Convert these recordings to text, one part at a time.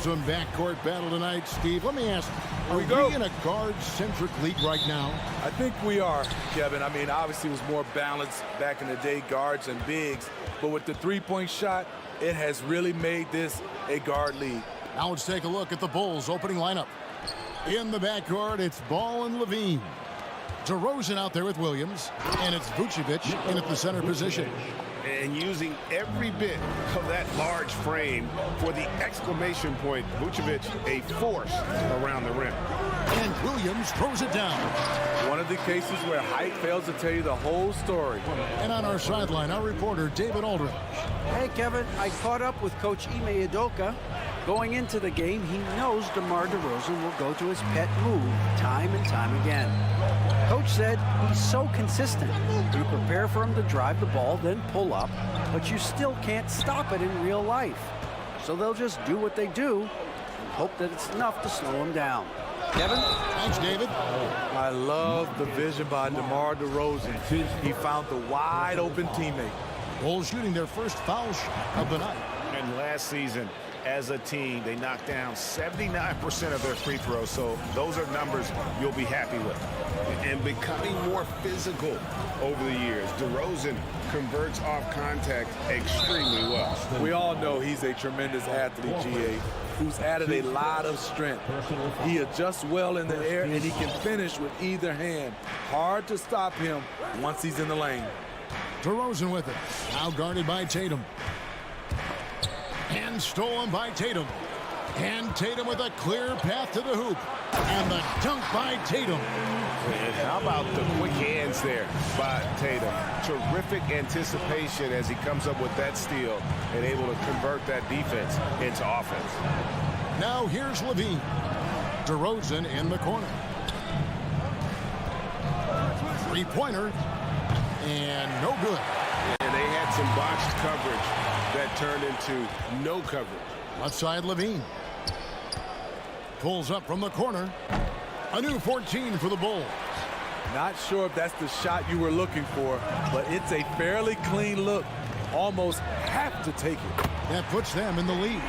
Some backcourt battle tonight, Steve. Let me ask, are we in a guard-centric league right now? I think we are, Kevin. I mean, obviously it was more balanced back in the day, guards and bigs. But with the three-point shot, it has really made this a guard league. Now let's take a look at the Bulls' opening lineup. In the backcourt, it's Ball and Levine. DeRozan out there with Williams. And it's Vucevic in at the center position. And using every bit of that large frame for the exclamation point, Vucevic, a force around the rim. And Williams throws it down. One of the cases where height fails to tell you the whole story. And on our sideline, our reporter, David Aldridge. Hey, Kevin, I caught up with Coach Ime Udoka. Going into the game, he knows DeMar DeRozan will go to his pet move time and time again. Coach said he's so consistent. You prepare for him to drive the ball, then pull up, but you still can't stop it in real life. So they'll just do what they do and hope that it's enough to slow him down. Kevin? Thanks, David. I love the vision by DeMar DeRozan. He found the wide open teammate. Bulls shooting their first foul shot of the night. And last season, as a team, they knocked down 79% of their free throws, so those are numbers you'll be happy with. And becoming more physical over the years, DeRozan converts off contact extremely well. We all know he's a tremendous athlete, GA, who's added a lot of strength. He adjusts well in the air, and he can finish with either hand. Hard to stop him once he's in the lane. DeRozan with it. Now guarded by Tatum. And stolen by Tatum. And Tatum with a clear path to the hoop. And the dunk by Tatum. And how about the quick hands there by Tatum? Terrific anticipation as he comes up with that steal and able to convert that defense into offense. Now here's Levine. DeRozan in the corner. Three-pointer. And no good. And they had some botched coverage that turned into no coverage. Left side, Levine. Pulls up from the corner. A new 14 for the Bulls. Not sure if that's the shot you were looking for, but it's a fairly clean look. Almost have to take it. That puts them in the lead.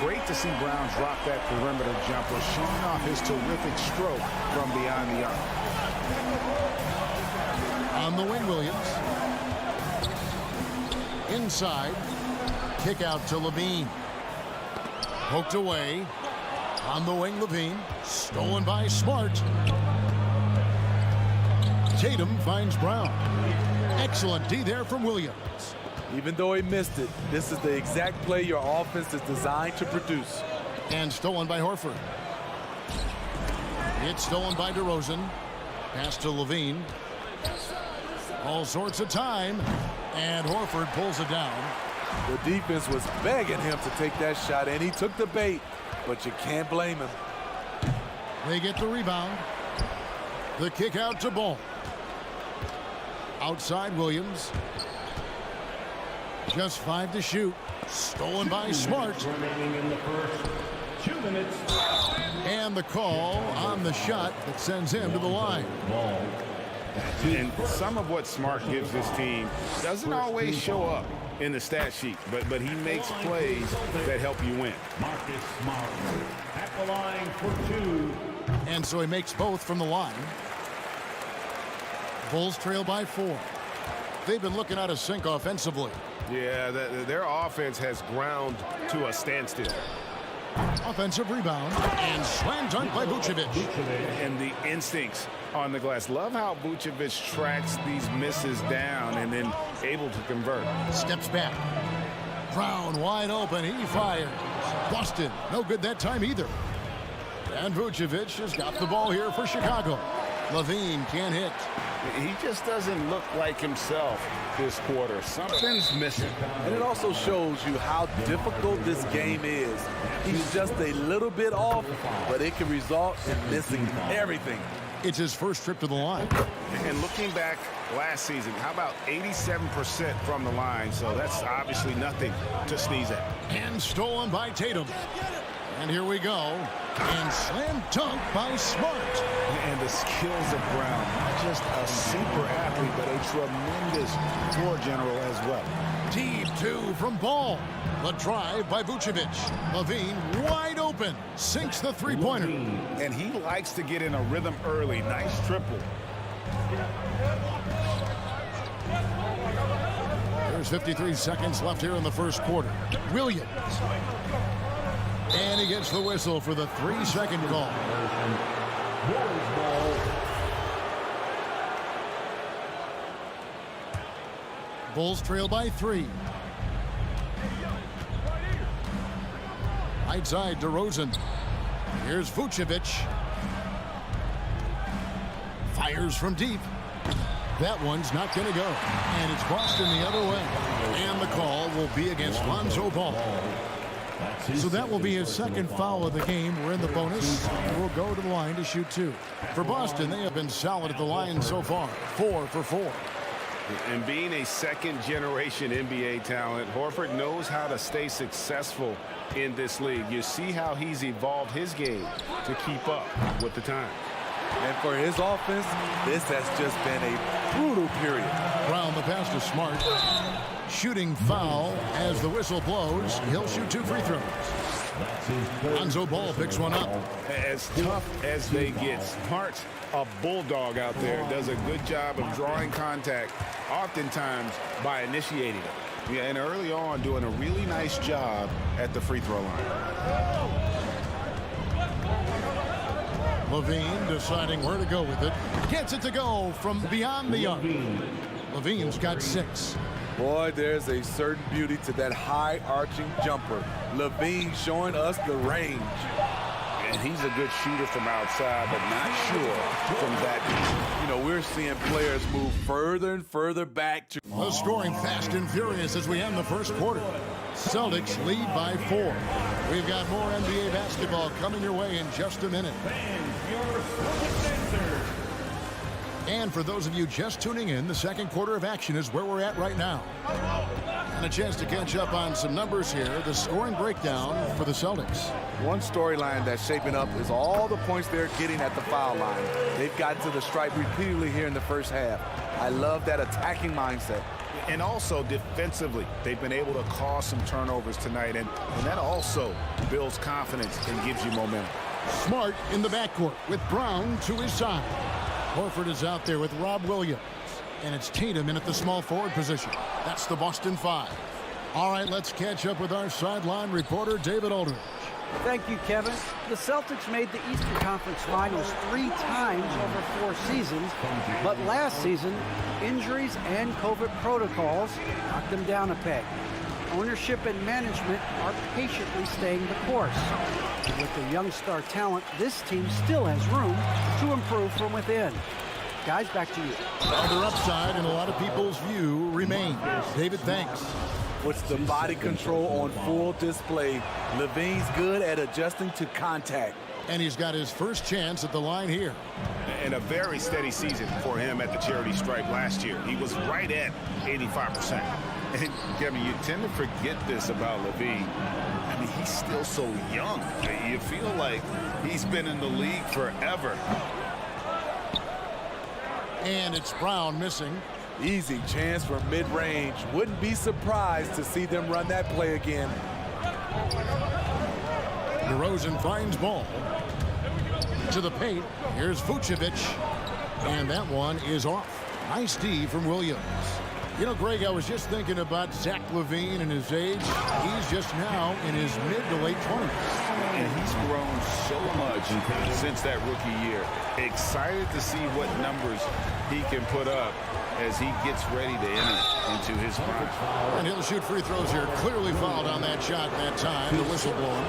Great to see Brown drop that perimeter jumper, showing off his terrific stroke from beyond the arc. On the wing, Williams. Inside. Kick out to Levine. Poked away. On the wing, Levine. Stolen by Smart. Tatum finds Brown. Excellent D there from Williams. Even though he missed it, this is the exact play your offense is designed to produce. And stolen by Horford. It's stolen by DeRozan. Pass to Levine. All sorts of time. And Horford pulls it down. The defense was begging him to take that shot, and he took the bait, but you can't blame him. They get the rebound. The kick out to Ball. Outside Williams. Just 5 to shoot. Stolen by Smart. Remaining in the first 2 minutes. And the call on the shot that sends him to the line. Ball. And some of what Smart gives this team doesn't always show up in the stat sheet, but he makes plays that help you win. Marcus Smart at the line for 2. And so he makes both from the line. Bulls trail by 4. They've been looking out of sync offensively. Yeah, their offense has ground to a standstill. Offensive rebound and slam dunk by Vucevic. And the instincts on the glass. Love how Vucevic tracks these misses down and then able to convert. Steps back. Brown wide open. He fires. Busted. No good that time either. And Vucevic has got the ball here for Chicago. Levine can't hit. He just doesn't look like himself this quarter. Something's missing. And it also shows you how difficult this game is. He's just a little bit off, but it can result in missing everything. It's his first trip to the line. And looking back last season, how about 87% from the line? So that's obviously nothing to sneeze at. And stolen by Tatum. And here we go. And slam dunk by Smart. And the skills of Brown just a super athlete, but a tremendous floor general as well. Deep two from Ball. The drive by Vucevic. Levine wide open. Sinks the three-pointer. And he likes to get in a rhythm early. Nice triple. There's 53 seconds left here in the first quarter. Williams. And he gets the whistle for the 3-second call. Bulls trail by 3. Right side, DeRozan. Here's Vucevic. Fires from deep. That one's not going to go. And it's Boston the other way. And the call will be against Lonzo Ball. So that will be his second foul of the game. We're in the bonus. We'll go to the line to shoot 2. For Boston, they have been solid at the line so far. 4 for 4. And being a second-generation NBA talent, Horford knows how to stay successful in this league. You see how he's evolved his game to keep up with the time. And for his offense, this has just been a brutal period. Brown the pass to Smart. Shooting foul as the whistle blows. He'll shoot 2 free throws. Lonzo Ball picks one up. As tough as they get, Smart's a bulldog out there. Does a good job of drawing contact, oftentimes by initiating it. Yeah, and early on doing a really nice job at the free throw line. Levine deciding where to go with it. Gets it to go from beyond the arc. Levine's got 6. Boy, there's a certain beauty to that high-arching jumper. Levine showing us the range. And he's a good shooter from outside, but not sure from that deep. You know, we're seeing players move further and further back to... The scoring fast and furious as we end the first quarter. Celtics lead by 4. We've got more NBA basketball coming your way in just a minute. And for those of you just tuning in, the second quarter of action is where we're at right now. And a chance to catch up on some numbers here. The scoring breakdown for the Celtics. One storyline that's shaping up is all the points they're getting at the foul line. They've gotten to the stripe repeatedly here in the first half. I love that attacking mindset. And also defensively, they've been able to cause some turnovers tonight. And that also builds confidence and gives you momentum. Smart in the backcourt with Brown to his side. Horford is out there with Rob Williams. And it's Tatum in at the small forward position. That's the Boston 5. All right, let's catch up with our sideline reporter, David Aldridge. Thank you, Kevin. The Celtics made the Eastern Conference Finals 3 times over 4 seasons, but last season, injuries and COVID protocols knocked them down a peg. Ownership and management are patiently staying the course. With the young star talent, this team still has room to improve from within. Guys, back to you. Other upside in a lot of people's view remains. David, thanks. With the body control on full display, Levine's good at adjusting to contact. And he's got his first chance at the line here. And a very steady season for him at the charity stripe last year. He was right at 85%. And Kevin, you tend to forget this about Levine. I mean, he's still so young. You feel like he's been in the league forever. And it's Brown missing. Easy chance for mid-range. Wouldn't be surprised to see them run that play again. DeRozan finds Ball. To the paint. Here's Vucevic. And that one is off. Nice D from Williams. You know, Greg, I was just thinking about Zach LaVine and his age. He's just now in his mid to late 20s. And he's grown so much since that rookie year. Excited to see what numbers he can put up as he gets ready to enter into his prime. And he'll shoot free throws here. Clearly fouled on that shot that time. The whistle blowing.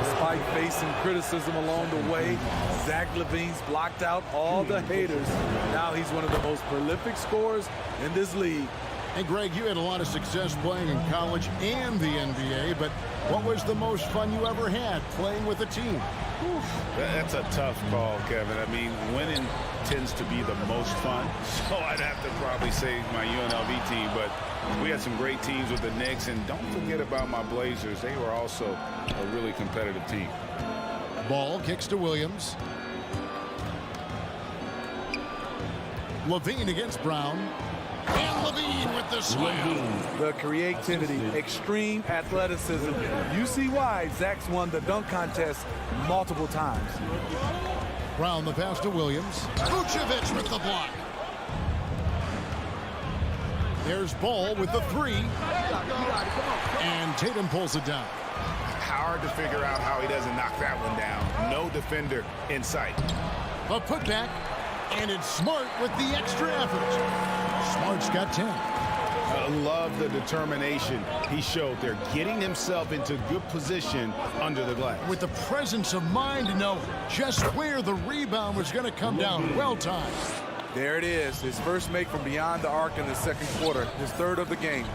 Despite facing criticism along the way, Zach LaVine's blocked out all the haters. Now he's one of the most prolific scorers in this league. And Greg, you had a lot of success playing in college and the NBA, but what was the most fun you ever had playing with a team? That's a tough call, Kevin. I mean, winning tends to be the most fun. So I'd have to probably say my UNLV team, but we had some great teams with the Knicks. And don't forget about my Blazers. They were also a really competitive team. Ball kicks to Williams. Levine against Brown. And Levine with the slam. The creativity, extreme athleticism. You see why Zach's won the dunk contest multiple times. Brown the pass to Williams. Vucevic with the block. There's Ball with the three. And Tatum pulls it down. Hard to figure out how he doesn't knock that one down. No defender in sight. A putback. And it's Smart with the extra effort. Smart's got 10. I love the determination he showed there, getting himself into good position under the glass. With the presence of mind to know just where the rebound was going to come down. Well timed. There it is, his first make from beyond the arc in the second quarter, his third of the game.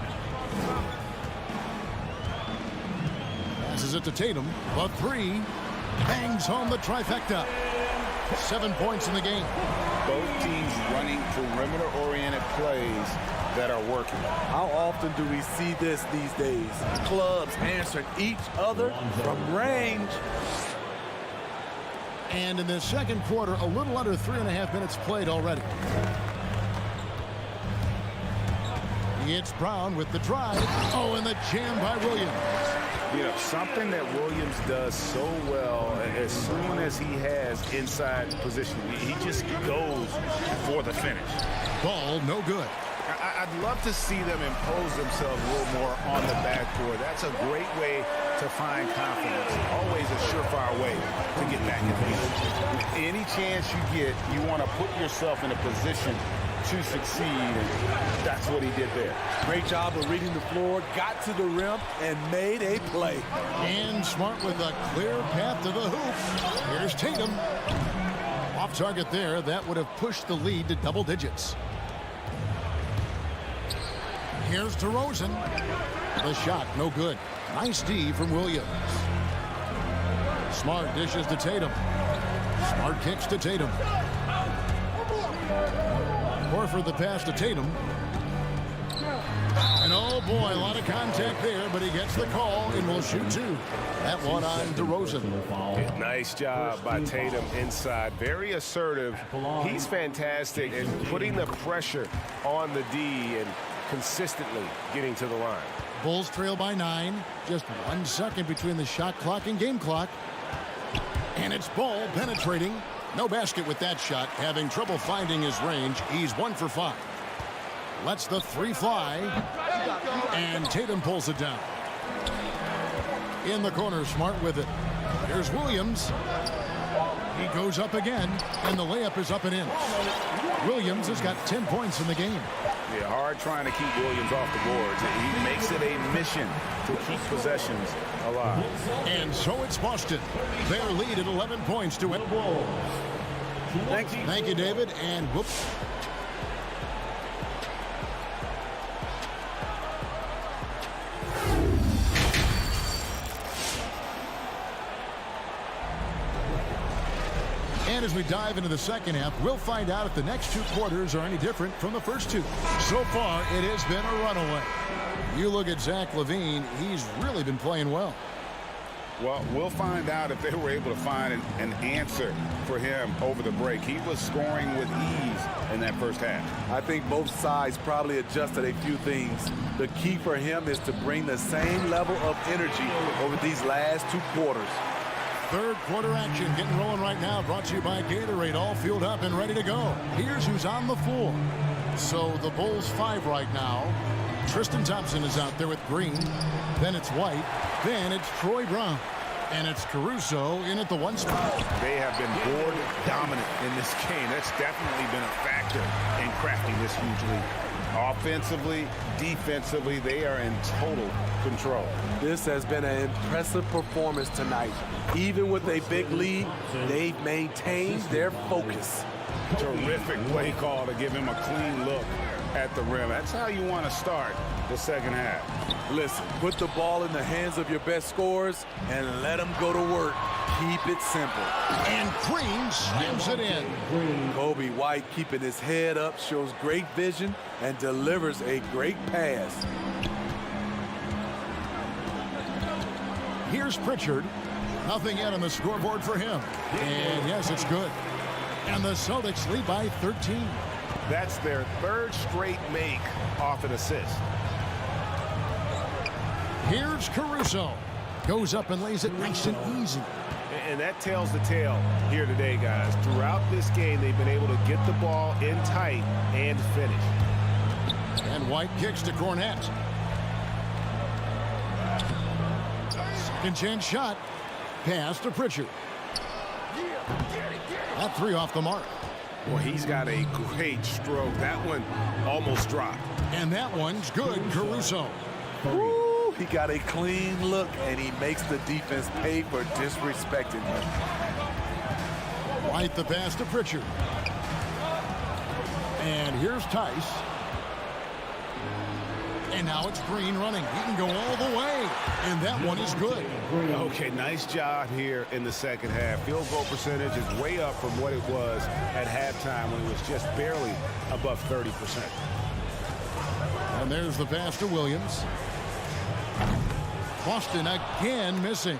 Passes it to Tatum. The three. Bangs home the trifecta. 7 points in the game. Both teams running perimeter-oriented plays that are working. How often do we see this these days? Clubs answering each other from range. And in the second quarter, a little under 3.5 minutes played already. It's Brown with the drive. Oh, and the jam by Williams. You know, something that Williams does so well, as soon as he has inside position, he just goes for the finish. Ball, no good. I'd love to see them impose themselves a little more on the backboard. That's a great way to find confidence. Always a surefire way to get back in the game. Any chance you get, you want to put yourself in a position to succeed, and that's what he did there. Great job of reading the floor, got to the rim, and made a play. And Smart with a clear path to the hoop. Here's Tatum. Off target there. That would have pushed the lead to double digits. Here's DeRozan. The shot, no good. Nice D from Williams. Smart dishes to Tatum. Smart kicks to Tatum. Horford the pass to Tatum. And oh boy, a lot of contact there, but he gets the call and will shoot two. That one on DeRozan. Nice job by Tatum inside. Very assertive. He's fantastic in putting the pressure on the D and consistently getting to the line. Bulls trail by 9. Just 1 second between the shot clock and game clock. And it's Ball penetrating. No basket with that shot. Having trouble finding his range. He's 1 for 5. Lets the three fly. And Tatum pulls it down. In the corner, Smart with it. Here's Williams. He goes up again, and the layup is up and in. Williams has got 10 points in the game. Yeah, hard trying to keep Williams off the boards. He makes it a mission to keep possessions alive. And so it's Boston. Their lead at 11 points to win. Thank you, David. And whoops. And as we dive into the second half, we'll find out if the next 2 quarters are any different from the first 2. So far, it has been a runaway. You look at Zach LaVine, he's really been playing well. Well, we'll find out if they were able to find an answer for him over the break. He was scoring with ease in that first half. I think both sides probably adjusted a few things. The key for him is to bring the same level of energy over these last 2 quarters. Third quarter action getting rolling right now, brought to you by Gatorade, all fueled up and ready to go. Here's who's on the floor. So the Bulls 5 right now. Tristan Thompson is out there with Green. Then it's White. Then it's Troy Brown. And it's Caruso in at the 1 spot. They have been board dominant in this game. That's definitely been a factor in crafting this huge lead. Offensively, defensively, they are in total control. This has been an impressive performance tonight. Even with a big lead, they've maintained their focus. Terrific play call to give him a clean look at the rim. That's how you want to start the second half. Listen, put the ball in the hands of your best scorers and let them go to work. Keep it simple. And Green slams it in. Kobe White keeping his head up, shows great vision, and delivers a great pass. Here's Pritchard. Nothing yet on the scoreboard for him. And yes, it's good. And the Celtics lead by 13. That's their third straight make off an assist. Here's Caruso. Goes up and lays it nice and easy. And that tells the tale here today, guys. Throughout this game, they've been able to get the ball in tight and finish. And White kicks to Cornette. Second chance shot. Pass to Pritchard. That three off the mark. Well, he's got a great stroke. That one almost dropped. And that one's good, Caruso. Woo, he got a clean look, and he makes the defense pay for disrespecting him. White the pass to Pritchard. And here's Tice. And now it's Green running. He can go all the way. And that one is good. Okay, nice job here in the second half. Field goal percentage is way up from what it was at halftime when it was just barely above 30%. And there's the pass to Williams. Boston again missing.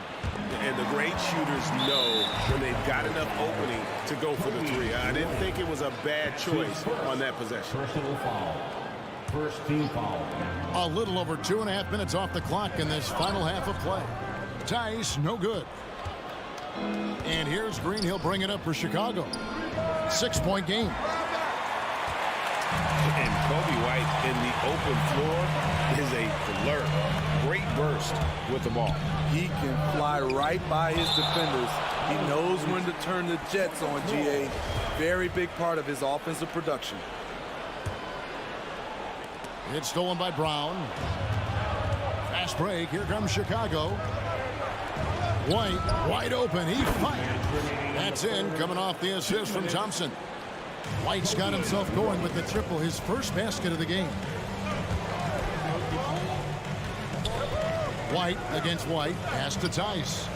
And the great shooters know when they've got enough opening to go for the three. I didn't think it was a bad choice on that possession. Personal foul. First team foul. A little over 2.5 minutes off the clock in this final half of play. Tice, no good. And here's Green. He'll bring it up for Chicago. 6-point game. And Kobe White in the open floor is a flirt. Great burst with the ball. He can fly right by his defenders. He knows when to turn the jets on, GA. Very big part of his offensive production. It's stolen by Brown. Fast break. Here comes Chicago. White wide open. He fired. That's in. Coming off the assist from Thompson. White's got himself going with the triple. His first basket of the game. White against White. Pass to Tice.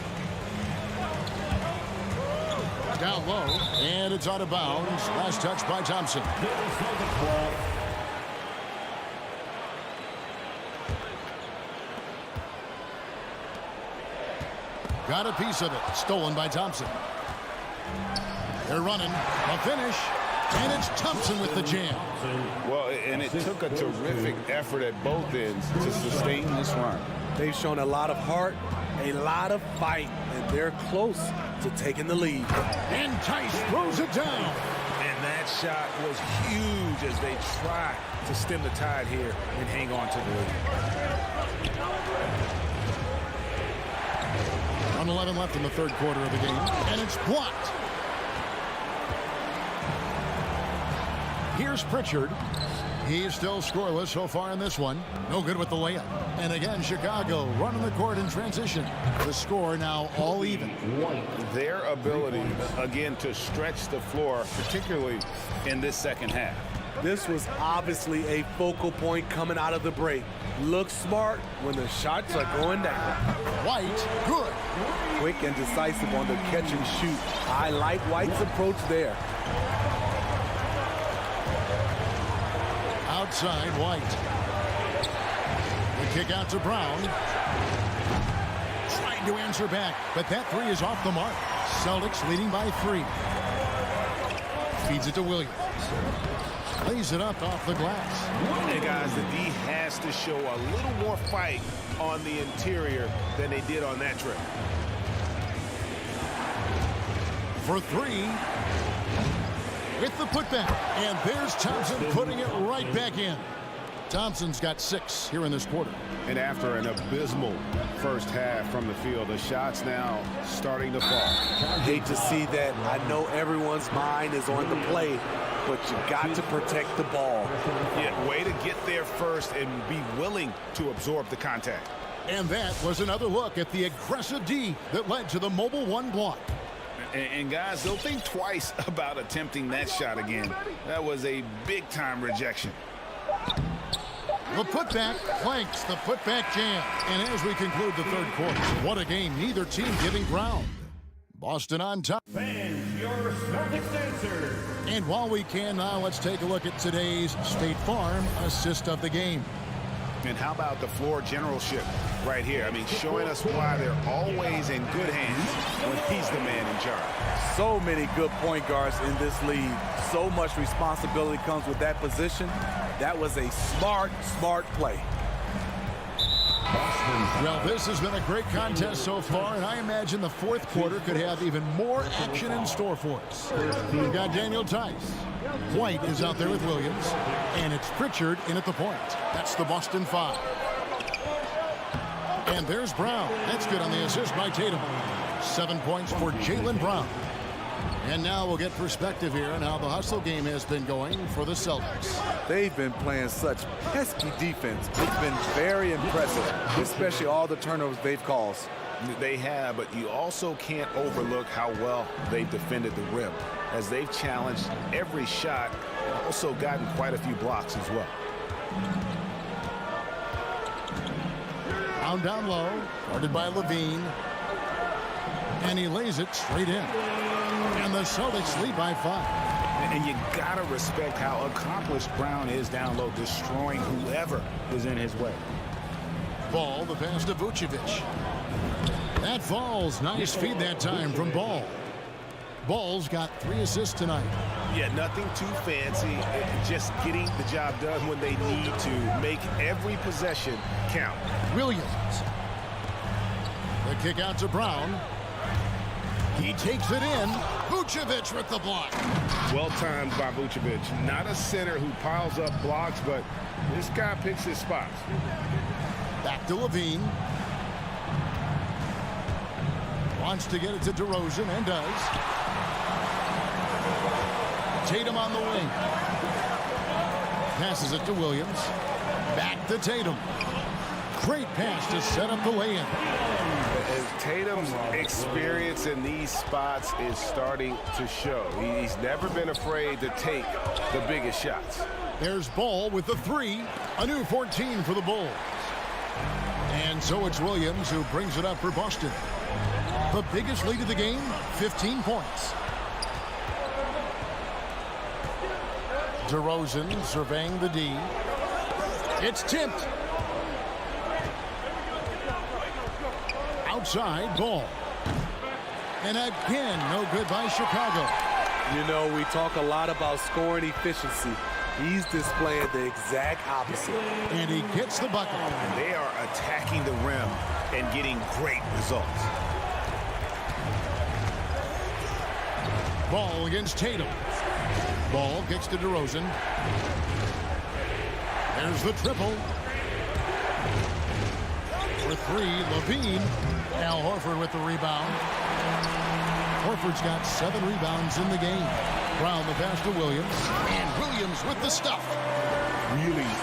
Down low. And it's out of bounds. Last touch by Thompson. Got a piece of it. Stolen by Thompson. They're running. A finish. And it's Thompson with the jam. Well, and it took a terrific effort at both ends to sustain this run. They've shown a lot of heart, a lot of fight, and they're close to taking the lead. And Tice throws it down. And that shot was huge as they try to stem the tide here and hang on to the lead. 1:11 left in the third quarter of the game. And it's blocked. Here's Pritchard. He's still scoreless so far in this one. No good with the layup. And again, Chicago running the court in transition. The score now all even. Their ability, again, to stretch the floor, particularly in this second half. This was obviously a focal point coming out of the break. Look smart when the shots are going down. White, good. Quick and decisive on the catch and shoot. I like White's approach there. Outside, White. The kick out to Brown. Trying to answer back, but that three is off the mark. Celtics leading by 3. Feeds it to Williams. Lays it up off the glass. And guys, the D has to show a little more fight on the interior than they did on that trip. For 3. With the putback. And there's Thompson putting it right back in. Thompson's got 6 here in this quarter. And after an abysmal first half from the field, the shots now starting to fall. Hate to see that. I know everyone's mind is on the play, but you got to protect the ball. Yeah, way to get there first and be willing to absorb the contact. And that was another look at the aggressive D that led to the mobile 1 block. And guys, they'll think twice about attempting that shot again. That was a big-time rejection. The putback clanks the putback jam. And as we conclude the third quarter, what a game. Neither team giving ground. Boston on top. Fans, your Celtics answer. And while we can now, let's take a look at today's State Farm assist of the game. And how about the floor generalship right here. I mean, showing us why they're always in good hands when he's the man in charge. So many good point guards in this league. So much responsibility comes with that position. That was a smart play. Well, this has been a great contest so far, and I imagine the fourth quarter could have even more action in store for us. We've got Daniel Tice. White is out there with Williams, and it's Pritchard in at the point. That's the Boston 5. And there's Brown. That's good on the assist by Tatum. 7 points for Jaylen Brown. And now we'll get perspective here on how the hustle game has been going for the Celtics. They've been playing such pesky defense. It's been very impressive, especially all the turnovers they've caused. They have, but you also can't overlook how well they've defended the rim, as they've challenged every shot and also gotten quite a few blocks as well. Down low, guarded by Levine. And he lays it straight in. And the Celtics lead by 5. And you gotta respect how accomplished Brown is down low, destroying whoever is in his way. Ball, the pass to Vucevic. That falls. Nice feed that time from Ball. Ball's got 3 assists tonight. Yeah, nothing too fancy, just getting the job done when they need to make every possession count. Williams. The kick out to Brown. He takes it in. Vucevic with the block. Well timed by Vucevic. Not a center who piles up blocks, but this guy picks his spots. Back to Levine. Wants to get it to DeRozan and does. Tatum on the wing. Passes it to Williams. Back to Tatum. Great pass to set up the lay-in. Tatum's experience in these spots is starting to show. He's never been afraid to take the biggest shots. There's Ball with the 3. A new 14 for the Bulls. And so it's Williams who brings it up for Boston. The biggest lead of the game, 15 points. DeRozan surveying the D. It's tipped. Outside, Ball. And again, no good by Chicago. You know, we talk a lot about scoring efficiency. He's displaying the exact opposite. And he gets the bucket. They are attacking the rim and getting great results. Ball against Tatum. Ball kicks to DeRozan. There's the triple. For 3, Levine. Al Horford with the rebound. Horford's got 7 rebounds in the game. Brown the pass to Williams. And Williams with the stuff.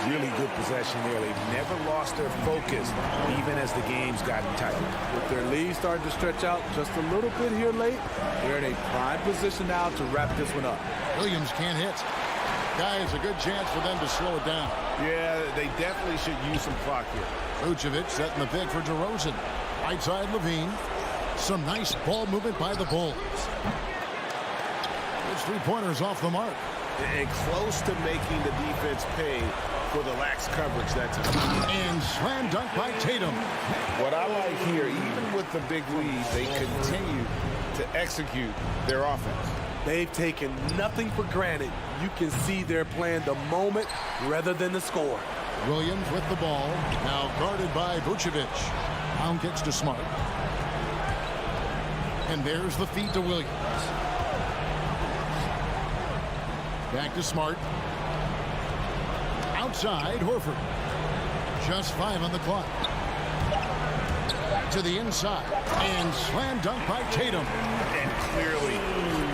Really good possession there. They've never lost their focus, even as the game's gotten tighter. With their lead starting to stretch out just a little bit here late, they're in a prime position now to wrap this one up. Williams can't hit. Guys, a good chance for them to slow it down. Yeah, they definitely should use some clock here. Vucevic setting the pick for DeRozan. Right side, Levine. Some nice ball movement by the Bulls. Those 3-pointers off the mark. And close to making the defense pay for the lax coverage that time. And slam dunk by Tatum. What I like here, even with the big lead, they continue to execute their offense. They've taken nothing for granted. You can see they're playing the moment rather than the score. Williams with the ball. Now guarded by Vucevic. Brown kicks to Smart. And there's the feed to Williams. Back to Smart. Outside, Horford. Just 5 on the clock. To the inside. And slam dunk by Tatum. And clearly,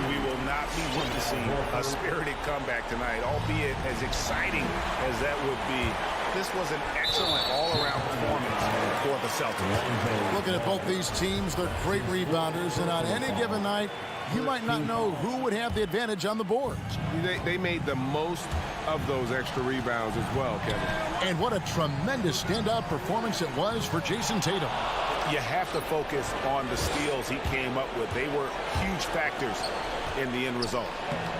we will not be witnessing a spirited comeback tonight, albeit as exciting as that would be. This was an excellent all-around performance for the Celtics. Looking at both these teams, they're great rebounders, and on any given night, you might not know who would have the advantage on the boards. They made the most of those extra rebounds as well, Kevin. And what a tremendous standout performance it was for Jason Tatum. You have to focus on the steals he came up with. They were huge factors in the end result.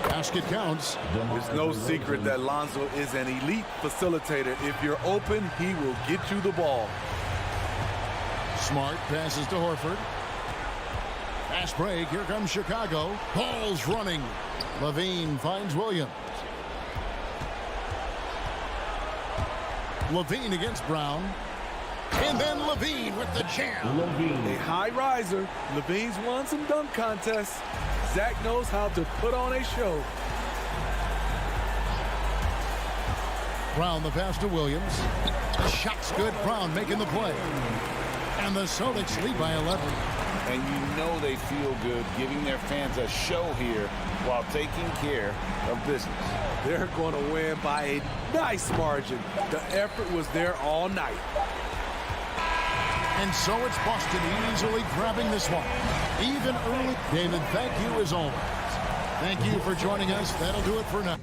Basket counts. There's no secret that Lonzo is an elite facilitator. If you're open, he will get you the ball. Smart passes to Horford. Fast break. Here comes Chicago. Ball's running. Levine finds Williams. Levine against Brown. And then Levine with the jam. A high riser. Levine's won some dunk contests. Zach knows how to put on a show. Brown the pass to Williams. Shot's good. Brown making the play. And the Celtics lead by 11. And you know they feel good giving their fans a show here while taking care of business. They're going to win by a nice margin. The effort was there all night. And so it's Boston easily grabbing this one. Even early. David, thank you as always. Thank you for joining us. That'll do it for now.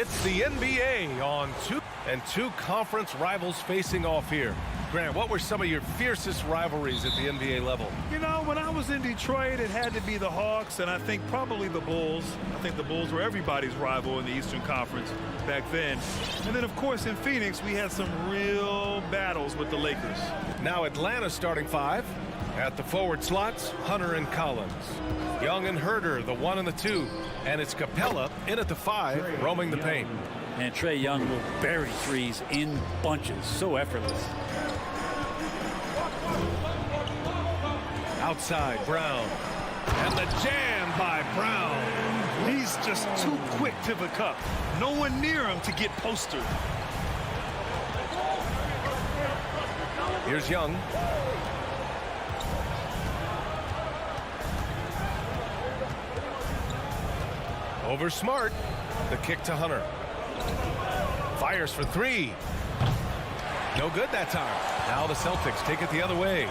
It's the NBA on two conference rivals facing off here. Grant, what were some of your fiercest rivalries at the NBA level? You know, when I was in Detroit, it had to be the Hawks, and I think probably the Bulls. I think the Bulls were everybody's rival in the Eastern Conference back then. And then, of course, in Phoenix, we had some real battles with the Lakers. Now Atlanta's starting five. At the forward slots, Hunter and Collins. Young and Herder, the 1 and the 2. And it's Capella in at the 5, roaming the paint. And Trae Young will bury threes in bunches. So effortless. Outside, Brown. And the jam by Brown. He's just too quick to the cup. No one near him to get postered. Here's Young. Over Smart. The kick to Hunter. Fires for 3. No good that time. Now the Celtics take it the other way.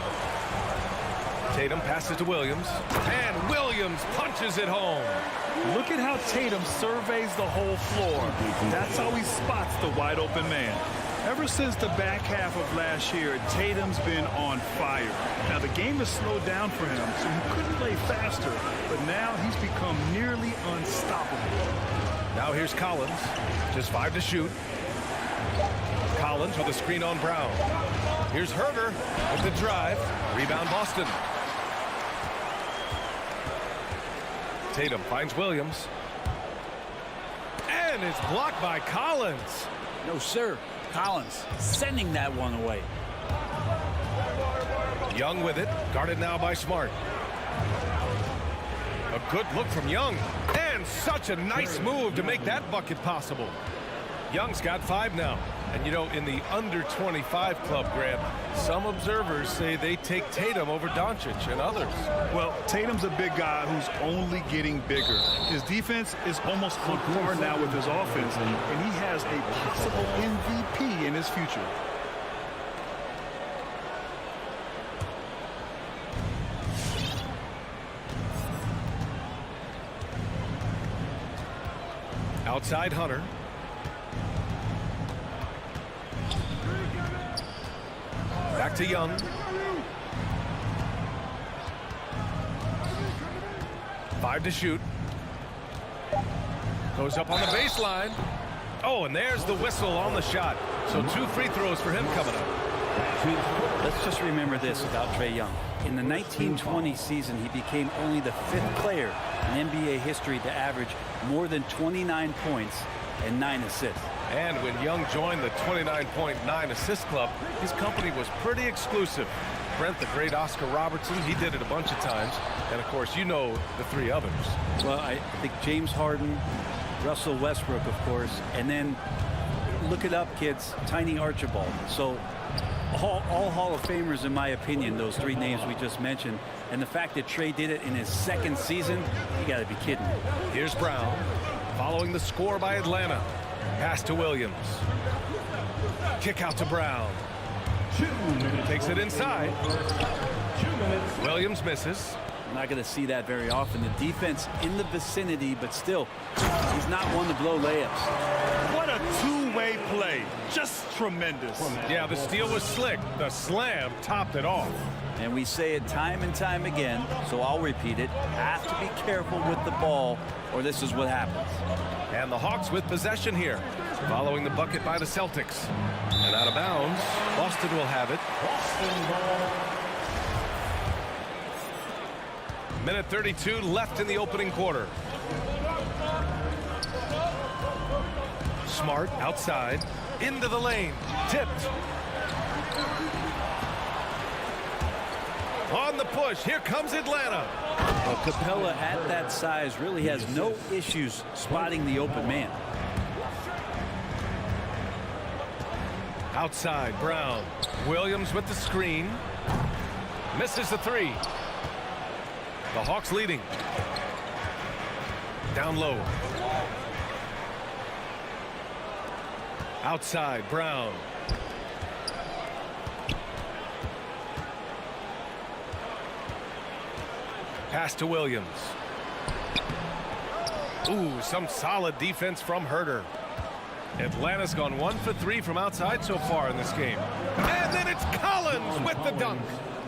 Tatum passes to Williams. And Williams punches it home. Look at how Tatum surveys the whole floor. That's how he spots the wide open man. Ever since the back half of last year, Tatum's been on fire. Now, the game has slowed down for him, so he couldn't play faster, but now he's become nearly unstoppable. Now here's Collins. Just 5 to shoot. Collins with a screen on Brown. Here's Herder with the drive. Rebound Boston. Tatum finds Williams. And it's blocked by Collins. No, sir. Collins sending that one away. Young with it. Guarded now by Smart. A good look from Young. And such a nice move to make that bucket possible. Young's got 5 now. And, you know, in the under 25 club, Grant, some observers say they take Tatum over Doncic and others. Well, Tatum's a big guy who's only getting bigger. His defense is almost on par now with his offense, and he has a possible MVP in his future. Outside Hunter. Back to Young. Five to shoot. Goes up on the baseline. Oh, and there's the whistle on the shot. So 2 free throws for him coming up. Let's just remember this about Trae Young. In the 1920 season, he became only the 5th player in NBA history to average more than 29 points and 9 assists. And when Young joined the 29.9 assist club, his company was pretty exclusive. Brent, the great Oscar Robertson, he did it a bunch of times. And, of course, you know the 3 others. Well, I think James Harden, Russell Westbrook, of course, and then look it up, kids, Tiny Archibald. So all Hall of Famers, in my opinion, those 3 names we just mentioned. And the fact that Trae did it in his 2nd season, you got to be kidding me. Here's Brown, following the score by Atlanta. Pass to Williams. Kick out to Brown. Takes it inside. Williams misses. I'm not going to see that very often. The defense in the vicinity, but still, he's not one to blow layups. What a two-way play. Just tremendous. Yeah, the steal was slick. The slam topped it off. And we say it time and time again, so I'll repeat it. Have to be careful with the ball, or this is what happens. And the Hawks with possession here, following the bucket by the Celtics. And out of bounds, Boston will have it. Minute 32 left in the opening quarter. Smart outside, into the lane, tipped. On the push, here comes Atlanta. Well, Capella at that size really has no issues spotting the open man. Outside, Brown. Williams with the screen. Misses the 3. The Hawks leading. Down low. Outside, Brown. Pass to Williams. Ooh, some solid defense from Herder. Atlanta's gone 1 for 3 from outside so far in this game. And then it's Collins with the dunk.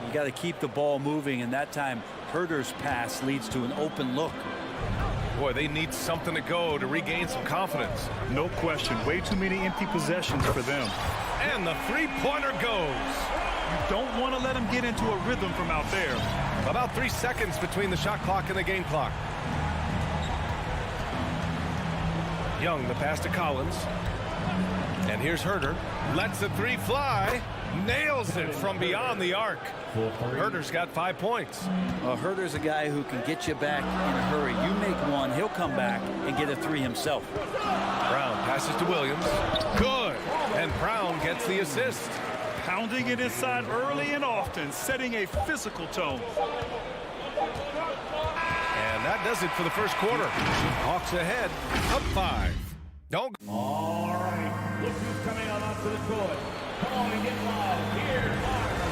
You got to keep the ball moving, and that time Herder's pass leads to an open look. Boy, they need something to go to regain some confidence. No question. Way too many empty possessions for them. And the three-pointer goes. You don't want to let him get into a rhythm from out there. About 3 seconds between the shot clock and the game clock. Young, the pass to Collins. And here's Herder. Lets the three fly. Nails it from beyond the arc. Herder's got 5 points. Herder's a guy who can get you back in a hurry. You make one, he'll come back and get a three himself. Brown passes to Williams. Good. And Brown gets the assist. Pounding it inside early and often, setting a physical tone. And that does it for the first quarter. Hawks ahead, up 5. Don't. All right, look who's coming on onto the court. Come on and get live. Here.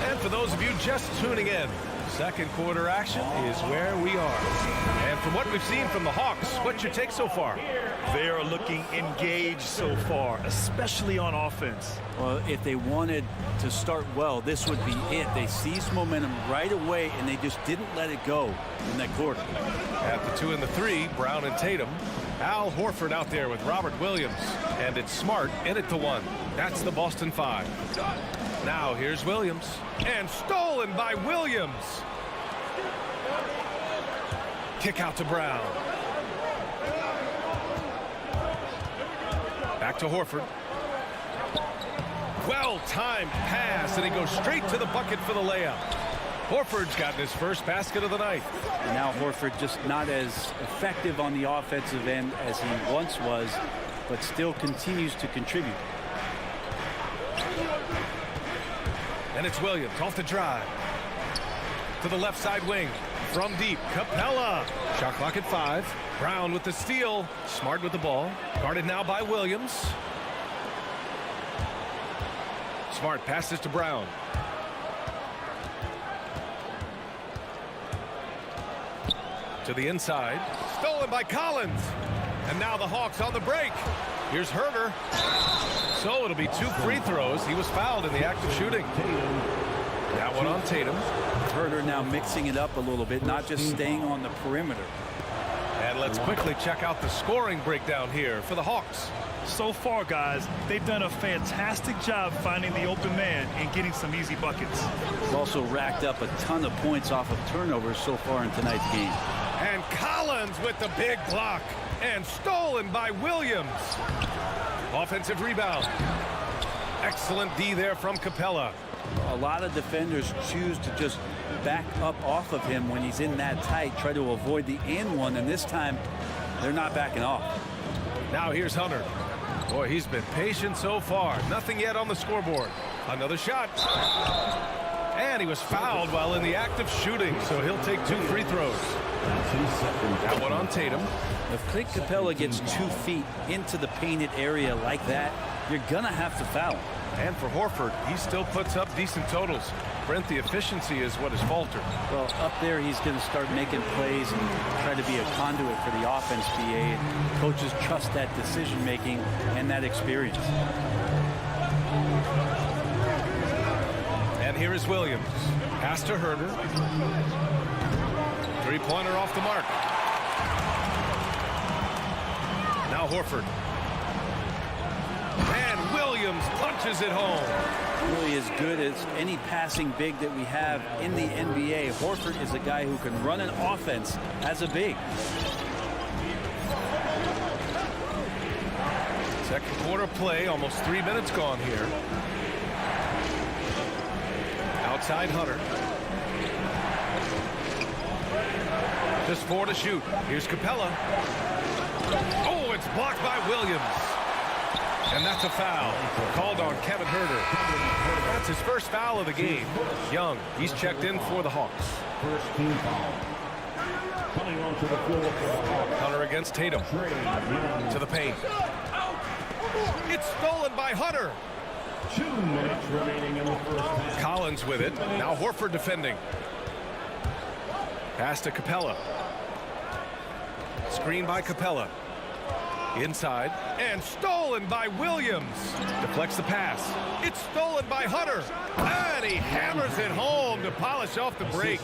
And for those of you just tuning in, second quarter action is where we are. And from what we've seen from the Hawks, what's your take so far? They are looking engaged so far, especially on offense. Well, if they wanted to start well, this would be it. They seized momentum right away, and they just didn't let it go in that quarter. At the 2 and the 3, Brown and Tatum. Al Horford out there with Robert Williams. And it's Smart in it to 1. That's the Boston 5. Now here's Williams. And stolen by Williams. Kick out to Brown. Back to Horford. Well-timed pass, and he goes straight to the bucket for the layup. Horford's gotten his first basket of the night. And now Horford just not as effective on the offensive end as he once was, but still continues to contribute. And it's Williams off the drive. To the left side wing. From deep, Capella. Shot clock at 5. Brown with the steal. Smart with the ball. Guarded now by Williams. Smart passes to Brown. To the inside. Stolen by Collins. And now the Hawks on the break. Here's Herder. So it'll be 2 free throws. He was fouled in the act of shooting. That one on Tatum. Herder now mixing it up a little bit, not just staying on the perimeter. And let's quickly check out the scoring breakdown here for the Hawks. So far, guys, they've done a fantastic job finding the open man and getting some easy buckets. He's also racked up a ton of points off of turnovers so far in tonight's game. And Collins with the big block. And stolen by Williams. Offensive rebound. Excellent D there from Capella. A lot of defenders choose to just back up off of him when he's in that tight, try to avoid the and one, and this time they're not backing off. Now here's Hunter. Boy, he's been patient so far. Nothing yet on the scoreboard. Another shot. And he was fouled while in the act of shooting, so he'll take 2 free throws. That one on Tatum. If Clint Capella gets 2 feet into the painted area like that, you're going to have to foul him. And for Horford, he still puts up decent totals. Brent, the efficiency is what has faltered. Well, up there, he's going to start making plays and try to be a conduit for the offense, BA. And coaches trust that decision-making and that experience. And here is Williams. Pass to Herder. Three-pointer off the mark. Now Horford. And Williams punches it home. Really as good as any passing big that we have in the NBA. Horford is a guy who can run an offense as a big. Second quarter play, almost 3 minutes gone here. Outside Hunter. Just 4 to shoot. Here's Capella. Oh, it's blocked by Williams. And that's a foul called on Kevin Herder. That's his first foul of the game. Young, he's checked in for the Hawks. First team foul. Coming onto the floor for the Hawks. Hunter against Tatum. To the paint. It's stolen by Hunter. 2 minutes remaining in the first half. Collins with it. Now Horford defending. Pass to Capella. Screen by Capella. Inside, and stolen by Williams. Deflects the pass. It's stolen by Hunter. And he hammers it home to polish off the break.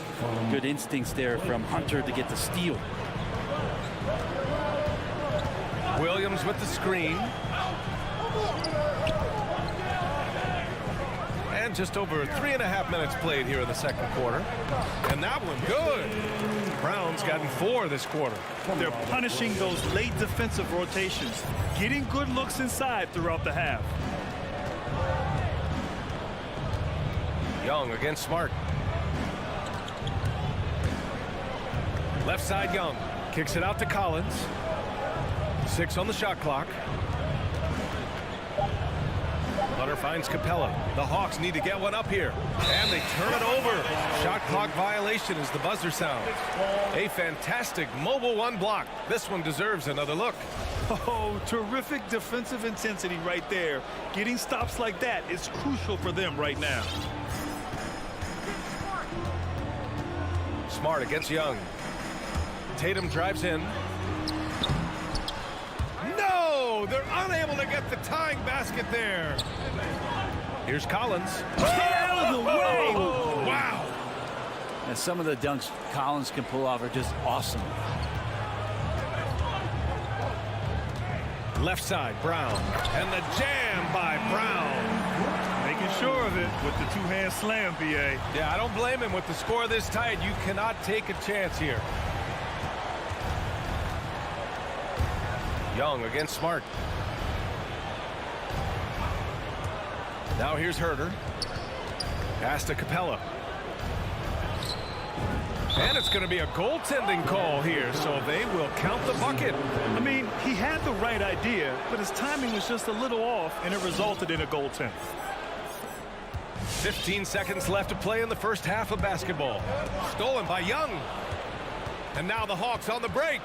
Good instincts there from Hunter to get the steal. Williams with the screen. And just over 3.5 minutes played here in the second quarter. And that one good. Brown's gotten 4 this quarter. They're punishing those late defensive rotations, getting good looks inside throughout the half. Young against Smart. Left side Young. Kicks it out to Collins. 6 on the shot clock. Hunter finds Capella. The Hawks need to get one up here. And they turn it over. Shot clock violation as the buzzer sounds. A fantastic mobile one block. This one deserves another look. Oh, terrific defensive intensity right there. Getting stops like that is crucial for them right now. Smart against Young. Tatum drives in. No! They're unable to get the tying basket there. Here's Collins. Out of the way! Wow! And some of the dunks Collins can pull off are just awesome. Left side, Brown. And the jam by Brown. Making sure of it with the two-hand slam, B.A. Yeah, I don't blame him. With the score this tight, you cannot take a chance here. Young against Smart. Now here's Herter. Pass to Capella. And it's going to be a goaltending call here, so they will count the bucket. I mean, he had the right idea, but his timing was just a little off, and it resulted in a goaltend. 15 seconds left to play in the first half of basketball. Stolen by Young. And now the Hawks on the break.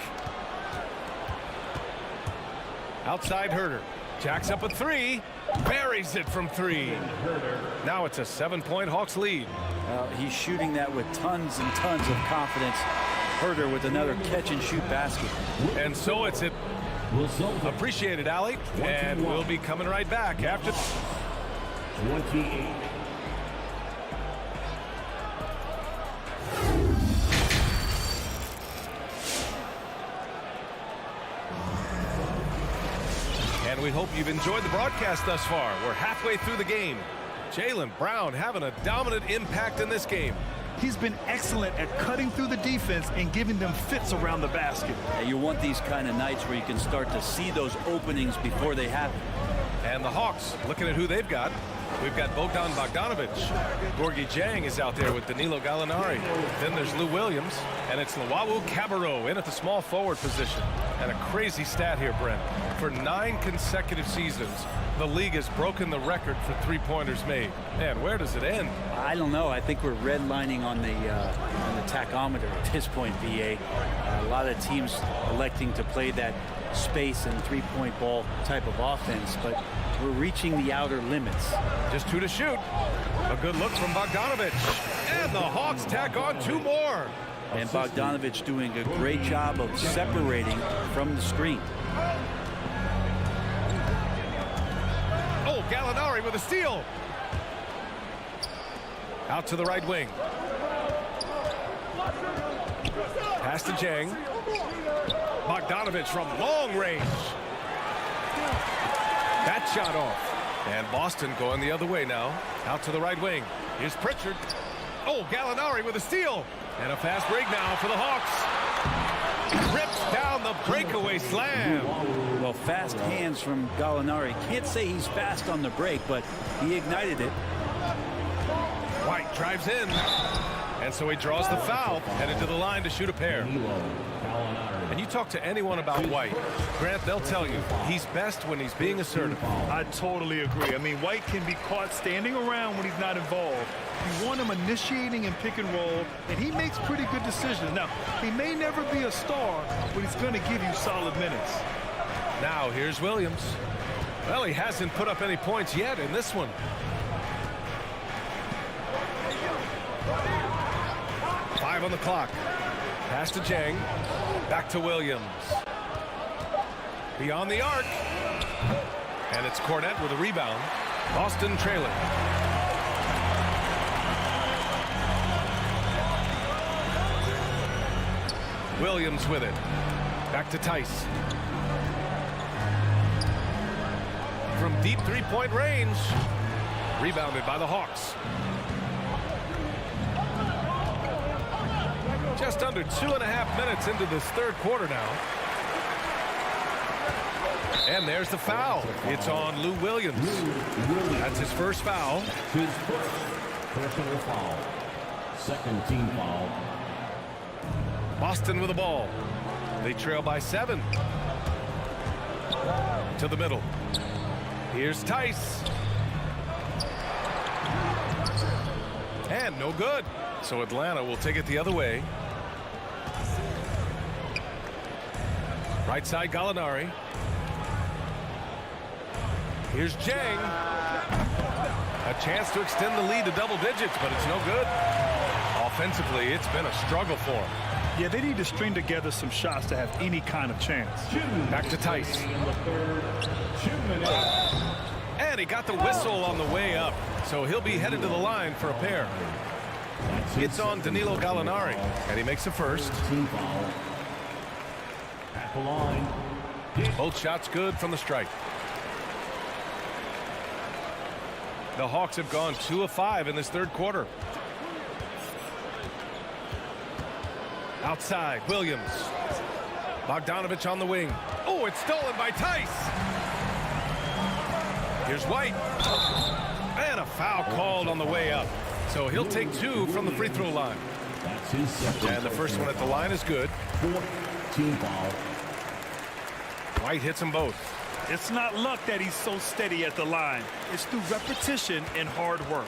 Outside Herter. Jacks up a 3. Buries it from 3. Now it's a 7-point Hawks lead. He's shooting that with tons and tons of confidence. Herter with another catch-and-shoot basket. And so it's appreciated, Allie. And we'll be coming right back after. 28. And we hope you've enjoyed the broadcast thus far. We're halfway through the game. Jaylen Brown having a dominant impact in this game. He's been excellent at cutting through the defense and giving them fits around the basket. You want these kind of nights where you can start to see those openings before they happen. And the Hawks, looking at who they've got. We've got Bogdan Bogdanovic. Gorgui Dieng is out there with Danilo Gallinari. Then there's Lou Williams. And it's Luwawu Cabarrot in at the small forward position. And a crazy stat here, Brent. For 9 consecutive seasons, the league has broken the record for three-pointers made. Man, where does it end? I don't know. I think we're redlining on the tachometer at this point, BA. A lot of teams electing to play that space and three-point ball type of offense, but we're reaching the outer limits. Just 2 to shoot. A good look from Bogdanovic. And the Hawks tack on 2 more. And Bogdanovic doing a great job of separating from the screen. Oh, Gallinari with a steal. Out to the right wing. Pass to Dieng. Bogdanovic from long range. That shot off. And Boston going the other way now. Out to the right wing. Here's Pritchard. Oh, Gallinari with a steal. And a fast break now for the Hawks. Rips down the breakaway slam. Well, fast hands from Gallinari. Can't say he's fast on the break, but he ignited it. White drives in. And so he draws the foul, headed to the line to shoot a pair. And you talk to anyone about White, Grant, they'll tell you he's best when he's being assertive. I totally agree. I mean, White can be caught standing around when he's not involved. You want him initiating and pick and roll, and he makes pretty good decisions. Now, he may never be a star, but he's going to give you solid minutes. Now, here's Williams. Well, he hasn't put up any points yet in this one. Five on the clock. Pass to Dieng. Back to Williams. Beyond the arc. And it's Cornette with a rebound. Boston trailing. Williams with it. Back to Tice. From deep three-point range. Rebounded by the Hawks. Just under 2.5 minutes into this third quarter now. And there's the foul. It's on Lou Williams. That's his first foul. His first personal foul. Second team foul. Boston with the ball. They trail by 7. To the middle. Here's Tice. And no good. So Atlanta will take it the other way. Right side Gallinari. Here's Jang. A chance to extend the lead to double digits, but it's no good. Offensively, it's been a struggle for him. Yeah, they need to string together some shots to have any kind of chance. Back to Tice. And he got the whistle on the way up, so he'll be headed to the line for a pair. It's on Danilo Gallinari, and he makes the first. At the line. Both shots good from the stripe. The Hawks have gone 2 of 5 in this third quarter. Outside, Williams. Bogdanovich on the wing. Oh, it's stolen by Tice. Here's White. And a foul called on the way up. So he'll take 2 from the free throw line. And the first one at the line is good. Team foul. White hits them both. It's not luck that he's so steady at the line. It's through repetition and hard work.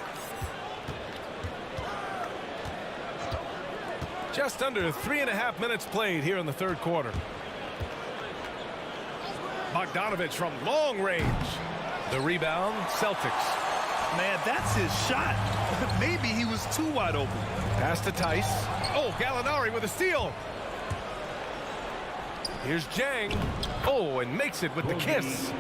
Just under 3.5 minutes played here in the third quarter. Bogdanovich from long range. The rebound, Celtics. Man, that's his shot. Maybe he was too wide open. Pass to Tice. Oh, Gallinari with a steal. Here's Jang. Oh, and makes it with the kiss.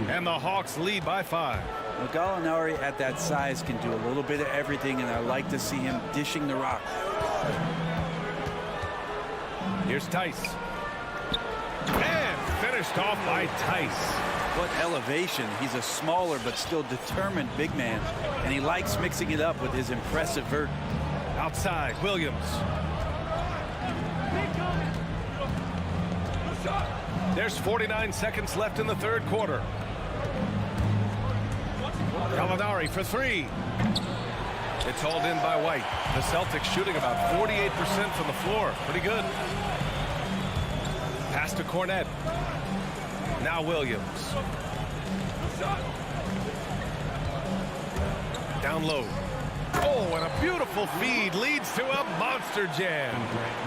And the Hawks lead by 5. Well, Gallinari at that size can do a little bit of everything, and I like to see him dishing the rock. Here's Tice. And finished off by Tice. What elevation. He's a smaller but still determined big man, and he likes mixing it up with his impressive vert. Outside, Williams. There's 49 seconds left in the third quarter. Gallinari for 3. It's hauled in by White. The Celtics shooting about 48% from the floor. Pretty good. Pass to Cornette. Now Williams. Down low. Oh, and a beautiful feed leads to a monster jam.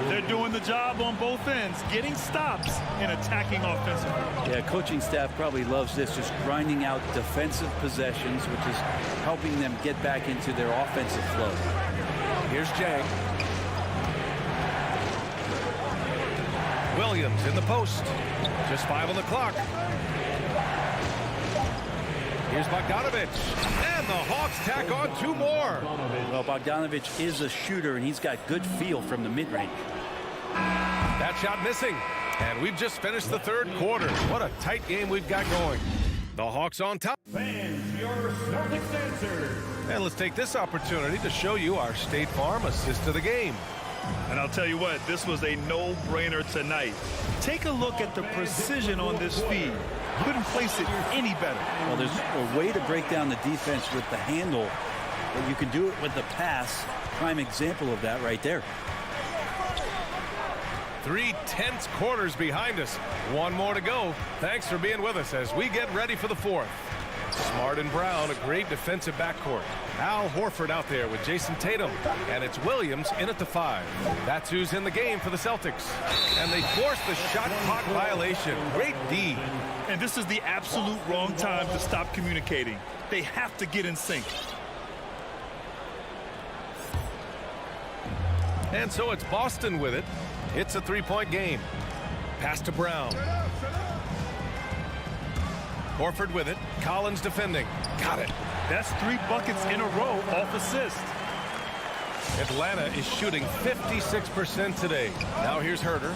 They're doing the job on both ends, getting stops and attacking offensively. Yeah, coaching staff probably loves this, just grinding out defensive possessions, which is helping them get back into their offensive flow. Here's Jang. Williams in the post. Just 5 on the clock. Here's Bogdanovich. And the Hawks tack on 2 more. Well, Bogdanovich is a shooter, and he's got good feel from the mid-range. That shot missing. And we've just finished the third quarter. What a tight game we've got going. The Hawks on top. Fans, your Celtics answer. And let's take this opportunity to show you our State Farm assist of the game. And I'll tell you what, this was a no-brainer tonight. Take a look at the precision on this feed. Couldn't place it any better. Well, there's a way to break down the defense with the handle, but you can do it with the pass. Prime example of that right there. 3 tense quarters behind us. 1 more to go. Thanks for being with us as we get ready for the 4th. Smart and Brown, a great defensive backcourt. Al Horford out there with Jason Tatum. And it's Williams in at the 5. That's who's in the game for the Celtics. And they force the shot clock violation. Great D. And this is the absolute wrong time to stop communicating. They have to get in sync. And so it's Boston with it. It's a 3-point game. Pass to Brown. Horford with it. Collins defending. Got it. That's 3 buckets in a row off assist. Atlanta is shooting 56% today. Now here's Herter.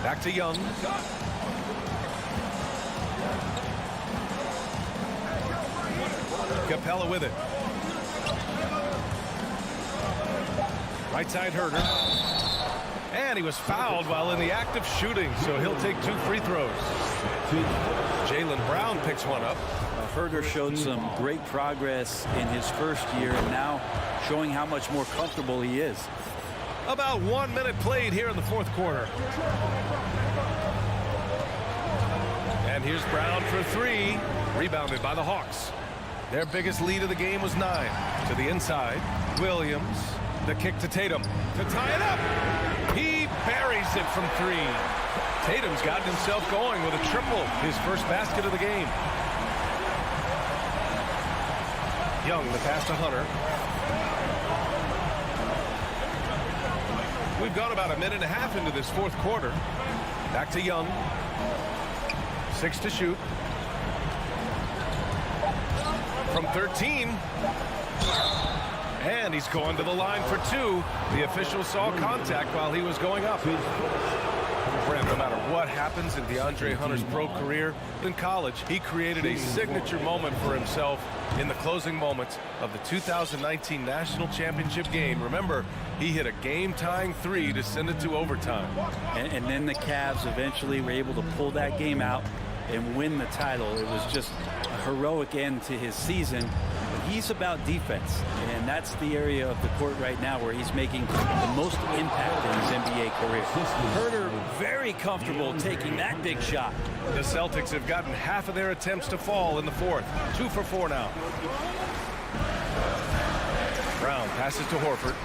Back to Young. Capella with it. Right side Herter. And he was fouled while in the act of shooting, so he'll take 2 free throws. Jaylen Brown picks one up. Herter showed some great progress in his first year, and now showing how much more comfortable he is. About 1 minute played here in the fourth quarter. And here's Brown for 3. Rebounded by the Hawks. Their biggest lead of the game was 9. To the inside. Williams. The kick to Tatum. To tie it up. He buries it from 3. Tatum's gotten himself going with a triple. His first basket of the game. Young, the pass to Hunter. We've gone about 1.5 minutes into this fourth quarter. Back to Young. 6 to shoot. From 13. And he's going to the line for 2. The official saw contact while he was going up. Brent, no matter what happens in DeAndre Hunter's pro career, in college, he created a signature moment for himself in the closing moments of the 2019 National Championship game. Remember, he hit a game-tying 3 to send it to overtime. And then the Cavs eventually were able to pull that game out and win the title. It was just a heroic end to his season. He's about defense, and that's the area of the court right now where he's making the most impact in his NBA career. Herter very comfortable taking that big shot. The Celtics have gotten half of their attempts to fall in the fourth. 2 for 4 now. Brown passes to Horford.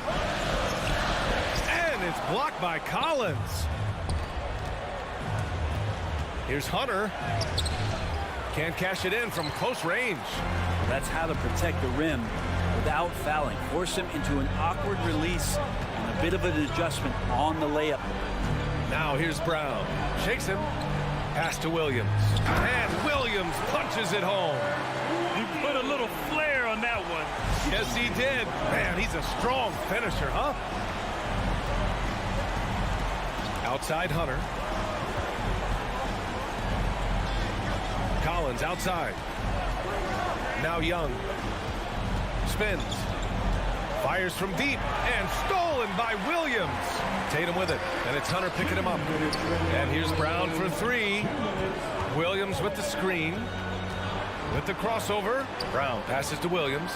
And it's blocked by Collins. Here's Hunter. Can't cash it in from close range. That's how to protect the rim without fouling. Force him into an awkward release and a bit of an adjustment on the layup. Now here's Brown. Shakes him. Pass to Williams. And Williams punches it home. You put a little flair on that one. Yes, he did. Man, he's a strong finisher, huh? Outside Hunter. Collins outside. Now Young. Spins. Fires from deep. And stolen by Williams. Tatum with it. And it's Hunter picking him up. And here's Brown for 3. Williams with the screen. With the crossover. Brown passes to Williams.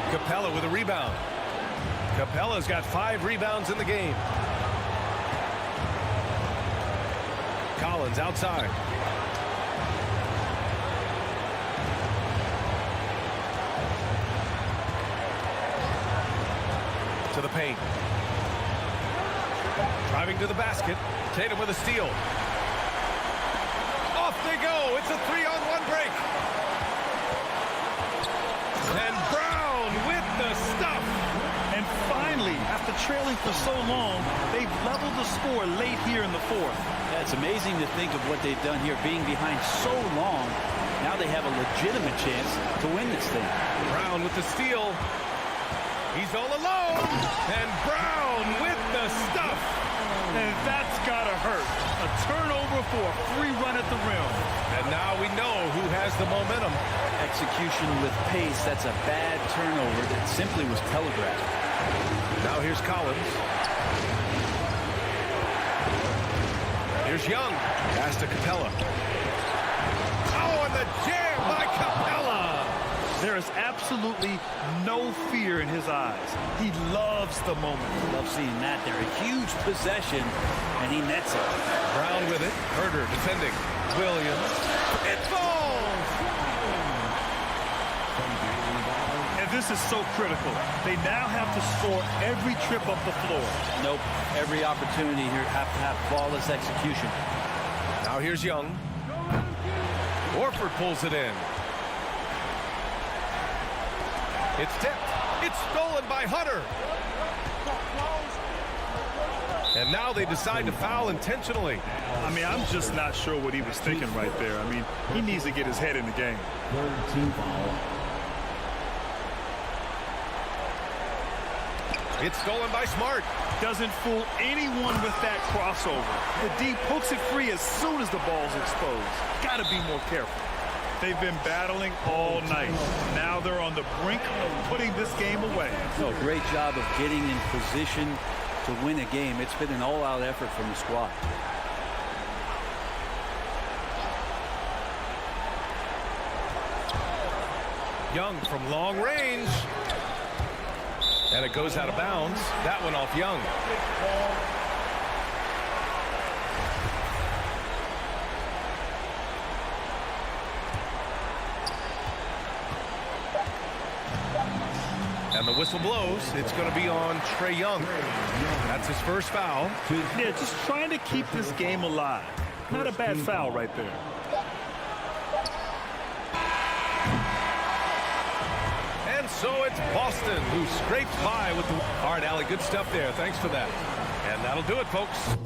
Capella with a rebound. Capella's got 5 rebounds in the game. Collins outside. To the paint. Driving to the basket. Tatum with a steal. Off they go. It's a 3-on-1 break. And Brown with the stuff. And finally, after trailing for so long, they've leveled the score late here in the fourth. Yeah, it's amazing to think of what they've done here, being behind so long. Now they have a legitimate chance to win this thing. Brown with the steal. He's all alone. And Brown with the stuff. And that's gotta hurt. A turnover for a free run at the rim. And now we know who has the momentum. Execution with pace. That's a bad turnover that simply was telegraphed. Now here's Collins. Here's Young. Pass to Capella. Oh, and the jam by Capella. There is absolutely no fear in his eyes. He loves the moment. Love seeing that there. A huge possession, and he nets it. Brown with it. Herter defending. Williams. It falls. And this is so critical. They now have to score every trip up the floor. Nope. Every opportunity here have to have flawless execution. Now here's Young. Horford pulls it in. It's tipped. It's stolen by Hunter. And now they decide to foul intentionally. I mean, I'm just not sure what he was thinking right there. I mean, he needs to get his head in the game. Third team foul. It's stolen by Smart. Doesn't fool anyone with that crossover. The D pokes it free as soon as the ball's exposed. Got to be more careful. They've been battling all night. Now they're on the brink of putting this game away. No, great job of getting in position to win a game. It's been an all-out effort from the squad. Young from long range. And it goes out of bounds. That one off Young. And the whistle blows. It's going to be on Trae Young. That's his first foul. Yeah, just trying to keep this game alive. Not a bad foul right there. And so it's Boston who scrapes by with the... All right, Allie, good stuff there. Thanks for that. And that'll do it, folks.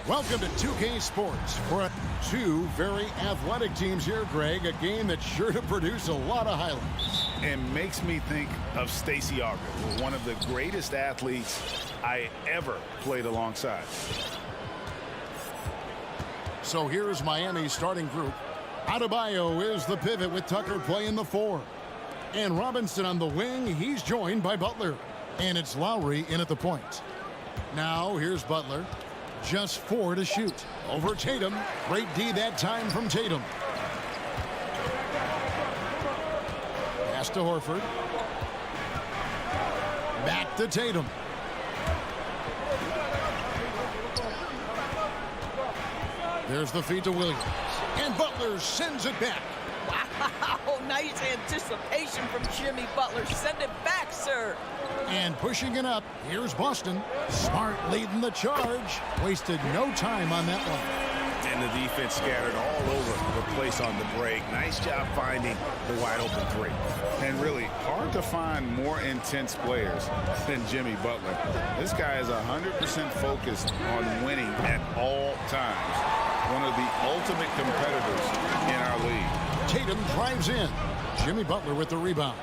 Welcome to 2K Sports for two very athletic teams here, Greg. A game that's sure to produce a lot of highlights. And makes me think of Stacey Auger, one of the greatest athletes I ever played alongside. So here's Miami's starting group. Adebayo is the pivot with Tucker playing the 4. And Robinson on the wing. He's joined by Butler. And it's Lowry in at the point. Now here's Butler. Just 4 to shoot. Over Tatum. Great D that time from Tatum. Pass to Horford. Back to Tatum. There's the feed to Williams. And Butler sends it back. Wow, nice anticipation from Jimmy Butler. Send it back, sir. And pushing it up, here's Boston. Smart leading the charge. Wasted no time on that one. And the defense scattered all over the place on the break. Nice job finding the wide open 3. And really hard to find more intense players than Jimmy Butler. This guy is 100% focused on winning at all times. One of the ultimate competitors in our league. Tatum drives in. Jimmy Butler with the rebound.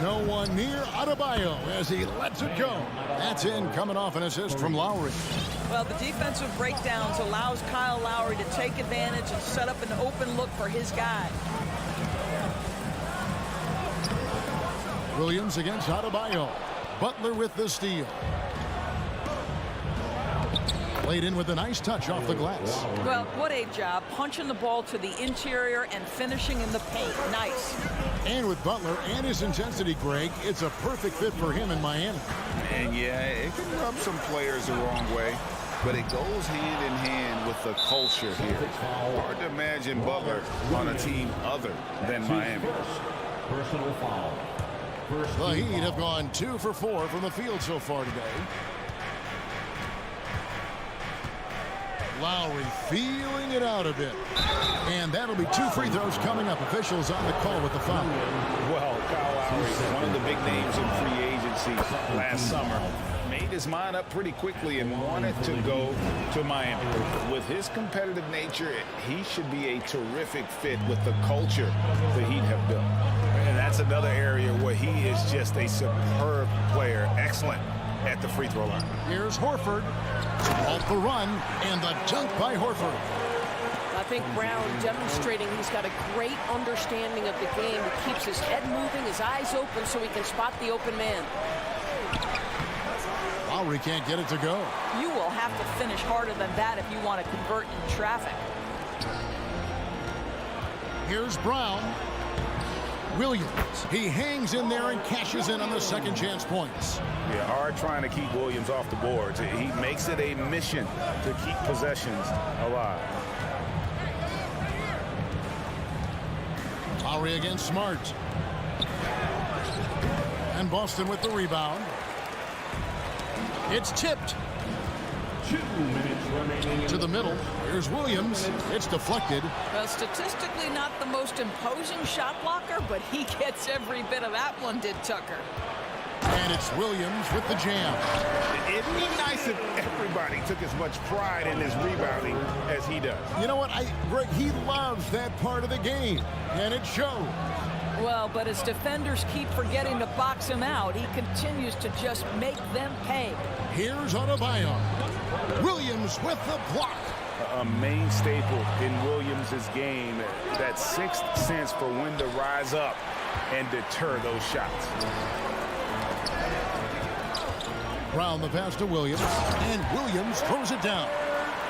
No one near Adebayo as he lets it go. That's in, coming off an assist from Lowry. Well, the defensive breakdowns allows Kyle Lowry to take advantage and set up an open look for his guy. Williams against Adebayo. Butler with the steal. Played in with a nice touch off the glass. Well, what a job. Punching the ball to the interior and finishing in the paint. Nice. And with Butler and his intensity, Greg, it's a perfect fit for him in Miami. And yeah, it can rub some players the wrong way, but it goes hand in hand with the culture here. Hard to imagine Butler on a team other than Miami. Personal foul. The Heat have gone 2 for 4 from the field so far today. Lowry feeling it out a bit. And that'll be 2 free throws coming up. Officials on the call with the foul. Well, Kyle Lowry, one of the big names in free agency last summer, made his mind up pretty quickly and wanted to go to Miami. With his competitive nature, he should be a terrific fit with the culture the Heat have built. And that's another area where he is just a superb player. Excellent at the free throw line. Here's Horford. Off the run, and the dunk by Horford. I think Brown demonstrating he's got a great understanding of the game. He keeps his head moving, his eyes open so he can spot the open man. Lowry can't get it to go. You will have to finish harder than that if you want to convert in traffic. Here's Brown. Williams. He hangs in there and cashes in on the second chance points. Yeah, hard trying to keep Williams off the boards. He makes it a mission to keep possessions alive. Lowry against Smart. And Boston with the rebound. It's tipped. 2 minutes remaining To the middle. Here's Williams. It's deflected. Well, statistically not the most imposing shot blocker, but he gets every bit of that one, did Tucker. And it's Williams with the jam. It'd be nice if everybody took as much pride in his rebounding as he does. You know what? Greg, he loves that part of the game, and it shows. Well, but as defenders keep forgetting to box him out, he continues to just make them pay. Here's Adebayo. Williams with the block. A main staple in Williams' game, that sixth sense for when to rise up and deter those shots. Brown the pass to Williams, and Williams throws it down.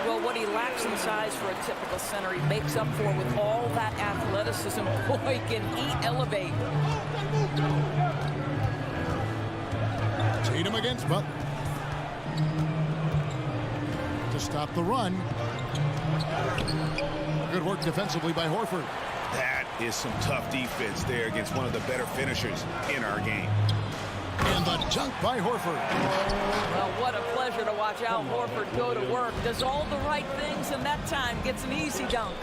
Well, what he lacks in size for a typical center, he makes up for with all that athleticism. Boy, can he elevate. Tatum against Butler. To stop the run. Good work defensively by Horford. That is some tough defense there against one of the better finishers in our game. And the dunk by Horford. Well, what a pleasure to watch Al Horford go to work. Does all the right things, and that time gets an easy dunk.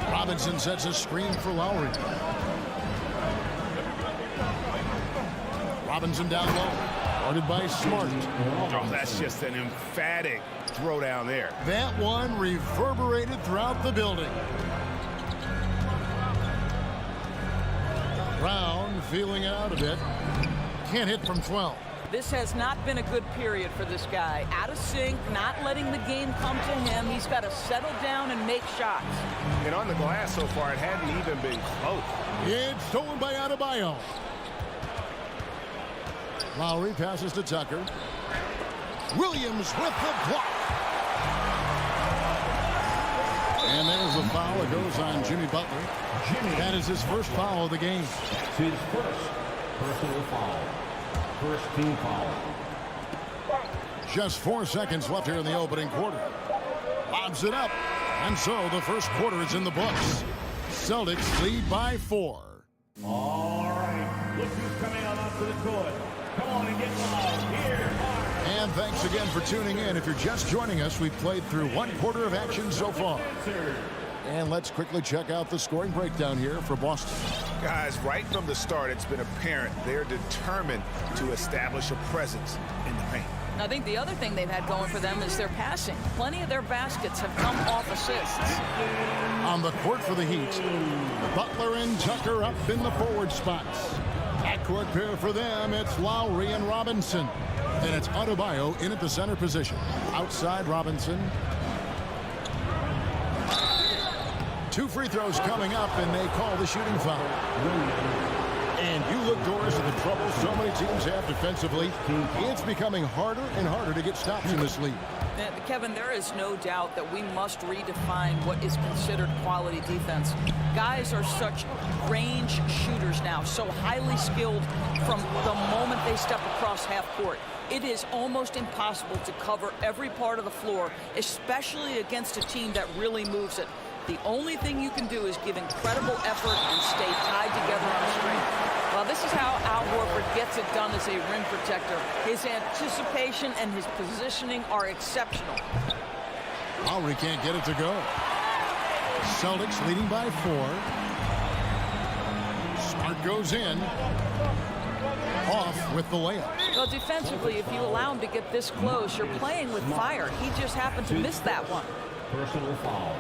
Robinson sets a screen for Lowry. Robinson down low. Guarded by Smart. Oh, that's just an emphatic throw down there. That one reverberated throughout the building. Brown feeling it out a bit. Can't hit from 12. This has not been a good period for this guy. Out of sync, not letting the game come to him. He's got to settle down and make shots. And on the glass so far, it hadn't even been close. It's stolen by Adebayo. Lowry passes to Tucker. Williams with the block. And there's a foul. It goes on Jimmy Butler. That is his first foul of the game. It's his first personal foul. First team foul. Just 4 seconds left here in the opening quarter. Lobs it up. And so the first quarter is in the books. Celtics lead by 4. All right. Look who's coming out onto the court. Come on and get loud. Here. And thanks again for tuning in. If you're just joining us, we've played through 1 quarter of action so far. And let's quickly check out the scoring breakdown here for Boston. Guys, right from the start, it's been apparent they're determined to establish a presence in the paint. I think the other thing they've had going for them is their passing. Plenty of their baskets have come off assists. On the court for the Heat, Butler and Tucker up in the forward spots. Backcourt pair for them, it's Lowry and Robinson. Then it's Adebayo in at the center position. Outside Robinson. 2 free throws coming up, and they call the shooting foul. And you look, Doris, at the trouble so many teams have defensively. It's becoming harder and harder to get stops in this league. Kevin, there is no doubt that we must redefine what is considered quality defense. Guys are such range shooters now, so highly skilled from the moment they step across half court. It is almost impossible to cover every part of the floor, especially against a team that really moves it. The only thing you can do is give incredible effort and stay tied together on a string. Well, this is how Al Horford gets it done as a rim protector. His anticipation and his positioning are exceptional. Lowry can't get it to go. Celtics leading by 4. Smart goes in. Off with the layup. Well, defensively, if you allow him to get this close, you're playing with fire. He just happened to miss that one. Personal foul.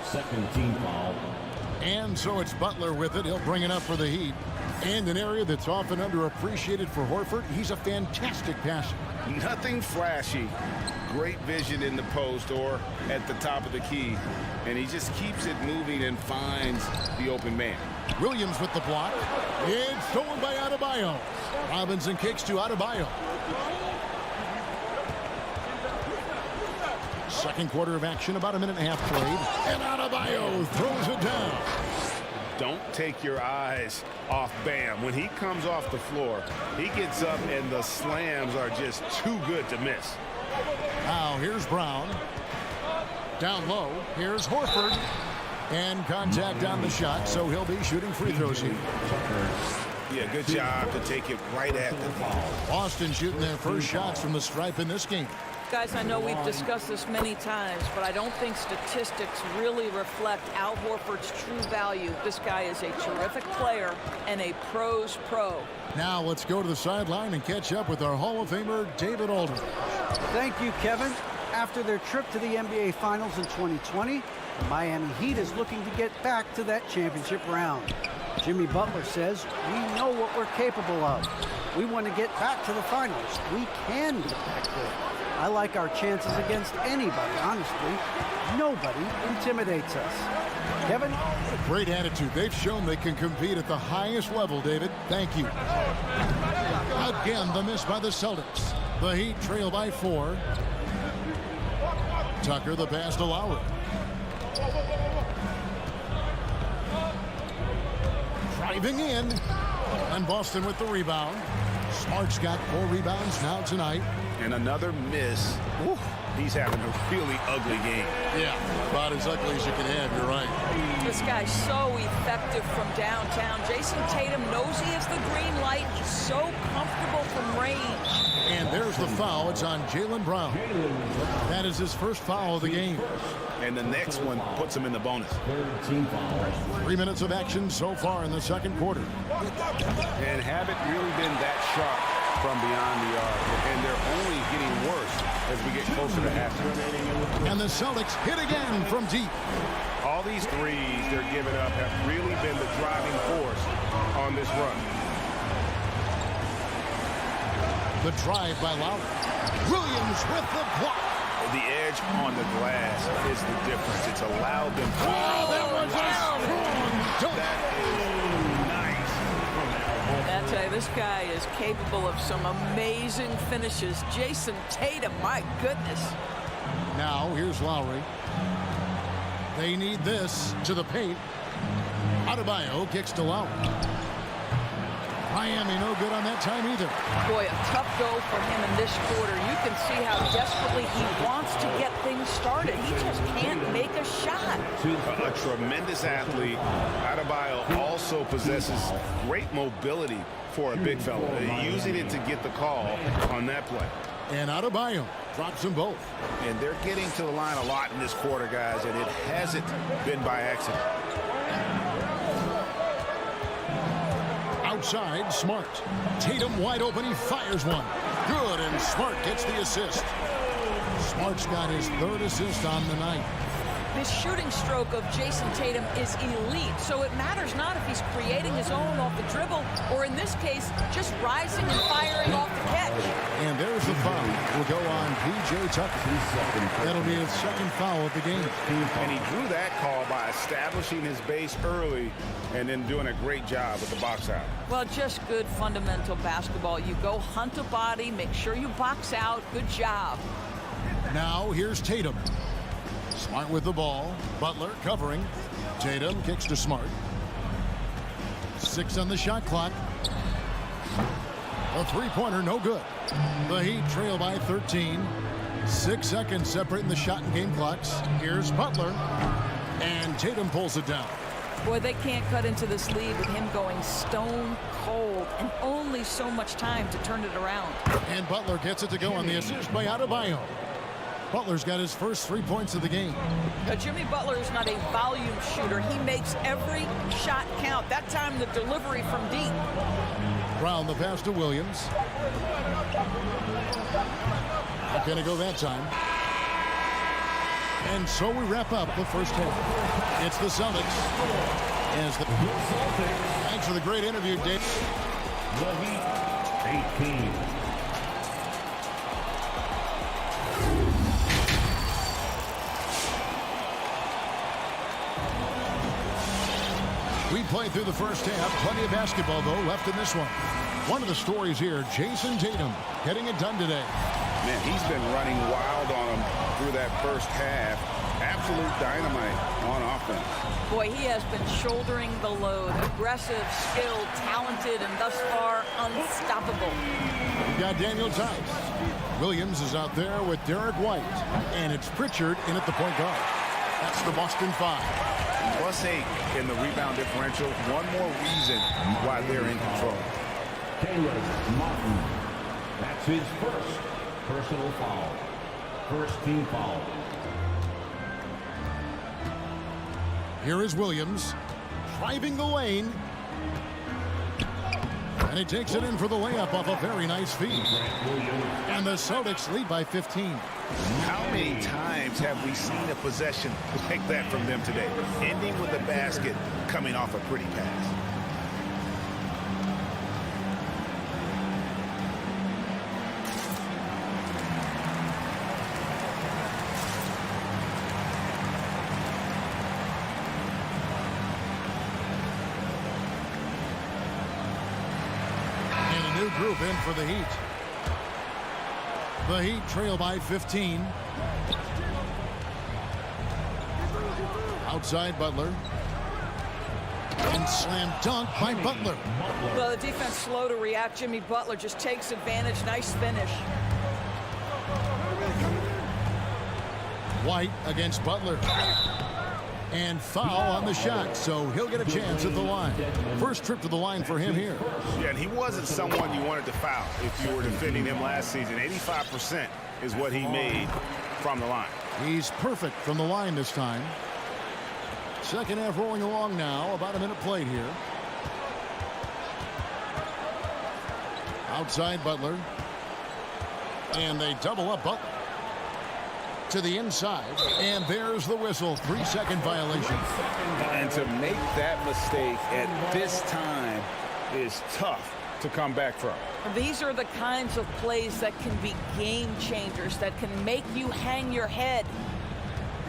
Second team foul. And so it's Butler with it. He'll bring it up for the Heat. And an area that's often underappreciated for Horford, he's a fantastic passer. Nothing flashy. Great vision in the post or at the top of the key. And he just keeps it moving and finds the open man. Williams with the block. It's stolen by Adebayo. Robinson kicks to Adebayo. Second quarter of action, about a minute and a half played. And Adebayo throws it down. Don't take your eyes off Bam. When he comes off the floor, he gets up and the slams are just too good to miss. Now here's Brown. Down low, here's Horford. And contact on the shot, so he'll be shooting free throws here. Yeah, good job to take it right at the ball. Boston shooting their first shots from the stripe in this game. Guys, I know we've discussed this many times, but I don't think statistics really reflect Al Horford's true value. This guy is a terrific player and a pro's pro. Now let's go to the sideline and catch up with our Hall of Famer, David Aldridge. Thank you, Kevin. After their trip to the NBA Finals in 2020, the Miami Heat is looking to get back to that championship round. Jimmy Butler says, we know what we're capable of. We want to get back to the finals. We can get back there. I like our chances against anybody, honestly. Nobody intimidates us. Kevin? Great attitude. They've shown they can compete at the highest level, David. Thank you. Again, the miss by the Celtics. The Heat trail by 4. Tucker, the pass to Lowry. Driving in. And Boston with the rebound. Smart's got 4 rebounds now tonight. And another miss. Whew. He's having a really ugly game. Yeah, about as ugly as you can have, you're right. This guy's so effective from downtown. Jason Tatum knows he has the green light. He's so comfortable from range. And there's the foul. It's on Jaylen Brown. That is his first foul of the game. And the next one puts him in the bonus. 3 minutes of action so far in the second quarter. And haven't really been that sharp from beyond the arc. And they're only getting worse as we get closer to halftime. And the Celtics hit again from deep. All these threes they're giving up have really been the driving force on this run. The drive by Lowry. Williams with the block. The edge on the glass is the difference. It's allowed them to... Oh, that was a strong dunk. That is nice. I tell you, this guy is capable of some amazing finishes. Jason Tatum, my goodness. Now, here's Lowry. They need this to the paint. Adebayo kicks to Lowry. Miami no good on that time either. Boy, a tough go for him in this quarter. You can see how desperately he wants to get things started. He just can't make a shot. A tremendous athlete. Adebayo also possesses great mobility for a big fella, using it to get the call on that play. And Adebayo drops them both. And they're getting to the line a lot in this quarter, guys, and it hasn't been by accident. Outside, Smart. Tatum wide open, he fires one. Good, and Smart gets the assist. Smart's got his third assist on the night. This shooting stroke of Jason Tatum is elite, so it matters not if he's creating his own off the dribble, or in this case, just rising and firing off the catch. And there's the foul. Will go on P.J. Tucker. That'll be his second foul of the game. And he drew that call by establishing his base early and then doing a great job with the box out. Well, just good fundamental basketball. You go hunt a body, make sure you box out. Good job. Now here's Tatum. Smart with the ball. Butler covering. Tatum kicks to Smart. 6 on the shot clock. A three-pointer, no good. The Heat trail by 13. 6 seconds separating the shot and game clocks. Here's Butler. And Tatum pulls it down. Boy, they can't cut into this lead with him going stone cold and only so much time to turn it around. And Butler gets it to go on the assist by Adebayo. Butler's got his first 3 points of the game. Jimmy Butler is not a volume shooter. He makes every shot count. That time the delivery from deep. Brown the pass to Williams. Not going to go that time. And so we wrap up the first half. It's the Celtics. Thanks for the great interview, Dave. The Heat, 18. We played through the first half. Plenty of basketball, though, left in this one. One of the stories here, Jason Tatum getting it done today. Man, he's been running wild on him through that first half. Absolute dynamite on offense. Boy, he has been shouldering the load. Aggressive, skilled, talented, and thus far unstoppable. We got Daniel Tice. Williams is out there with Derek White. And it's Pritchard in at the point guard. That's the Boston 5. +8 in the rebound differential. One more reason why they're in control. Taylor Martin. That's his first personal foul. First team foul. Here is Williams driving the lane. And he takes it in for the layup off a very nice feed. And the Celtics lead by 15. How many times have we seen a possession like that from them today? Ending with a basket, coming off a pretty pass. New group in for the Heat. The Heat trail by 15. Outside Butler. And slam dunk by Butler. Well, the defense slow to react. Jimmy Butler just takes advantage. Nice finish. White against Butler. And foul on the shot, so he'll get a chance at the line. First trip to the line for him here. Yeah, and he wasn't someone you wanted to foul if you were defending him last season. 85% is what he made from the line. He's perfect from the line this time. Second half rolling along now. About a minute played here. Outside Butler. And they double up Butler. To the inside. And there's the whistle. 3-second violation. And to make that mistake at this time is tough to come back from. These are the kinds of plays that can be game changers, that can make you hang your head.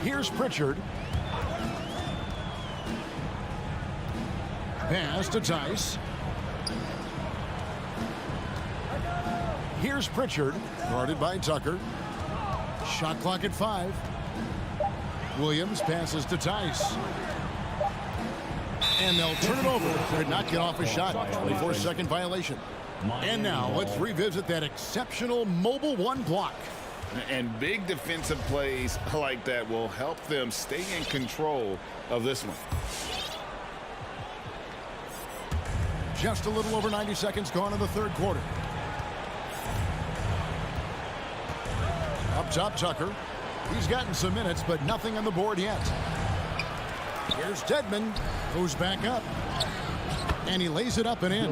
Here's Pritchard. Pass to Tice. Here's Pritchard, guarded by Tucker. Shot clock at 5. Williams passes to Tice. And they'll turn it over. Could not get off a shot. 24-second violation. And now let's revisit that exceptional mobile one block. And big defensive plays like that will help them stay in control of this one. Just a little over 90 seconds gone in the third quarter. Up top, Tucker. He's gotten some minutes, but nothing on the board yet. Here's Dedmon, who's back up. And he lays it up and in.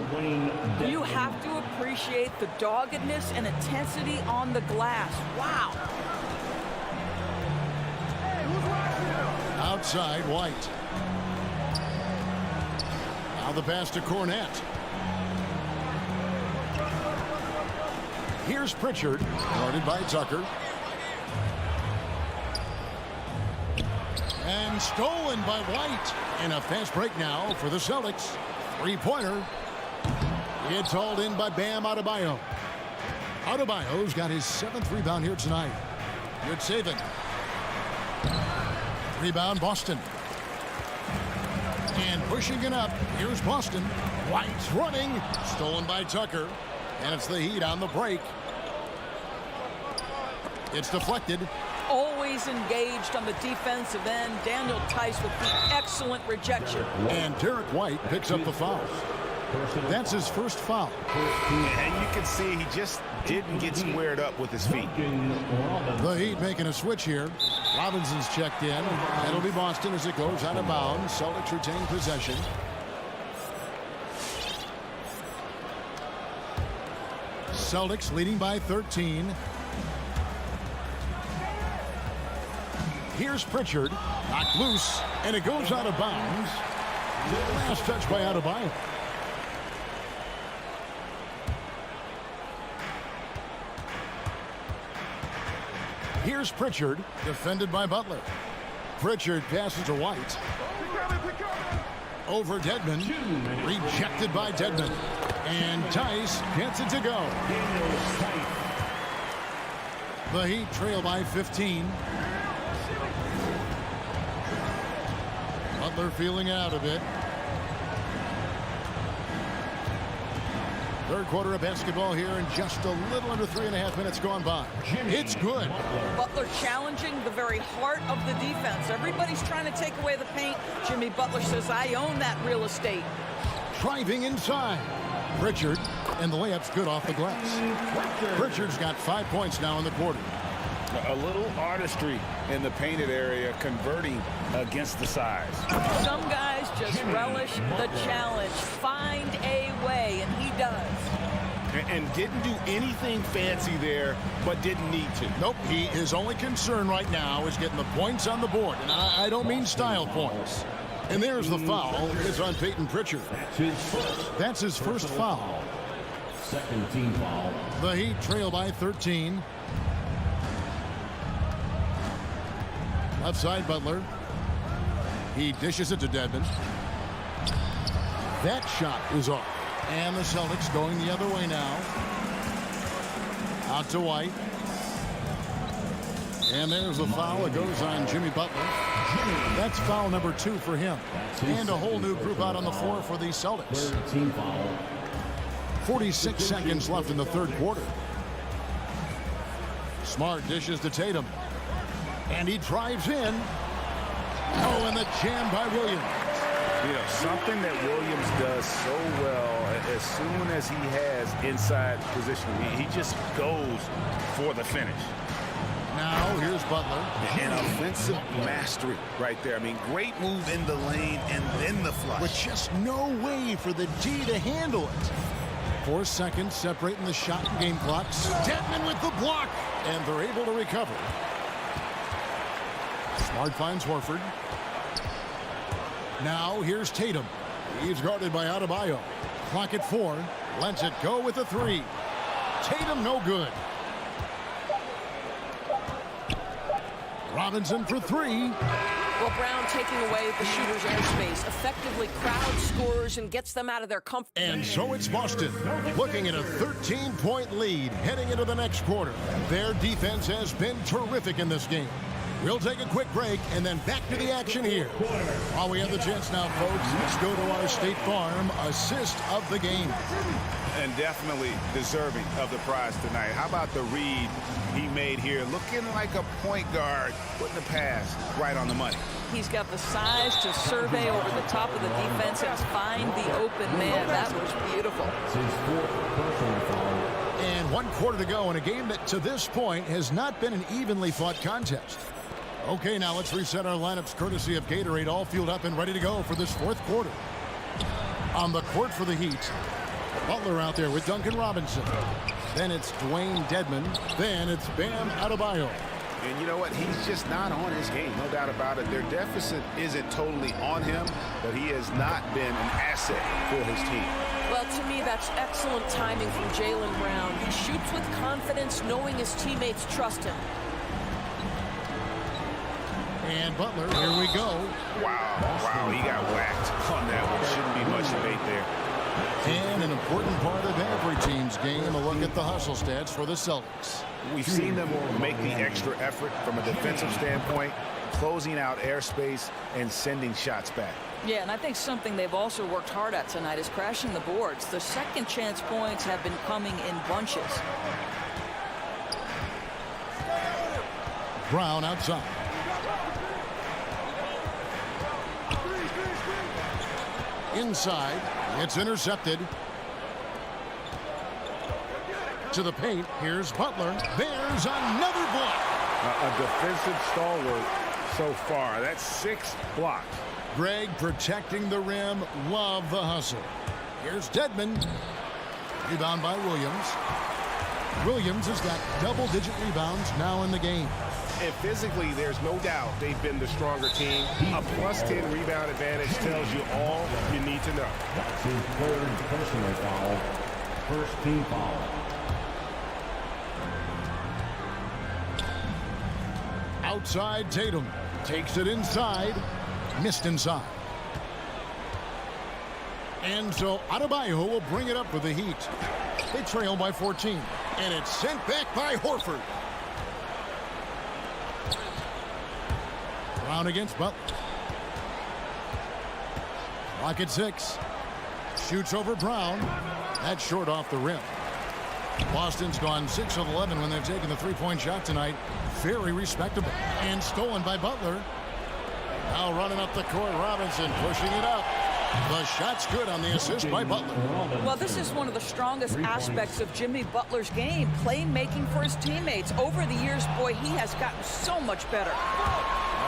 You have to appreciate the doggedness and intensity on the glass. Wow. Outside, White. Now the pass to Cornette. Here's Pritchard, guarded by Tucker. And stolen by White. And a fast break now for the Celtics. Three-pointer. It's hauled in by Bam Adebayo. Adebayo's got his 7th rebound here tonight. Good saving. Rebound, Boston. And pushing it up. Here's Boston. White's running. Stolen by Tucker. And it's the Heat on the break. It's deflected. Always engaged on the defensive end. Daniel Tice with the excellent rejection. And Derek White picks up the foul. That's his first foul. And you can see he just didn't get squared up with his feet. The Heat making a switch here. Robinson's checked in. It'll be Boston as it goes out of bounds. Celtics retain possession. Celtics leading by 13. Here's Pritchard, knocked loose, and it goes out of bounds. Last touch by Adebayo. Here's Pritchard, defended by Butler. Pritchard passes to White. Over Dedmon, rejected by Dedmon. And Tice gets it to go. The Heat trail by 15. Butler feeling out of it. Third quarter of basketball here, and just a little under 3.5 minutes gone by. It's good. Butler challenging the very heart of the defense. Everybody's trying to take away the paint. Jimmy Butler says, I own that real estate. Driving inside. Pritchard, and the layup's good off the glass. Pritchard's got 5 points now in the quarter. A little artistry in the painted area, converting against the size. Some guys just relish the challenge. Find a way, and he does. And didn't do anything fancy there, but didn't need to. Nope, his only concern right now is getting the points on the board. And I don't mean style points. And there's the foul. It's on Peyton Pritchard. That's his first foul. Second team foul. The Heat trail by 13. Left side, Butler. He dishes it to Dedmon. That shot is off. And the Celtics going the other way now. Out to White. And there's the foul. It goes on Jimmy Butler. That's foul number 2 for him. And a whole new group out on the floor for the Celtics. 46 seconds left in the third quarter. Smart dishes to Tatum. And he drives in. Oh, and the jam by Williams. You know, something that Williams does so well, as soon as he has inside position, he just goes for the finish. Now, here's Butler. And offensive mastery right there. I mean, great move in the lane and then the flush. With just no way for the D to handle it. 4 seconds separating the shot and game clocks. Dedmon with the block. And they're able to recover. Smart finds Horford. Now, here's Tatum. He's guarded by Adebayo. Clock at 4. Lets it go with a 3. Tatum no good. Robinson for 3. Well, Brown taking away the shooter's airspace effectively crowd scores and gets them out of their comfort. And so it's Boston looking at a 13-point lead heading into the next quarter. Their defense has been terrific in this game. We'll take a quick break and then back to the action here. While we have the chance now, folks, let's go to our State Farm assist of the game. And definitely deserving of the prize tonight. How about the read he made here? Looking like a point guard, putting the pass right on the money. He's got the size to survey over the top of the defense and find the open man. That was beautiful. And 1 quarter to go in a game that to this point has not been an evenly fought contest. Okay, now let's reset our lineups courtesy of Gatorade, all fueled up and ready to go for this 4th quarter. On the court for the Heat, Butler out there with Duncan Robinson. Then it's Dwayne Dedmon. Then it's Bam Adebayo. And you know what? He's just not on his game, no doubt about it. Their deficit isn't totally on him, but he has not been an asset for his team. Well, to me, that's excellent timing from Jaylen Brown. He shoots with confidence, knowing his teammates trust him. And Butler, here we go. Wow, he got whacked on that one. Shouldn't be much debate there. And an important part of every team's game, a look at the hustle stats for the Celtics. We've seen them make the extra effort from a defensive standpoint, closing out airspace and sending shots back. Yeah, and I think something they've also worked hard at tonight is crashing the boards. The second chance points have been coming in bunches. Brown outside. Inside, it's intercepted. To the paint, here's Butler. There's another block. A defensive stalwart so far. That's 6 blocks. Greg protecting the rim. Love the hustle. Here's Dedmon. Rebound by Williams. Williams has got double-digit rebounds now in the game. And physically, there's no doubt they've been the stronger team. A +10 rebound advantage tells you all you need to know. That's his 3rd personal foul. First team foul. Outside Tatum. Takes it inside. Missed inside. And so Adebayo will bring it up for the Heat. They trail by 14. And it's sent back by Horford. Brown against Butler. Clock at 6. Shoots over Brown. That's short off the rim. Boston's gone 6 of 11 when they've taken the 3-point shot tonight. Very respectable. And stolen by Butler. Now running up the court, Robinson pushing it up. The shot's good on the assist by Butler. Well, this is one of the strongest aspects of Jimmy Butler's game, playmaking for his teammates. Over the years, boy, he has gotten so much better.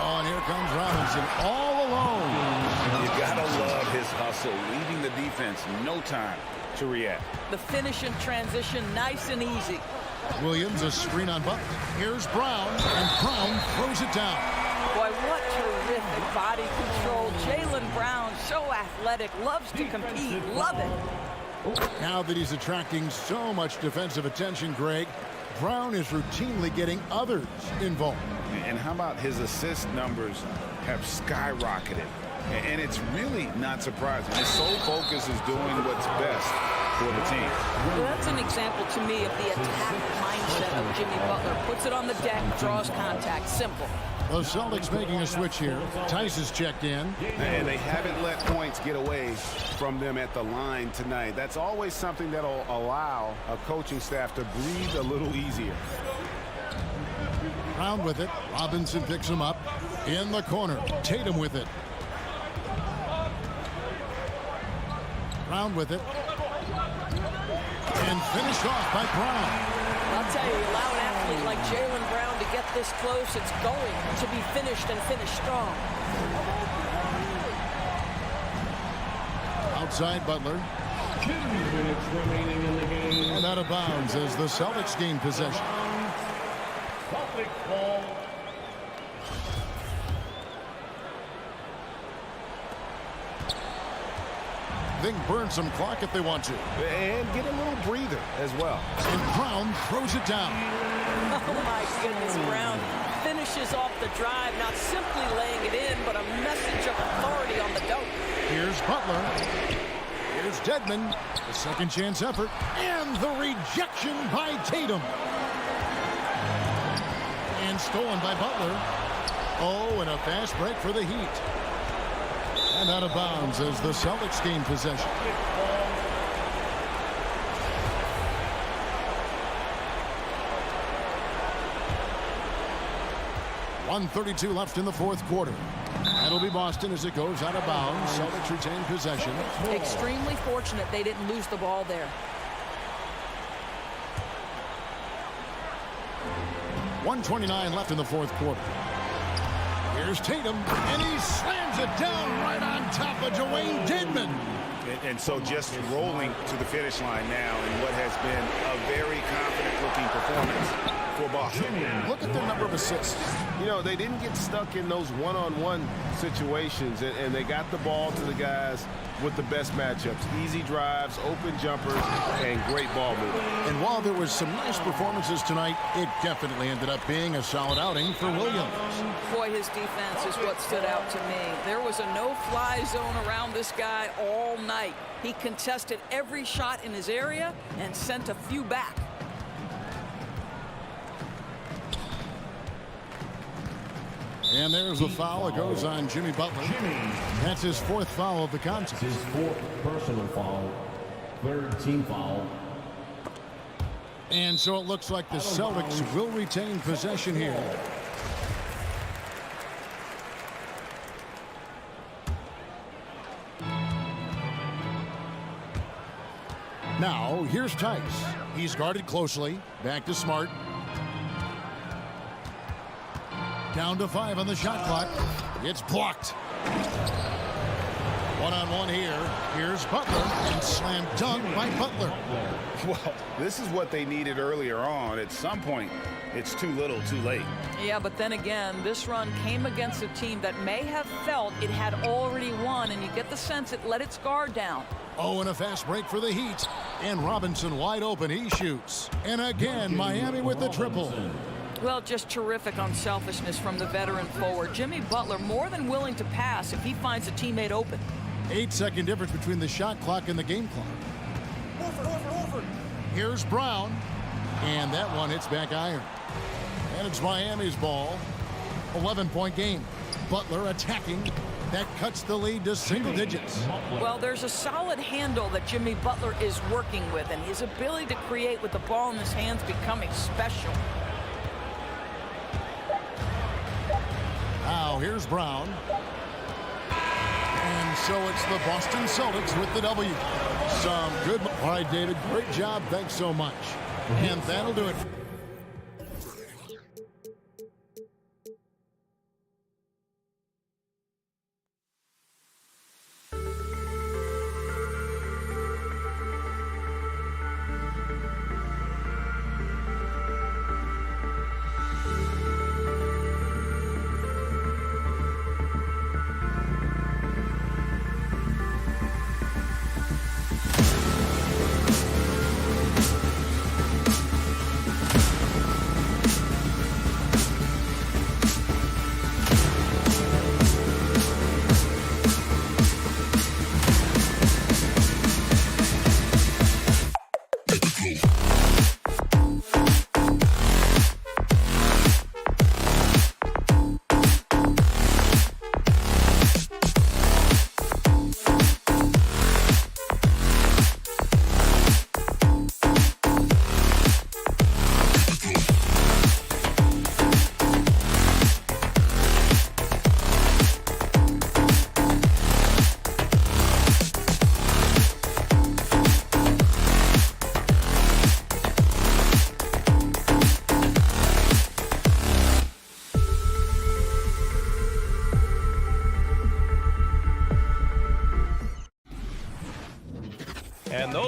Oh, and here comes Robinson all alone. You gotta love his hustle, leaving the defense no time to react. The finish in transition, nice and easy. Williams, a screen on Butler. Here's Brown, and Brown throws it down. Boy, what terrific body control. Jaylen Brown, so athletic, loves to compete, love it. Now that he's attracting so much defensive attention, Greg, Brown is routinely getting others involved. And how about his assist numbers have skyrocketed? And it's really not surprising. His sole focus is doing what's best for the team. Well, that's an example to me of the attack mindset of Jimmy Butler. Puts it on the deck, draws contact, simple. The Celtics making a switch here. Tice is checked in. And they haven't let points get away from them at the line tonight. That's always something that'll allow a coaching staff to breathe a little easier. Brown with it. Robinson picks him up. In the corner. Tatum with it. Brown with it. And finished off by Brown. I'll tell you, allow an athlete like Jaylen Brown to get this close, it's going to be finished and finished strong. Outside Butler. 2 minutes remaining in the game. And out of bounds as the Celtics gain possession. Celtics ball. They can burn some clock if they want to. And get a little breather as well. And Brown throws it down. Oh my goodness, Brown finishes off the drive, not simply laying it in, but a message of authority on the dunk. Here's Butler. Here's Dedmon. The second chance effort. And the rejection by Tatum. And stolen by Butler. Oh, and a fast break for the Heat. And out of bounds as the Celtics gain possession. .132 left in the fourth quarter. That'll be Boston as it goes out of bounds. Celtics retain possession. Extremely fortunate they didn't lose the ball there. .129 left in the fourth quarter. Here's Tatum, and he slams it down right on top of Dwayne Dedmon. And so just rolling to the finish line now in what has been a very confident-looking performance for Boston. Look at their number of assists. You know, they didn't get stuck in those one-on-one situations, and they got the ball to the guys with the best matchups. Easy drives, open jumpers, and great ball movement. And while there was some nice performances tonight, it definitely ended up being a solid outing for Williams. Boy, his defense is what stood out to me. There was a no-fly zone around this guy all night. He contested every shot in his area and sent a few back. And there's the foul. It goes on Jimmy Butler. That's his fourth foul of the contest. His fourth personal foul. Third team foul. And so it looks like the Celtics will retain possession here. Now, here's Tice. He's guarded closely. Back to Smart. Down to 5 on the shot clock. It's blocked. One-on-one here. Here's Butler. And slam dunk by Butler. Well, this is what they needed earlier on. At some point, it's too little, too late. Yeah, but then again, this run came against a team that may have felt it had already won, and you get the sense it let its guard down. Oh, and a fast break for the Heat. And Robinson wide open. He shoots. And again, Miami with the triple. Well, just terrific unselfishness from the veteran forward. Jimmy Butler more than willing to pass if he finds a teammate open. 8-second difference between the shot clock and the game clock. Here's Brown. And that one hits back iron. And it's Miami's ball. 11-point game. Butler attacking. That cuts the lead to single digits. Well, there's a solid handle that Jimmy Butler is working with, and his ability to create with the ball in his hands becoming special. Now here's Brown. And so it's the Boston Celtics with the W. Some good. All right, David, great job. Thanks so much. And that'll do it.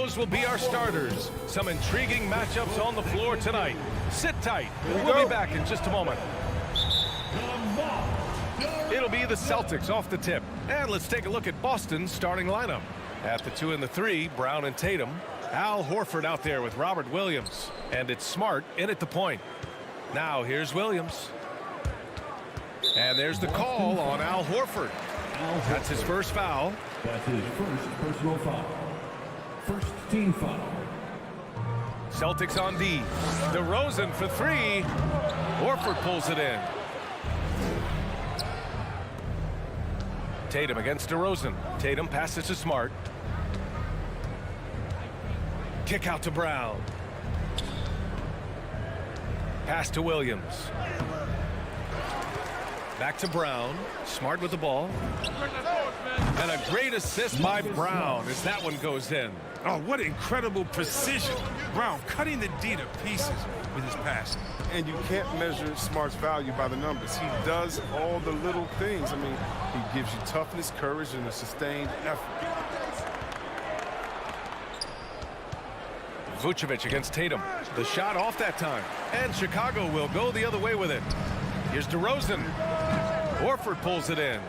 those will be our starters. Some intriguing matchups on the floor tonight. Sit tight. We'll be back in just a moment. It'll be the Celtics off the tip. And let's take a look at Boston's starting lineup. At the 2 and the 3, Brown and Tatum. Al Horford out there with Robert Williams. And it's Smart in at the point. Now here's Williams. And there's the call on Al Horford. That's his first foul. That's his first personal foul. First team foul. Celtics on D. DeRozan for 3. Horford pulls it in. Tatum against DeRozan. Tatum passes to Smart. Kick out to Brown. Pass to Williams. Back to Brown. Smart with the ball. And a great assist by Brown as that one goes in. Oh, what incredible precision. Brown cutting the D to pieces with his passing. And you can't measure Smart's value by the numbers. He does all the little things. I mean, he gives you toughness, courage, and a sustained effort. Vucevic against Tatum. The shot off that time. And Chicago will go the other way with it. Here's DeRozan. Horford pulls it in.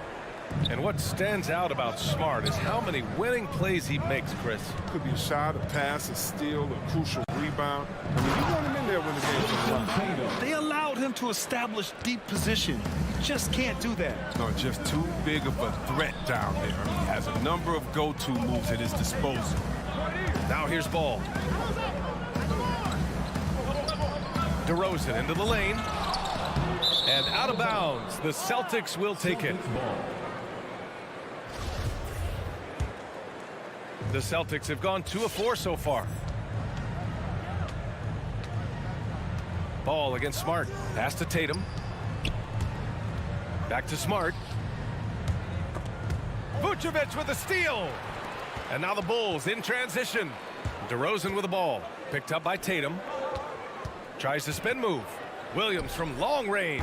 And what stands out about Smart is how many winning plays he makes, Chris. Could be a shot, a pass, a steal, a crucial rebound. I mean, you want him in there when the game's on. They allowed him to establish deep position. You just can't do that. No, just too big of a threat down there. He has a number of go-to moves at his disposal. Now here's Ball. DeRozan into the lane. And out of bounds. The Celtics will take it. The Celtics have gone 2 of 4 so far. Ball against Smart. Pass to Tatum. Back to Smart. Vucevic with a steal. And now the Bulls in transition. DeRozan with the ball. Picked up by Tatum. Tries to spin move. Williams from long range.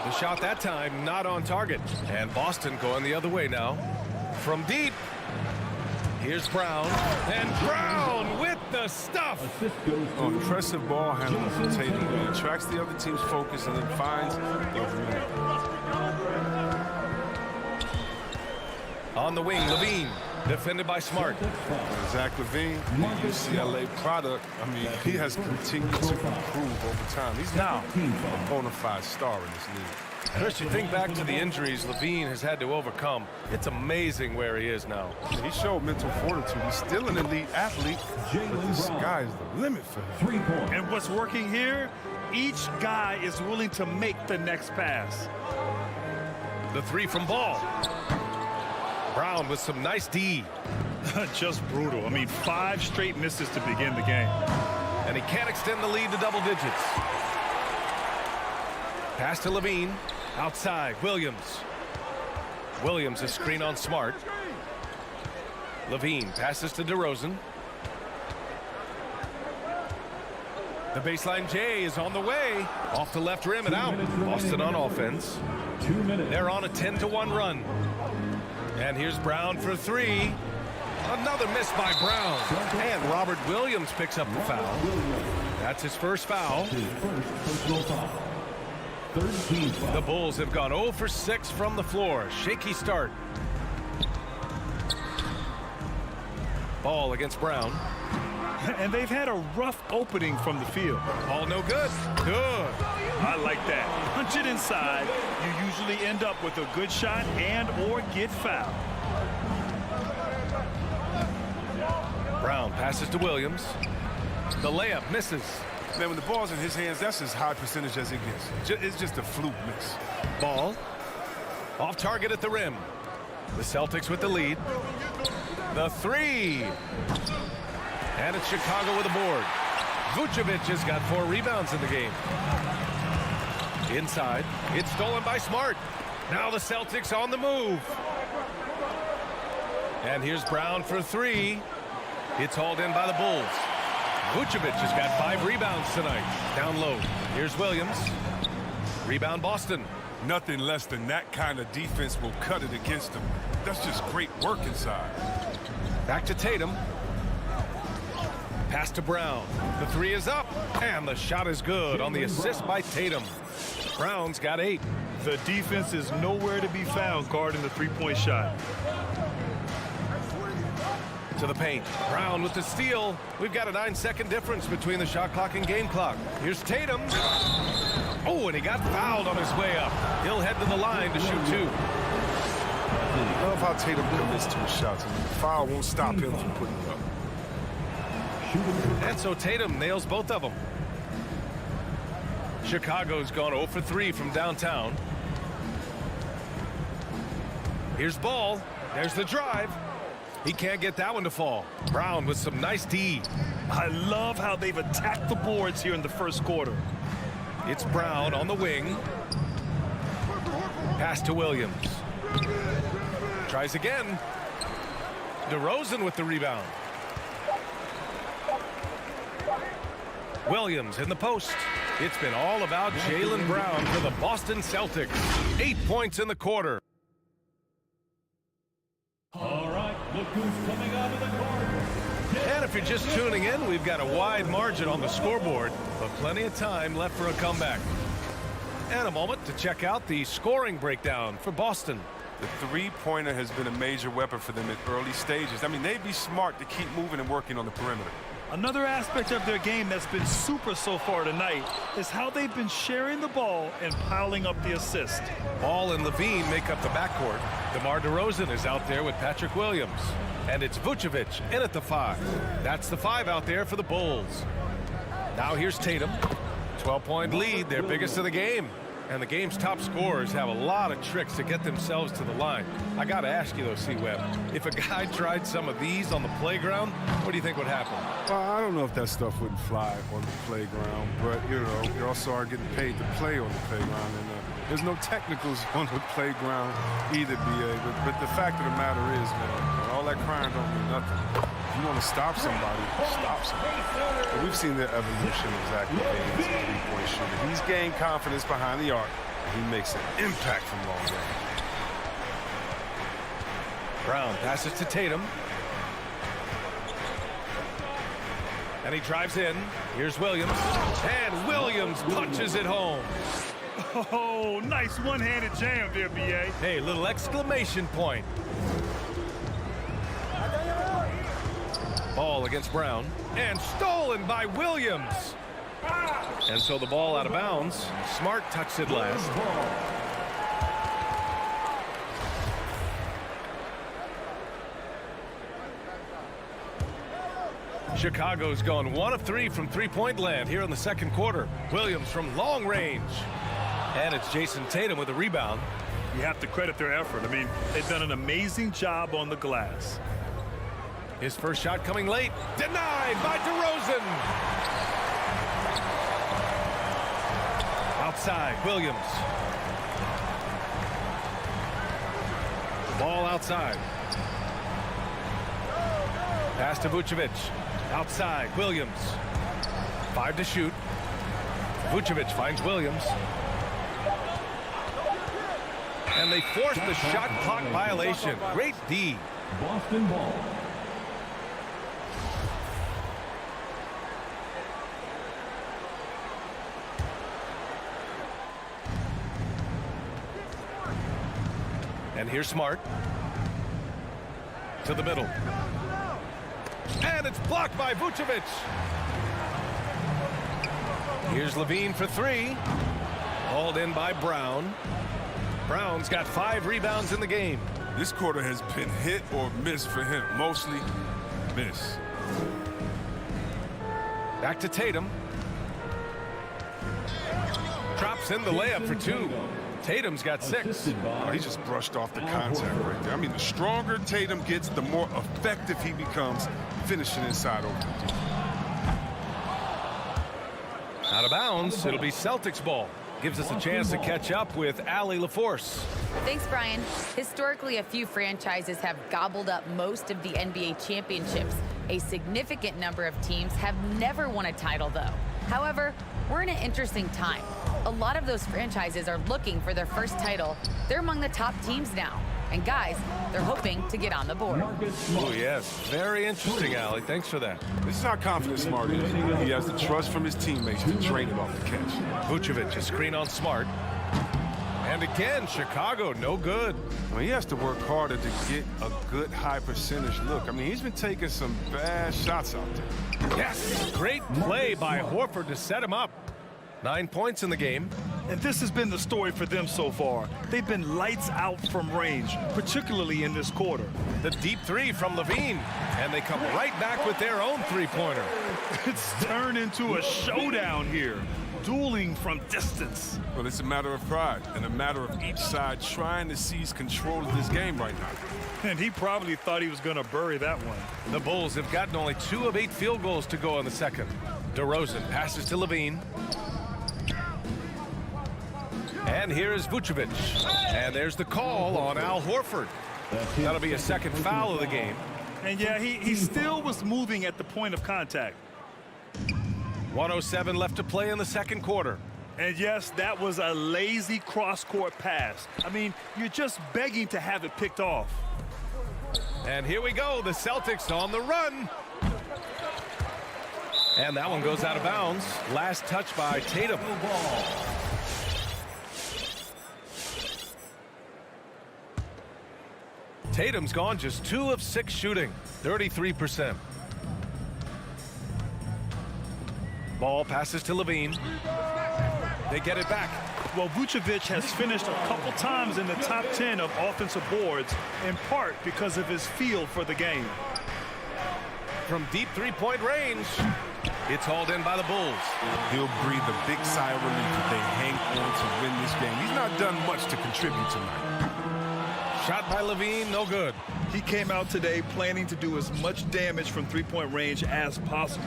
The shot that time not on target. And Boston going the other way now. From deep. Here's Brown. And Brown with the stuff. Oh, impressive ball handling from Tatum. He attracts the other team's focus and then finds the opening. On the wing, Levine. Defended by Smart. Zach LaVine, the UCLA product. I mean, he has continued to improve over time. He's now a bona fide star in this league. Chris, you think back to the injuries Levine has had to overcome. It's amazing where he is now. He showed mental fortitude. He's still an elite athlete, but the sky is the limit for him. And what's working here, each guy is willing to make the next pass. The 3 from Ball. Brown with some nice D. Just brutal. I mean, 5 straight misses to begin the game. And he can't extend the lead to double digits. Pass to Levine. Outside, Williams. Williams, a screen on Smart. Levine passes to DeRozan. The baseline J is on the way. Off the left rim and out. Boston on offense. 2 minutes. They're on a 10-1 run. And here's Brown for 3. Another miss by Brown. And Robert Williams picks up the foul. That's his first foul. His first personal foul. Third team foul. The Bulls have gone 0 for 6 from the floor. Shaky start. Ball against Brown. And they've had a rough opening from the field. Ball no good. Good. I like that. Punch it inside. You usually end up with a good shot and or get fouled. Brown passes to Williams. The layup misses. Man, when the ball's in his hands, that's as high percentage as it gets. It's just a fluke miss. Ball. Off target at the rim. The Celtics with the lead. The 3. And it's Chicago with a board. Vucevic has got 4 rebounds in the game. Inside. It's stolen by Smart. Now the Celtics on the move. And here's Brown for 3. It's hauled in by the Bulls. Vucevic has got 5 rebounds tonight. Down low. Here's Williams. Rebound Boston. Nothing less than that kind of defense will cut it against them. That's just great work inside. Back to Tatum. Pass to Brown. The three is up, and the shot is good on the assist by Tatum. Brown's got 8. The defense is nowhere to be found guarding the three-point shot. To the paint. Brown with the steal. We've got a 9-second difference between the shot clock and game clock. Here's Tatum. Oh, and he got fouled on his way up. He'll head to the line to shoot 2. I love how Tatum commits to his shots. And the foul won't stop him from putting it up. And so Tatum nails both of them. Chicago's gone 0 for 3 from downtown. Here's Ball. There's the drive. He can't get that one to fall. Brown with some nice D. I love how they've attacked the boards here in the first quarter. It's Brown on the wing. Pass to Williams. Tries again. DeRozan with the rebound. Williams in the post. It's been all about Jaylen Brown for the Boston Celtics. 8 points in the quarter. All right, look who's coming out of the court. And if you're just tuning in, we've got a wide margin on the scoreboard, but plenty of time left for a comeback. And a moment to check out the scoring breakdown for Boston. The three-pointer has been a major weapon for them at early stages. I mean, they'd be smart to keep moving and working on the perimeter. Another aspect of their game that's been super so far tonight is how they've been sharing the ball and piling up the assist. Ball and Levine make up the backcourt. DeMar DeRozan is out there with Patrick Williams. And it's Vucevic in at the 5. That's the 5 out there for the Bulls. Now here's Tatum. 12-point lead, their biggest of the game. And the game's top scorers have a lot of tricks to get themselves to the line. I got to ask you, though, C-Web, if a guy tried some of these on the playground, what do you think would happen? Well, I don't know if that stuff wouldn't fly on the playground, but, you know, you also are getting paid to play on the playground. And there's no technicals on the playground either, B.A. But the fact of the matter is, man, all that crying don't mean nothing. If you want to stop somebody, stop somebody. But we've seen the evolution of Zach LaVine as a three-point shooter. He's gained confidence behind the arc, and he makes an impact from long range. Brown passes to Tatum. And he drives in. Here's Williams. And Williams punches it home. Oh, nice one-handed jam there, B.A. Hey, little exclamation point. Ball against Brown. And stolen by Williams. And so the ball out of bounds. Smart touched it last. Chicago's gone 1 of 3 from three-point land here in the second quarter. Williams from long range. And it's Jason Tatum with a rebound. You have to credit their effort. I mean, they've done an amazing job on the glass. His first shot coming late. Denied by DeRozan. Outside, Williams. Ball outside. Pass to Vucevic. Outside, Williams. 5 to shoot. Vucevic finds Williams. And they force the shot clock violation. Great D. Boston ball. And here's Smart. To the middle. And it's blocked by Vucevic. Here's Levine for 3. Hauled in by Brown. Brown's got 5 rebounds in the game. This quarter has been hit or miss for him. Mostly miss. Back to Tatum. Drops in the layup for 2. Tatum's got 6. Oh, he just brushed off the contact right there. I mean, the stronger Tatum gets, the more effective he becomes finishing inside over the D. Out of bounds, it'll be Celtics ball. Gives us a chance to catch up with Allie LaForce. Thanks, Brian. Historically, a few franchises have gobbled up most of the NBA championships. A significant number of teams have never won a title, though. However, we're in an interesting time. A lot of those franchises are looking for their first title. They're among the top teams now. And guys, they're hoping to get on the board. Oh, yes. Very interesting, Allie. Thanks for that. This is how confident Smart is. He has the trust from his teammates to drain it off the catch. Vucevic, a screen on Smart. And again, Chicago, no good. Well, he has to work harder to get a good high percentage look. I mean, he's been taking some bad shots out there. Yes, great play by Horford to set him up. 9 points in the game. And this has been the story for them so far. They've been lights out from range, particularly in this quarter. The deep three from Levine. And they come right back with their own three-pointer. It's turned into a showdown here. Dueling from distance. Well, it's a matter of pride and a matter of each side trying to seize control of this game right now. And he probably thought he was going to bury that one. The Bulls have gotten only 2 of 8 field goals to go in the second. DeRozan passes to Levine. And here is Vucevic. And there's the call on Al Horford. That'll be a second foul of the game. And yeah, he still was moving at the point of contact. 1:07 left to play in the second quarter. And yes, that was a lazy cross-court pass. I mean, you're just begging to have it picked off. And here we go, the Celtics on the run. And that one goes out of bounds. Last touch by Tatum. Tatum's gone just 2 of 6 shooting, 33%. Ball passes to Levine. They get it back. Well, Vucevic has finished a couple times in the top 10 of offensive boards, in part because of his feel for the game. From deep three-point range, it's hauled in by the Bulls. He'll breathe a big sigh of relief if they hang on to win this game. He's not done much to contribute tonight. Shot by Levine, no good. He came out today planning to do as much damage from three-point range as possible.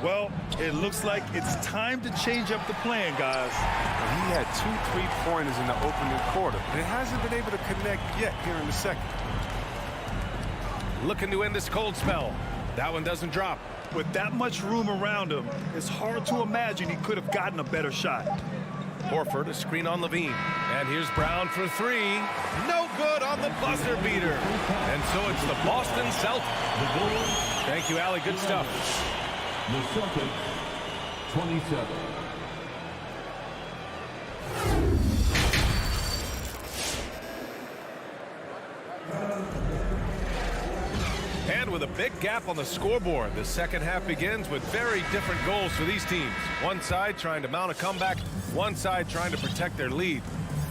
Well, it looks like it's time to change up the plan, guys. He had 2 3-pointers in the opening quarter, but it hasn't been able to connect yet here in the second. Looking to end this cold spell. That one doesn't drop. With that much room around him, it's hard to imagine he could have gotten a better shot. Horford, a screen on Levine. And here's Brown for 3. No good on the buzzer beater. And so it's the Boston Celtics. Thank you, Allie. Good stuff. The Celtics, 27. And with a big gap on the scoreboard, the second half begins with very different goals for these teams. One side trying to mount a comeback, one side trying to protect their lead.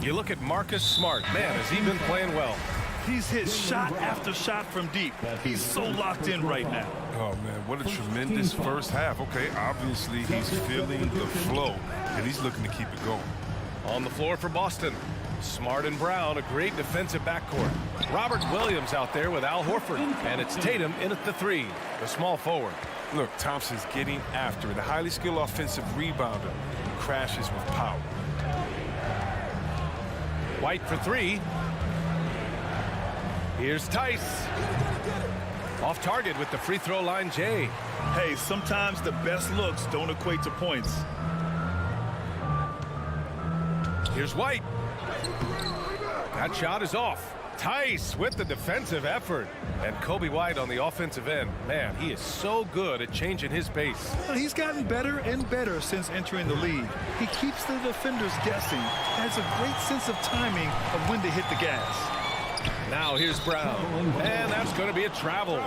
You look at Marcus Smart. Man, has he been playing well. He's hit shot after shot from deep. He's so locked in right now. Oh, man, what a tremendous first half. Okay, obviously he's feeling the flow, and he's looking to keep it going. On the floor for Boston, Smart and Brown, a great defensive backcourt. Robert Williams out there with Al Horford, and it's Tatum in at the 3, the small forward. Look, Thompson's getting after it. A highly skilled offensive rebounder who crashes with power. White for 3. Here's Tice. Off target with the free throw line, Jay. Hey, sometimes the best looks don't equate to points. Here's White. That shot is off. Tice with the defensive effort. And Kobe White on the offensive end. Man, he is so good at changing his pace. He's gotten better and better since entering the league. He keeps the defenders guessing and has a great sense of timing of when to hit the gas. Now here's Brown. And that's going to be a travel.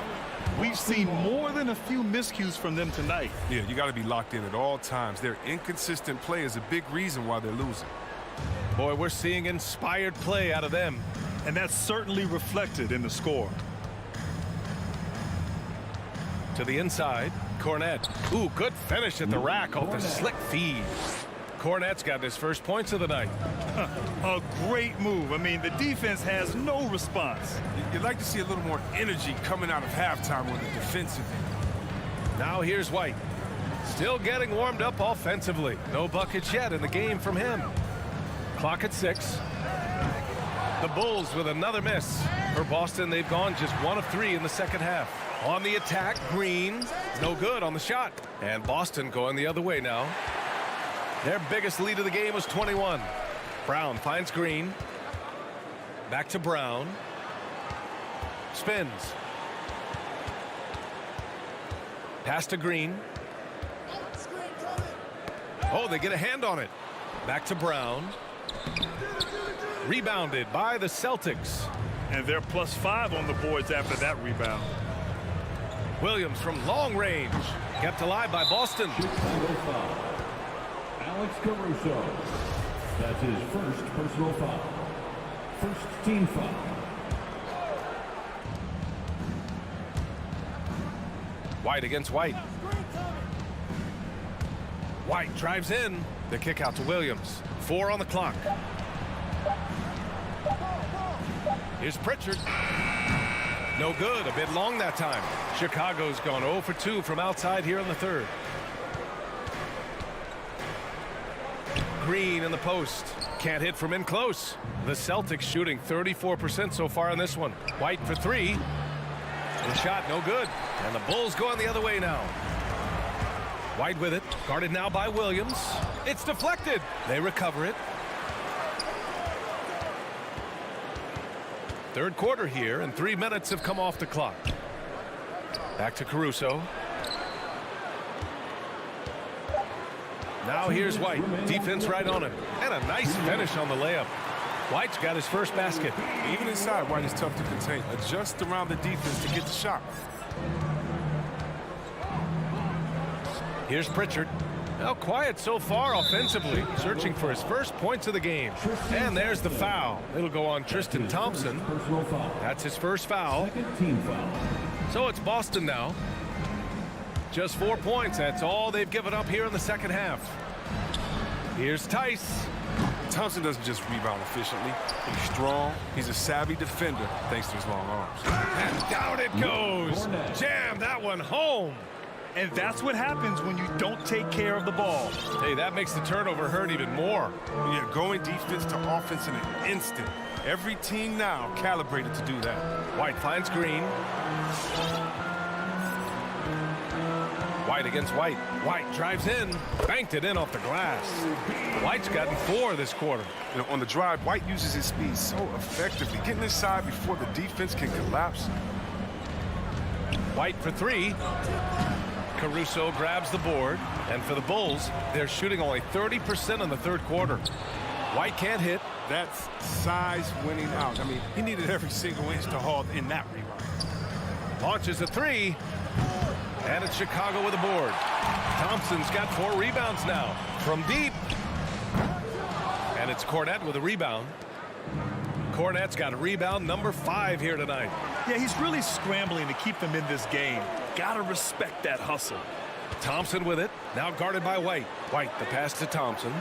We've seen more than a few miscues from them tonight. Yeah, you got to be locked in at all times. Their inconsistent play is a big reason why they're losing. Boy, we're seeing inspired play out of them. And that's certainly reflected in the score. To the inside, Cornette. Ooh, good finish at the rack off the slick feed. Cornette's got his first points of the night. A great move. I mean, the defense has no response. You'd like to see a little more energy coming out of halftime on the defensive end. Now here's White. Still getting warmed up offensively. No buckets yet in the game from him. Clock at 6. The Bulls with another miss. For Boston, they've gone just 1 of 3 in the second half. On the attack, Green. No good on the shot. And Boston going the other way now. Their biggest lead of the game was 21. Brown finds Green. Back to Brown. Spins. Pass to Green. Oh, they get a hand on it. Back to Brown. Rebounded by the Celtics. And they're +5 on the boards after that rebound. Williams from long range. Kept alive by Boston. Alex Caruso. That's his first personal foul. First team foul. White against White. White drives in. The kick out to Williams. 4 on the clock. Here's Pritchard. No good. A bit long that time. Chicago's gone 0 for 2 from outside here in the third. Green in the post. Can't hit from in close. The Celtics shooting 34% so far in this one. White for 3. The shot no good. And the Bulls going the other way now. White with it. Guarded now by Williams. It's deflected. They recover it. Third quarter here, and 3 minutes have come off the clock. Back to Caruso. Now here's White. Defense right on him. And a nice finish on the layup. White's got his first basket. Even inside, White is tough to contain. Adjust around the defense to get the shot. Here's Pritchard. Now quiet so far offensively, searching for his first points of the game. And there's the foul. It'll go on Tristan Thompson. That's his first foul. So it's Boston now. Just 4 points. That's all they've given up here in the second half. Here's Tice. Thompson doesn't just rebound efficiently. He's strong. He's a savvy defender thanks to his long arms. And down it goes. Jam that one home. And that's what happens when you don't take care of the ball. Hey, that makes the turnover hurt even more. Yeah, going defense to offense in an instant. Every team now calibrated to do that. White finds Green. White against White. White drives in. Banked it in off the glass. White's gotten 4 this quarter. You know, on the drive, White uses his speed so effectively, getting inside before the defense can collapse. White for 3. Caruso grabs the board. And for the Bulls, they're shooting only 30% in the third quarter. White can't hit. That's size winning out. I mean, he needed every single inch to haul in that rebound. Launches a 3. And it's Chicago with a board. Thompson's got 4 rebounds now from deep. And it's Cornette with a rebound. Cornette's got a rebound number 5 here tonight. Yeah, he's really scrambling to keep them in this game. Gotta respect that hustle. Thompson with it. Now guarded by White. White, the pass to Thompson.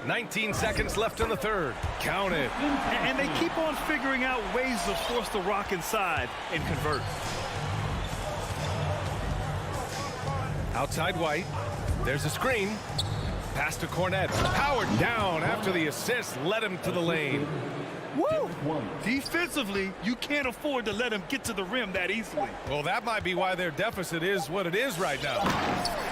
19 seconds left in the third. Count it. And they keep on figuring out ways to force the rock inside and convert. Outside White. There's a screen. Pass to Cornette. Powered down after the assist led him to the lane. Woo! Defensively, you can't afford to let him get to the rim that easily. Well, that might be why their deficit is what it is right now.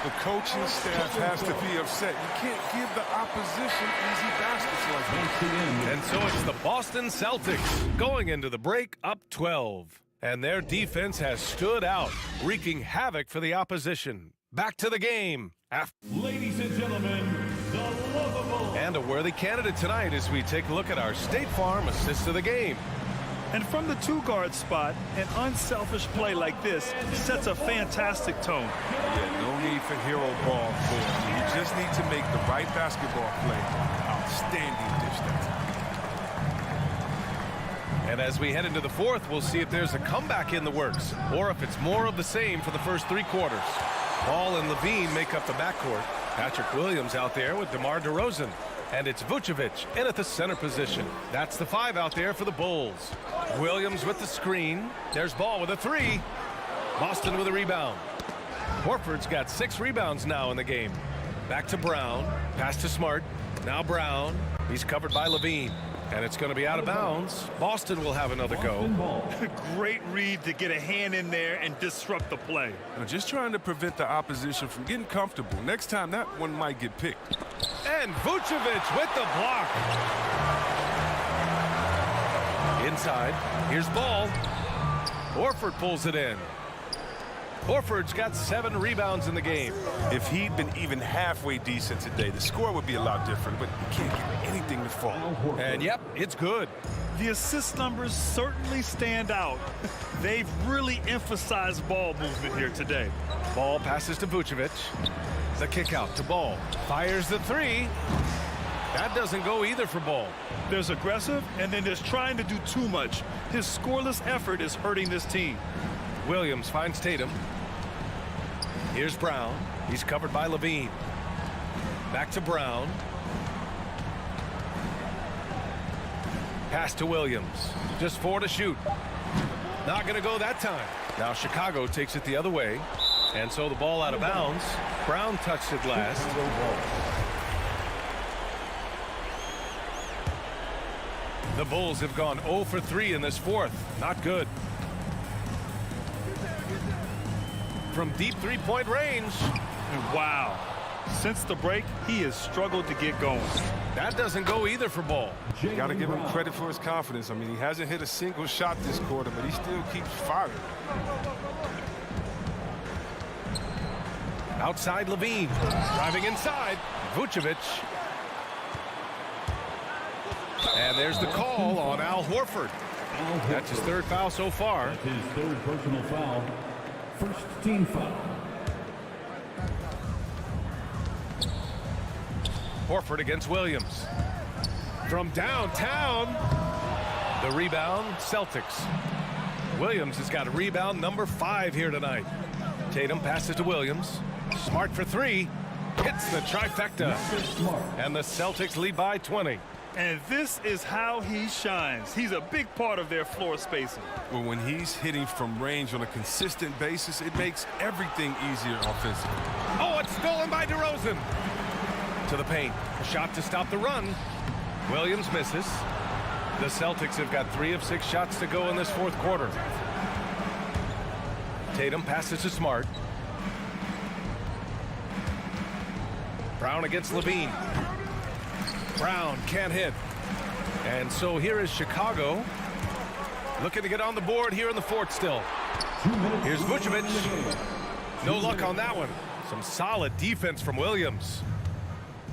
The coaching staff has to be upset. You can't give the opposition easy baskets like that. And so it's the Boston Celtics going into the break up 12. And their defense has stood out, wreaking havoc for the opposition. Back to the game. Ladies and gentlemen, the lovable. And a worthy candidate tonight as we take a look at our State Farm assist of the game. And from the 2-guard spot, an unselfish play like this sets a fantastic tone. Yeah, no need for hero ball for him. You just need to make the right basketball play. Outstanding dish that time. And as we head into the fourth, we'll see if there's a comeback in the works or if it's more of the same for the first 3 quarters. Ball and Levine make up the backcourt. Patrick Williams out there with DeMar DeRozan. And it's Vucevic in at the center position. That's the 5 out there for the Bulls. Williams with the screen. There's Ball with a 3. Boston with a rebound. Horford's got 6 rebounds now in the game. Back to Brown. Pass to Smart. Now Brown. He's covered by Levine. And it's going to be out of bounds. Boston will have another go. Great read to get a hand in there and disrupt the play. Just trying to prevent the opposition from getting comfortable. Next time, that one might get picked. And Vucevic with the block. inside. Here's Ball. Horford pulls it in. Horford's got 7 rebounds in the game. If he'd been even halfway decent today, the score would be a lot different, but he can't get anything to fall. And yep, it's good. The assist numbers certainly stand out. They've really emphasized ball movement here today. Ball passes to Vucevic. The kick out to Ball. Fires the 3. That doesn't go either for Ball. There's aggressive, and then there's trying to do too much. His scoreless effort is hurting this team. Williams finds Tatum. Here's Brown. He's covered by Levine. Back to Brown. Pass to Williams. Just 4 to shoot. Not going to go that time. Now Chicago takes it the other way. And so the ball out of bounds. Brown touched it last. The Bulls have gone 0 for 3 in this fourth. Not good. From deep three-point range. Wow. Since the break, he has struggled to get going. That doesn't go either for Ball. You got to give him credit for his confidence. I mean, he hasn't hit a single shot this quarter, but he still keeps firing. Outside Levine. Driving inside. Vucevic. And there's the call on Al Horford. That's his 3rd foul so far. That's his 3rd personal foul. First team foul. Horford against Williams. From downtown. The rebound, Celtics. Williams has got a rebound number 5 here tonight. Tatum passes to Williams. Smart for 3. Hits the trifecta. And the Celtics lead by 20. And this is how he shines. He's a big part of their floor spacing. Well, when he's hitting from range on a consistent basis, it makes everything easier offensively. Oh, it's stolen by DeRozan. To the paint. A shot to stop the run. Williams misses. The Celtics have got 3 of 6 shots to go in this fourth quarter. Tatum passes to Smart. Brown against Levine. Brown can't hit. And so here is Chicago looking to get on the board here in the fourth still. Here's Vucevic. No luck on that one. Some solid defense from Williams.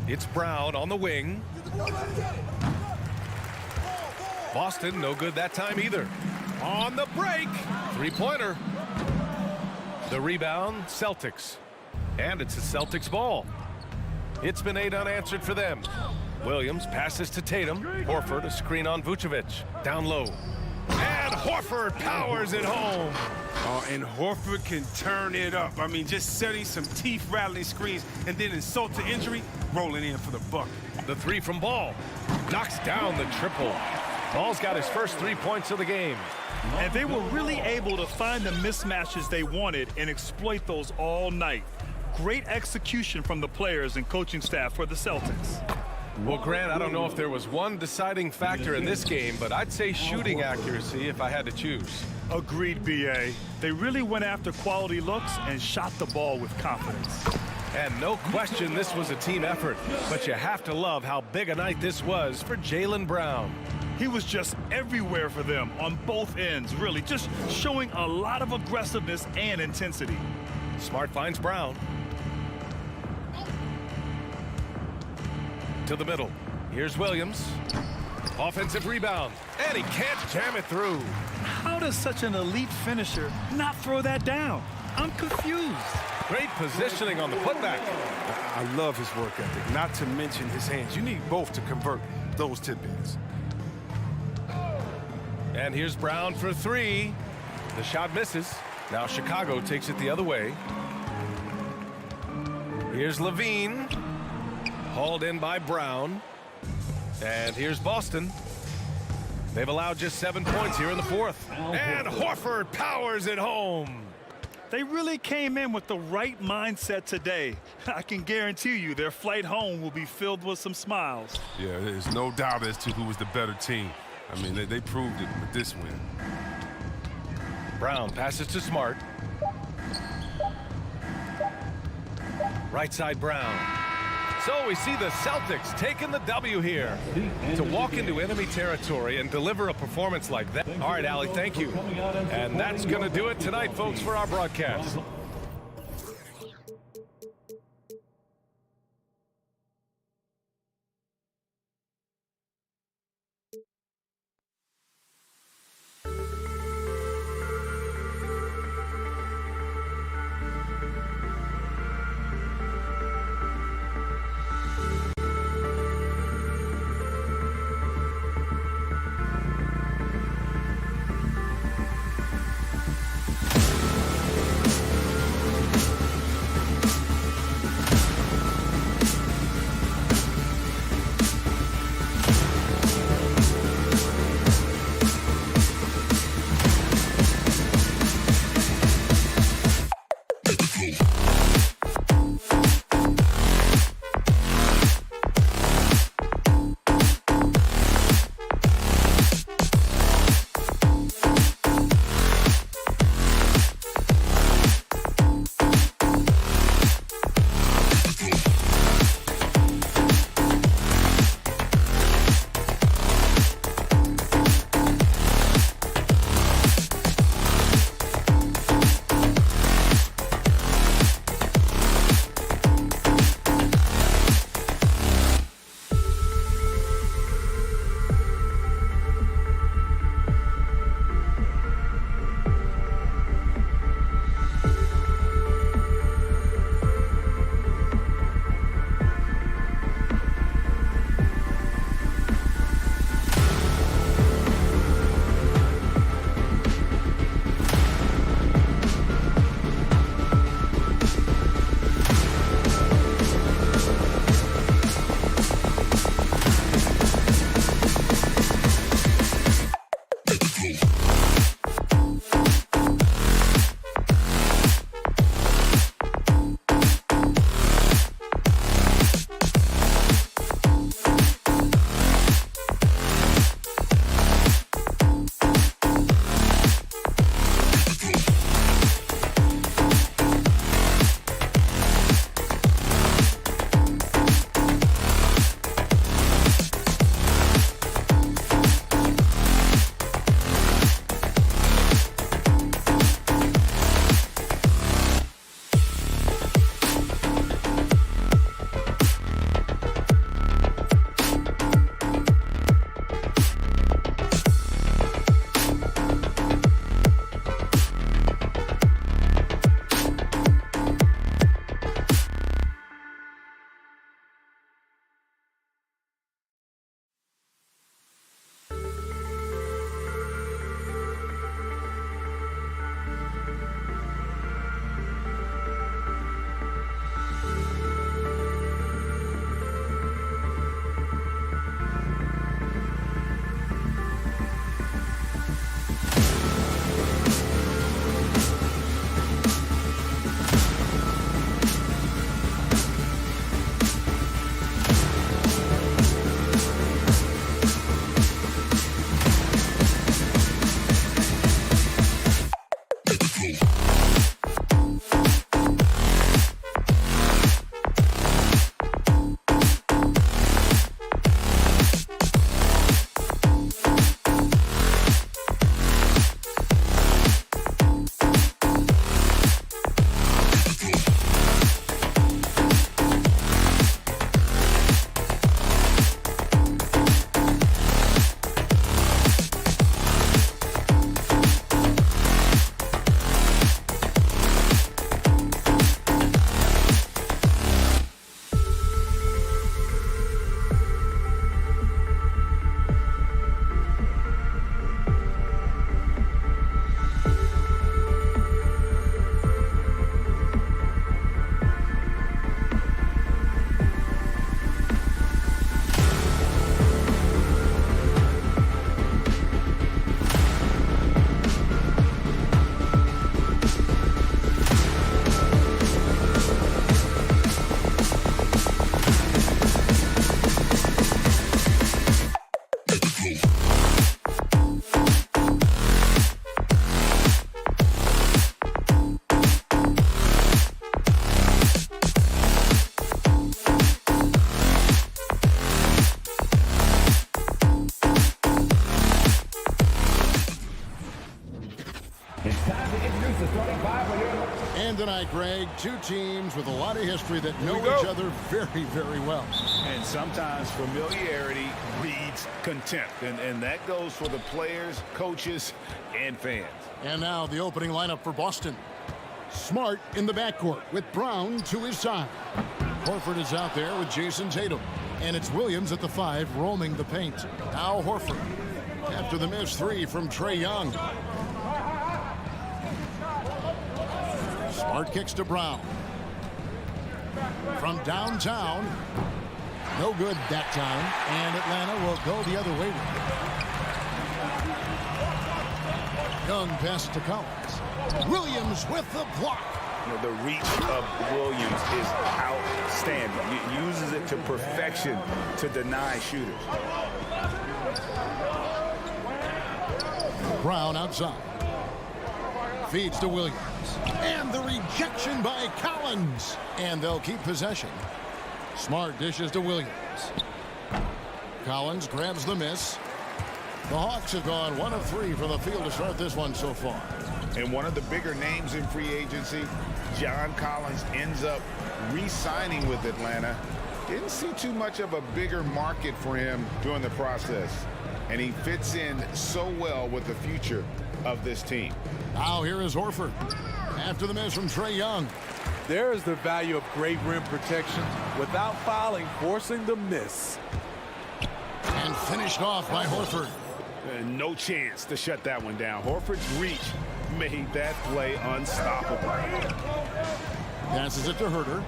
It's Brown on the wing. Boston no good that time either. On the break. 3-pointer. The rebound, Celtics. And it's the Celtics ball. It's been 8 unanswered for them. Williams passes to Tatum. Horford a screen on Vucevic. Down low. And Horford powers it home. Oh, and Horford can turn it up. I mean, just setting some teeth-rattling screens and then insult to injury, rolling in for the bucket. The 3 from Ball. Knocks down the triple. Ball's got his first 3 points of the game. And they were really able to find the mismatches they wanted and exploit those all night. Great execution from the players and coaching staff for the Celtics. Well, Grant, I don't know if there was one deciding factor in this game, but I'd say shooting accuracy if I had to choose. Agreed, B.A. They really went after quality looks and shot the ball with confidence. And no question this was a team effort, but you have to love how big a night this was for Jaylen Brown. He was just everywhere for them on both ends, really, just showing a lot of aggressiveness and intensity. Smart finds Brown. To the middle. Here's Williams. Offensive rebound. And he can't jam it through. How does such an elite finisher not throw that down? I'm confused. Great positioning on the putback. I love his work ethic, not to mention his hands. You need both to convert those tidbits. And here's Brown for 3. The shot misses. Now Chicago takes it the other way. Here's Levine. Hauled in by Brown. And here's Boston. They've allowed just 7 points here in the fourth. And Horford powers it home. They really came in with the right mindset today. I can guarantee you their flight home will be filled with some smiles. Yeah, there's no doubt as to who was the better team. I mean, they proved it with this win. Brown passes to Smart. Right side Brown. So we see the Celtics taking the W here. To walk into enemy territory and deliver a performance like that. All right, Allie, thank you. And that's going to do it tonight, folks, for our broadcast. tonight, Greg. Two teams with a lot of history that know each other very, very well. And sometimes familiarity breeds contempt. And that goes for the players, coaches, and fans. And now the opening lineup for Boston. Smart in the backcourt with Brown to his side. Horford is out there with Jason Tatum. And it's Williams at the 5 roaming the paint. Now Horford. After the missed 3 from Trae Young. Smart kicks to Brown. From downtown. No good that time. And Atlanta will go the other way. Young pass to Collins. Williams with the block. The reach of Williams is outstanding. He uses it to perfection to deny shooters. Brown outside. Feeds to Williams. And the rejection by Collins. And they'll keep possession. Smart dishes to Williams. Collins grabs the miss. The Hawks have gone 1 of 3 from the field to start this one so far. And one of the bigger names in free agency, John Collins, ends up re-signing with Atlanta. Didn't see too much of a bigger market for him during the process. And he fits in so well with the future of this team. Now here is Horford. After the miss from Trae Young. There is the value of great rim protection without fouling, forcing the miss. And finished off by Horford. And no chance to shut that one down. Horford's reach made that play unstoppable. Passes it to Herter.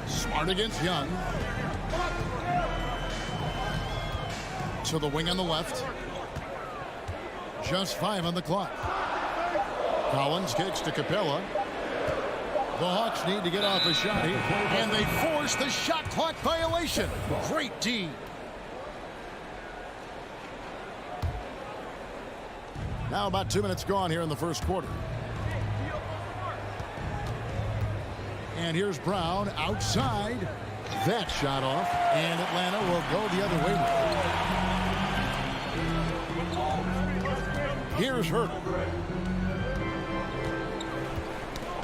Smart against Young. To the wing on the left. Just 5 on the clock. Collins kicks to Capella. The Hawks need to get off a shot here. And they force the shot clock violation. Great D. Now about 2 minutes gone here in the first quarter. And here's Brown outside. That shot off. And Atlanta will go the other way. Here's Hurt.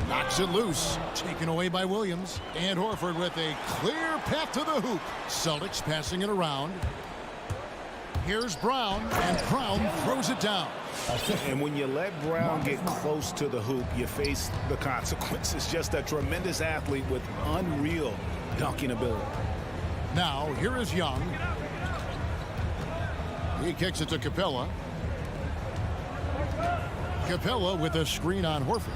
Knocks it loose. Taken away by Williams. And Horford with a clear path to the hoop. Celtics passing it around. Here's Brown. And Brown throws it down. And when you let Brown get close to the hoop, you face the consequences. Just a tremendous athlete with unreal dunking ability. Now, here is Young. He kicks it to Capella. Capella with a screen on Horford.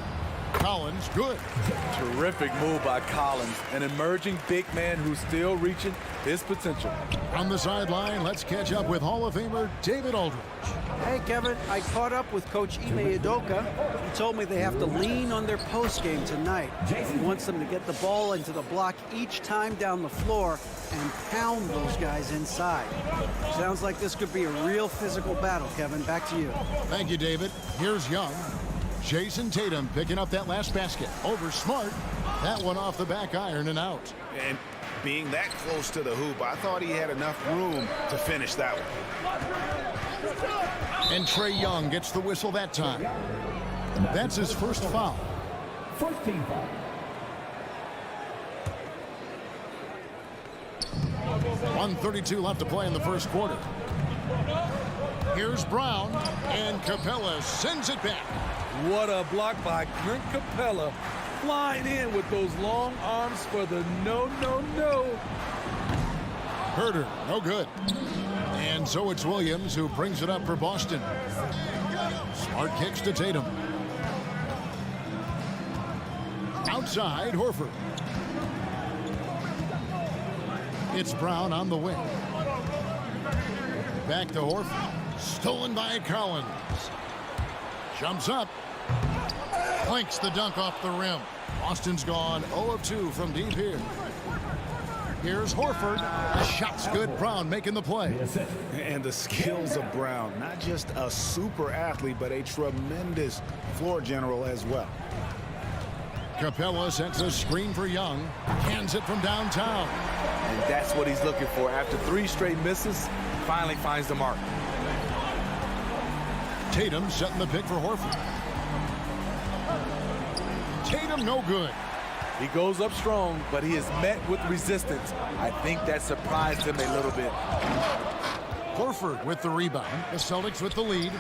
Collins, good. Terrific move by Collins, an emerging big man who's still reaching his potential. On the sideline, let's catch up with Hall of Famer David Aldridge. Hey, Kevin, I caught up with Coach Ime Udoka. He told me they have to lean on their post game tonight. He wants them to get the ball into the block each time down the floor and pound those guys inside. Sounds like this could be a real physical battle, Kevin. Back to you. Thank you, David. Here's Young. Jason Tatum picking up that last basket. Over Smart. That one off the back iron and out. And being that close to the hoop, I thought he had enough room to finish that one. And Trae Young gets the whistle that time. That's his first foul. First team foul. 1:32 left to play in the first quarter. Here's Brown, and Capella sends it back. What a block by Clint Capella, flying in with those long arms for the no. Herter, no good. And so it's Williams who brings it up for Boston. Smart kicks to Tatum. Outside, Horford. It's Brown on the wing. Back to Horford. Stolen by Collins. Jumps up. Clinks the dunk off the rim. Boston's gone 0 of 2 from deep here. Here's Horford. The shot's good. Brown making the play. And the skills of Brown. Not just a super athlete, but a tremendous floor general as well. Capella sets a screen for Young. Hands it from downtown. And that's what he's looking for. After 3 straight misses, finally finds the mark. Tatum setting the pick for Horford. Tatum, no good. He goes up strong, but he is met with resistance. I think that surprised him a little bit. Horford with the rebound. The Celtics with the lead.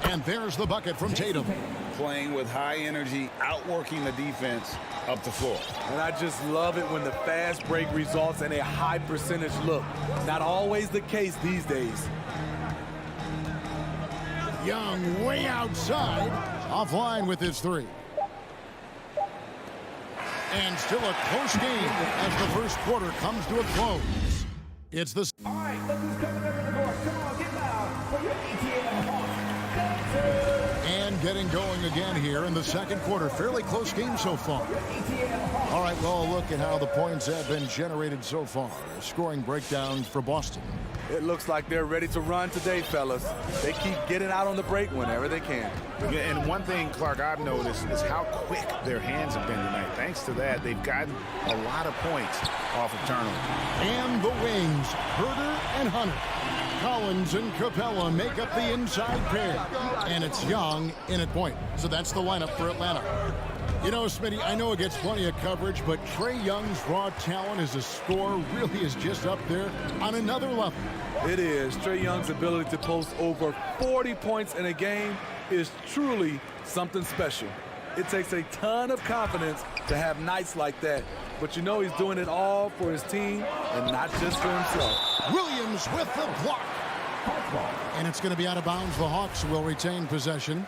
And there's the bucket from Tatum. Playing with high energy, outworking the defense up the floor. And I just love it when the fast break results in a high percentage look. Not always the case these days. Young way outside. Offline with his three. And still a close game as the first quarter comes to a close. It's the... All right, look who's coming over the court. Come on, get loud for your ATL Hawks. And getting going again here in the second quarter. Fairly close game so far. All right, well, look at how the points have been generated so far. Scoring breakdown for Boston. It looks like they're ready to run today, fellas. They keep getting out on the break whenever they can. Yeah, and one thing, Clark, I've noticed is how quick their hands have been tonight. Thanks to that, they've gotten a lot of points off of turnovers. And the wings, Herter and Hunter. Collins and Capella make up the inside pair. And it's Young in at point. So that's the lineup for Atlanta. You know, Smitty, I know it gets plenty of coverage, but Trae Young's raw talent as a scorer really is just up there on another level. It is. Trae Young's ability to post over 40 points in a game is truly something special. It takes a ton of confidence to have nights like that. But you know he's doing it all for his team and not just for himself. Williams with the block. And it's going to be out of bounds. The Hawks will retain possession.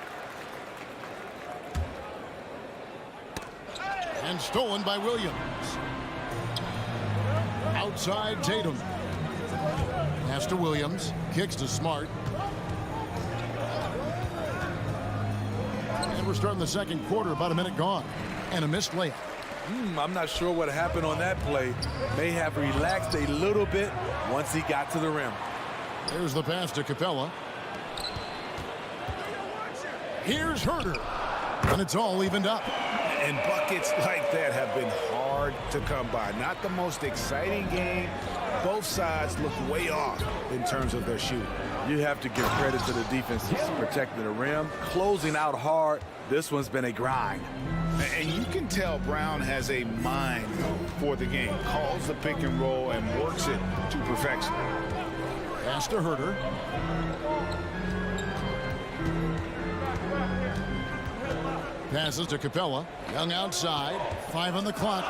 And stolen by Williams. Outside Tatum. Pass to Williams. Kicks to Smart. And we're starting the second quarter, about a minute gone. And a missed layup. I'm not sure what happened on that play. May have relaxed a little bit once he got to the rim. There's the pass to Capella. Here's Herter. And it's all evened up. And buckets like that have been hard to come by. Not the most exciting game. Both sides look way off in terms of their shooting. You have to give credit to the defense protecting the rim, closing out hard. This one's been a grind. And you can tell Brown has a mind for the game. Calls the pick and roll and works it to perfection. Pass to Herter. Passes to Capella. Young outside. 5 on the clock.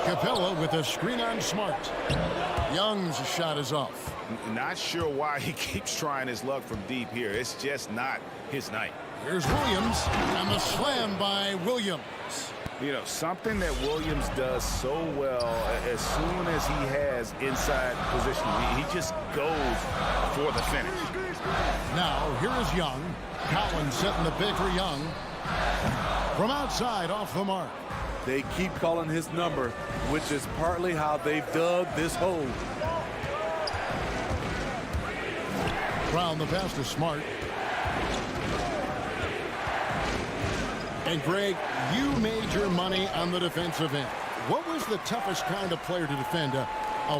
Capella with a screen on Smart. Young's shot is off. Not sure why he keeps trying his luck from deep here. It's just not his night. Here's Williams. And the slam by Williams. You know, something that Williams does so well, as soon as he has inside position, he just goes for the finish. Now, here is Young. Collins setting the pick for Young. From outside, off the mark. They keep calling his number, which is partly how they've dug this hole. Brown the pass to Smart. And Greg, you made your money on the defensive end. What was the toughest kind of player to defend? A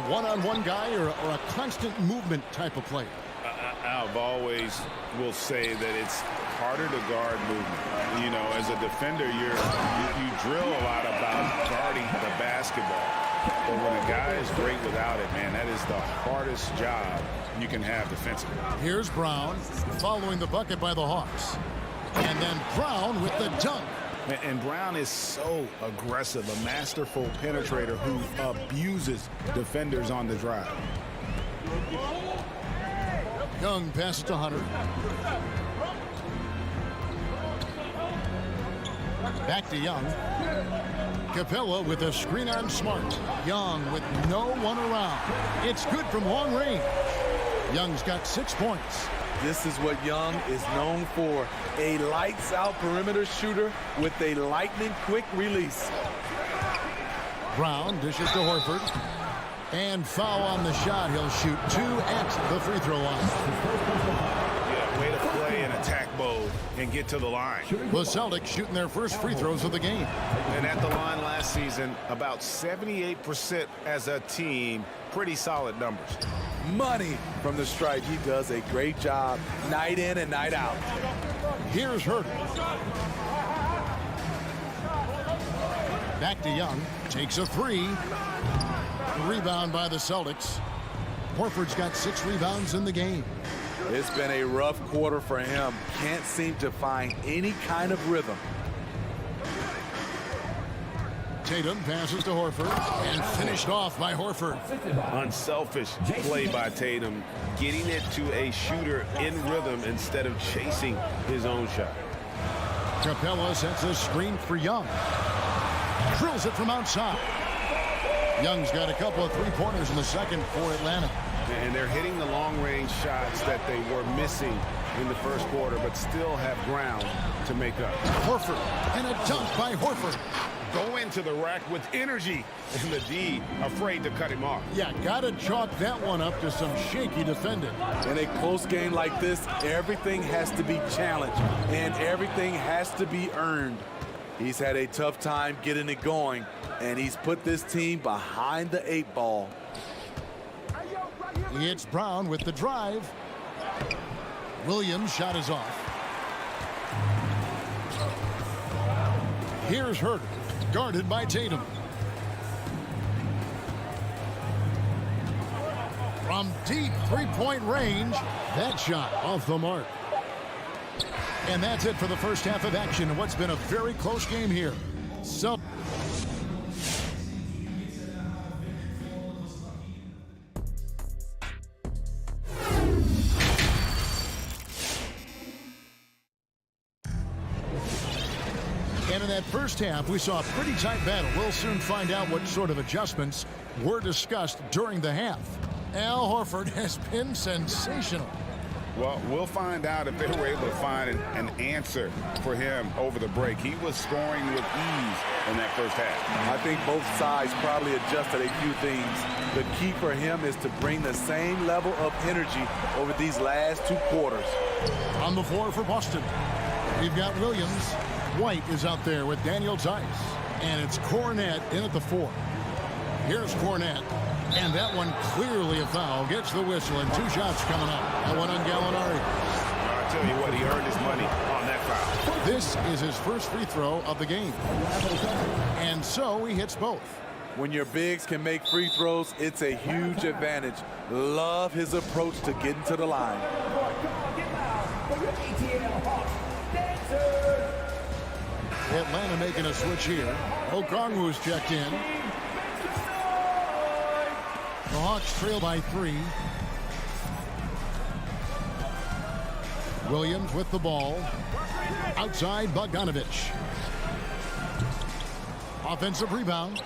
one-on-one guy or a constant movement type of player? I've always will say that it's harder to guard movement. You know, as a defender, you drill a lot about guarding the basketball. But when a guy is great without it, man, that is the hardest job you can have defensively. Here's Brown following the bucket by the Hawks. And then Brown with the dunk. And Brown is so aggressive, a masterful penetrator who abuses defenders on the drive. Young passes to Hunter. Back to Young. Capella with a screen on Smart. Young with no one around. It's good from long range. Young's got 6 points. This is what Young is known for. A lights-out perimeter shooter with a lightning-quick release. Brown dishes to Horford. And foul on the shot. He'll shoot 2 at the free throw line. Yeah, way to play in attack mode and get to the line. The Celtics shooting their first free throws of the game. And at the line last season, about 78% as a team. Pretty solid numbers. Money from the stripe. He does a great job night in and night out. Here's Herter. Back to Young. Takes a three. Rebound by the Celtics. Horford's got 6 rebounds in the game. It's been a rough quarter for him. Can't seem to find any kind of rhythm. Tatum passes to Horford and finished off by Horford. Unselfish play by Tatum, getting it to a shooter in rhythm instead of chasing his own shot. Capella sets a screen for Young. Drills it from outside. Young's got a couple of three-pointers in the second for Atlanta. And they're hitting the long-range shots that they were missing in the first quarter, but still have ground to make up. Horford, and a dunk by Horford. Go into the rack with energy, and the D afraid to cut him off. Yeah, gotta chalk that one up to some shaky defending. In a close game like this, everything has to be challenged, and everything has to be earned. He's had a tough time getting it going, and he's put this team behind the 8 ball. It's Brown with the drive. Williams' shot is off. Here's Herter, guarded by Tatum. From deep three-point range, that shot off the mark. And that's it for the first half of action in what's been a very close game here. So and in that first half, we saw a pretty tight battle. We'll soon find out what sort of adjustments were discussed during the half. Al Horford has been sensational. Well, we'll find out if they were able to find an answer for him over the break. He was scoring with ease in that first half. I think both sides probably adjusted a few things. The key for him is to bring the same level of energy over these last 2 quarters. On the floor for Boston, we've got Williams. White is out there with Daniel Tice. And it's Cornette in at the 4. Here's Cornette. And that one clearly a foul. Gets the whistle, and 2 shots coming up. That one on Gallinari. I tell you what, he earned his money on that foul. This is his first free throw of the game. And so he hits both. When your bigs can make free throws, it's a huge advantage. Love his approach to getting to the line. Atlanta making a switch here. Okongwu's checked in. The Hawks trail by 3. Williams with the ball. Outside Bogdanovich. Offensive rebound.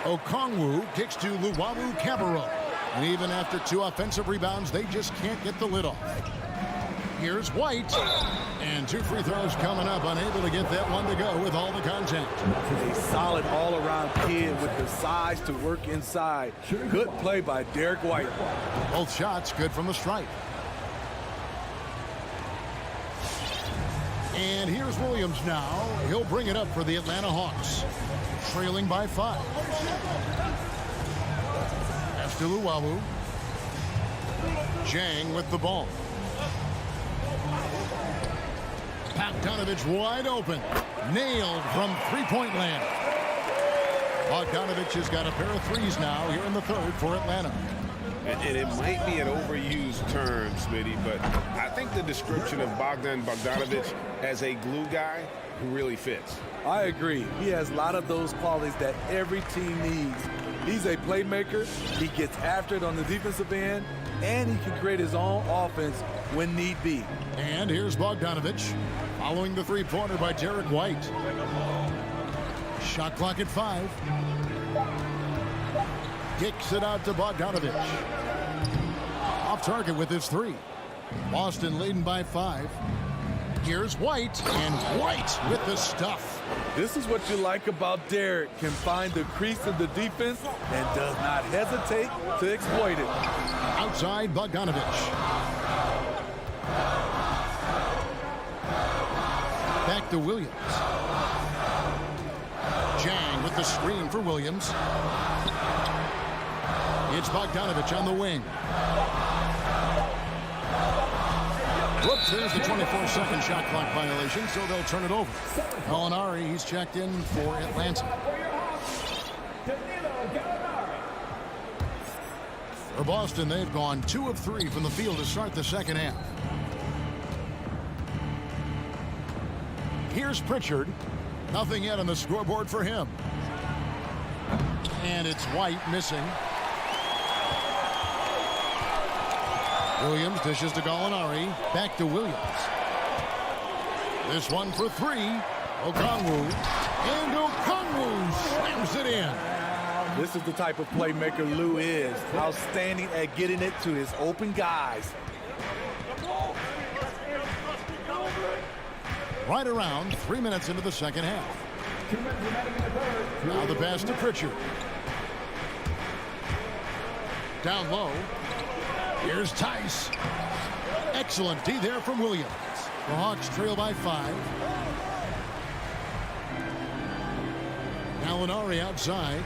Okongwu kicks to Luwawu-Cabarrot. And even after 2 offensive rebounds, they just can't get the lid off. Here's White. And 2 free throws coming up. Unable to get that one to go with all the contact. A solid all-around kid with the size to work inside. Good play by Derek White. Both shots good from the stripe. And here's Williams now. He'll bring it up for the Atlanta Hawks. Trailing by 5. That's to Luwawu. Jang with the ball. Bogdanovich wide open. Nailed from three-point land. Bogdanovich has got a pair of threes now here in the third for Atlanta. And it might be an overused term, Smitty, but I think the description of Bogdanovich as a glue guy really fits. I agree. He has a lot of those qualities that every team needs. He's a playmaker. He gets after it on the defensive end, and he can create his own offense when need be. And here's Bogdanovich following the three-pointer by Derek White. Shot clock at 5. Kicks it out to Bogdanovich. Off target with his 3. Boston leading by 5. Here's White, and White with the stuff. This is what you like about Derek. Can find the crease of the defense and does not hesitate to exploit it. Outside Bogdanovich. Back to Williams. Jang with the screen for Williams. It's Bogdanovich on the wing. Whoops, there's the 24-second shot clock violation, so they'll turn it over. Gallinari, he's checked in for Atlanta. For Boston, they've gone 2 of 3 from the field to start the second half. Here's Pritchard. Nothing yet on the scoreboard for him. And it's White missing. Williams dishes to Gallinari. Back to Williams. This one for 3. Okongwu. And Okongwu slams it in. This is the type of playmaker Lou is. Outstanding at getting it to his open guys. Right around 3 minutes into the second half. Now the pass to Pritchard. Down low. Here's Tice. Excellent D there from Williams. The Hawks trail by 5. Gallinari outside.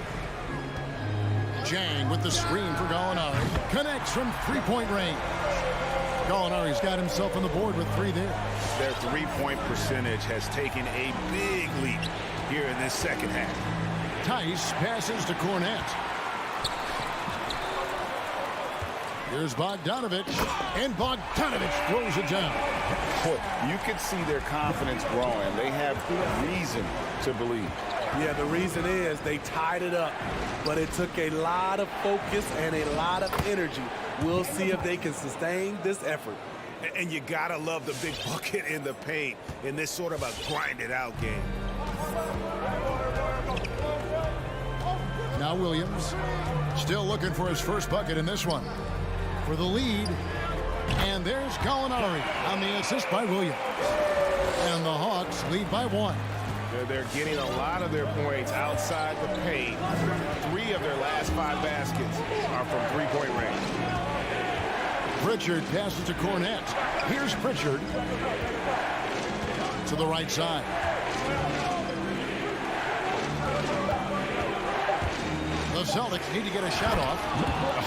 Jang with the screen for Gallinari. Connects from three-point range. Gallinari's got himself on the board with 3 there. Their three-point percentage has taken a big leap here in this second half. Tice passes to Cornette. Here's Bogdanovich, and Bogdanovich throws it down. Boy, you can see their confidence growing. They have reason to believe. Yeah, the reason is they tied it up, but it took a lot of focus and a lot of energy. We'll see if they can sustain this effort. And you gotta love the big bucket in the paint in this sort of a grinded-out game. Now Williams, still looking for his first bucket in this one. For the lead, and there's Gallinari on the assist by Williams. And the Hawks lead by 1. They're getting a lot of their points outside the paint. 3 of their last 5 baskets are from three-point range. Pritchard passes to Cornette. Here's Pritchard to the right side. The Celtics need to get a shot off.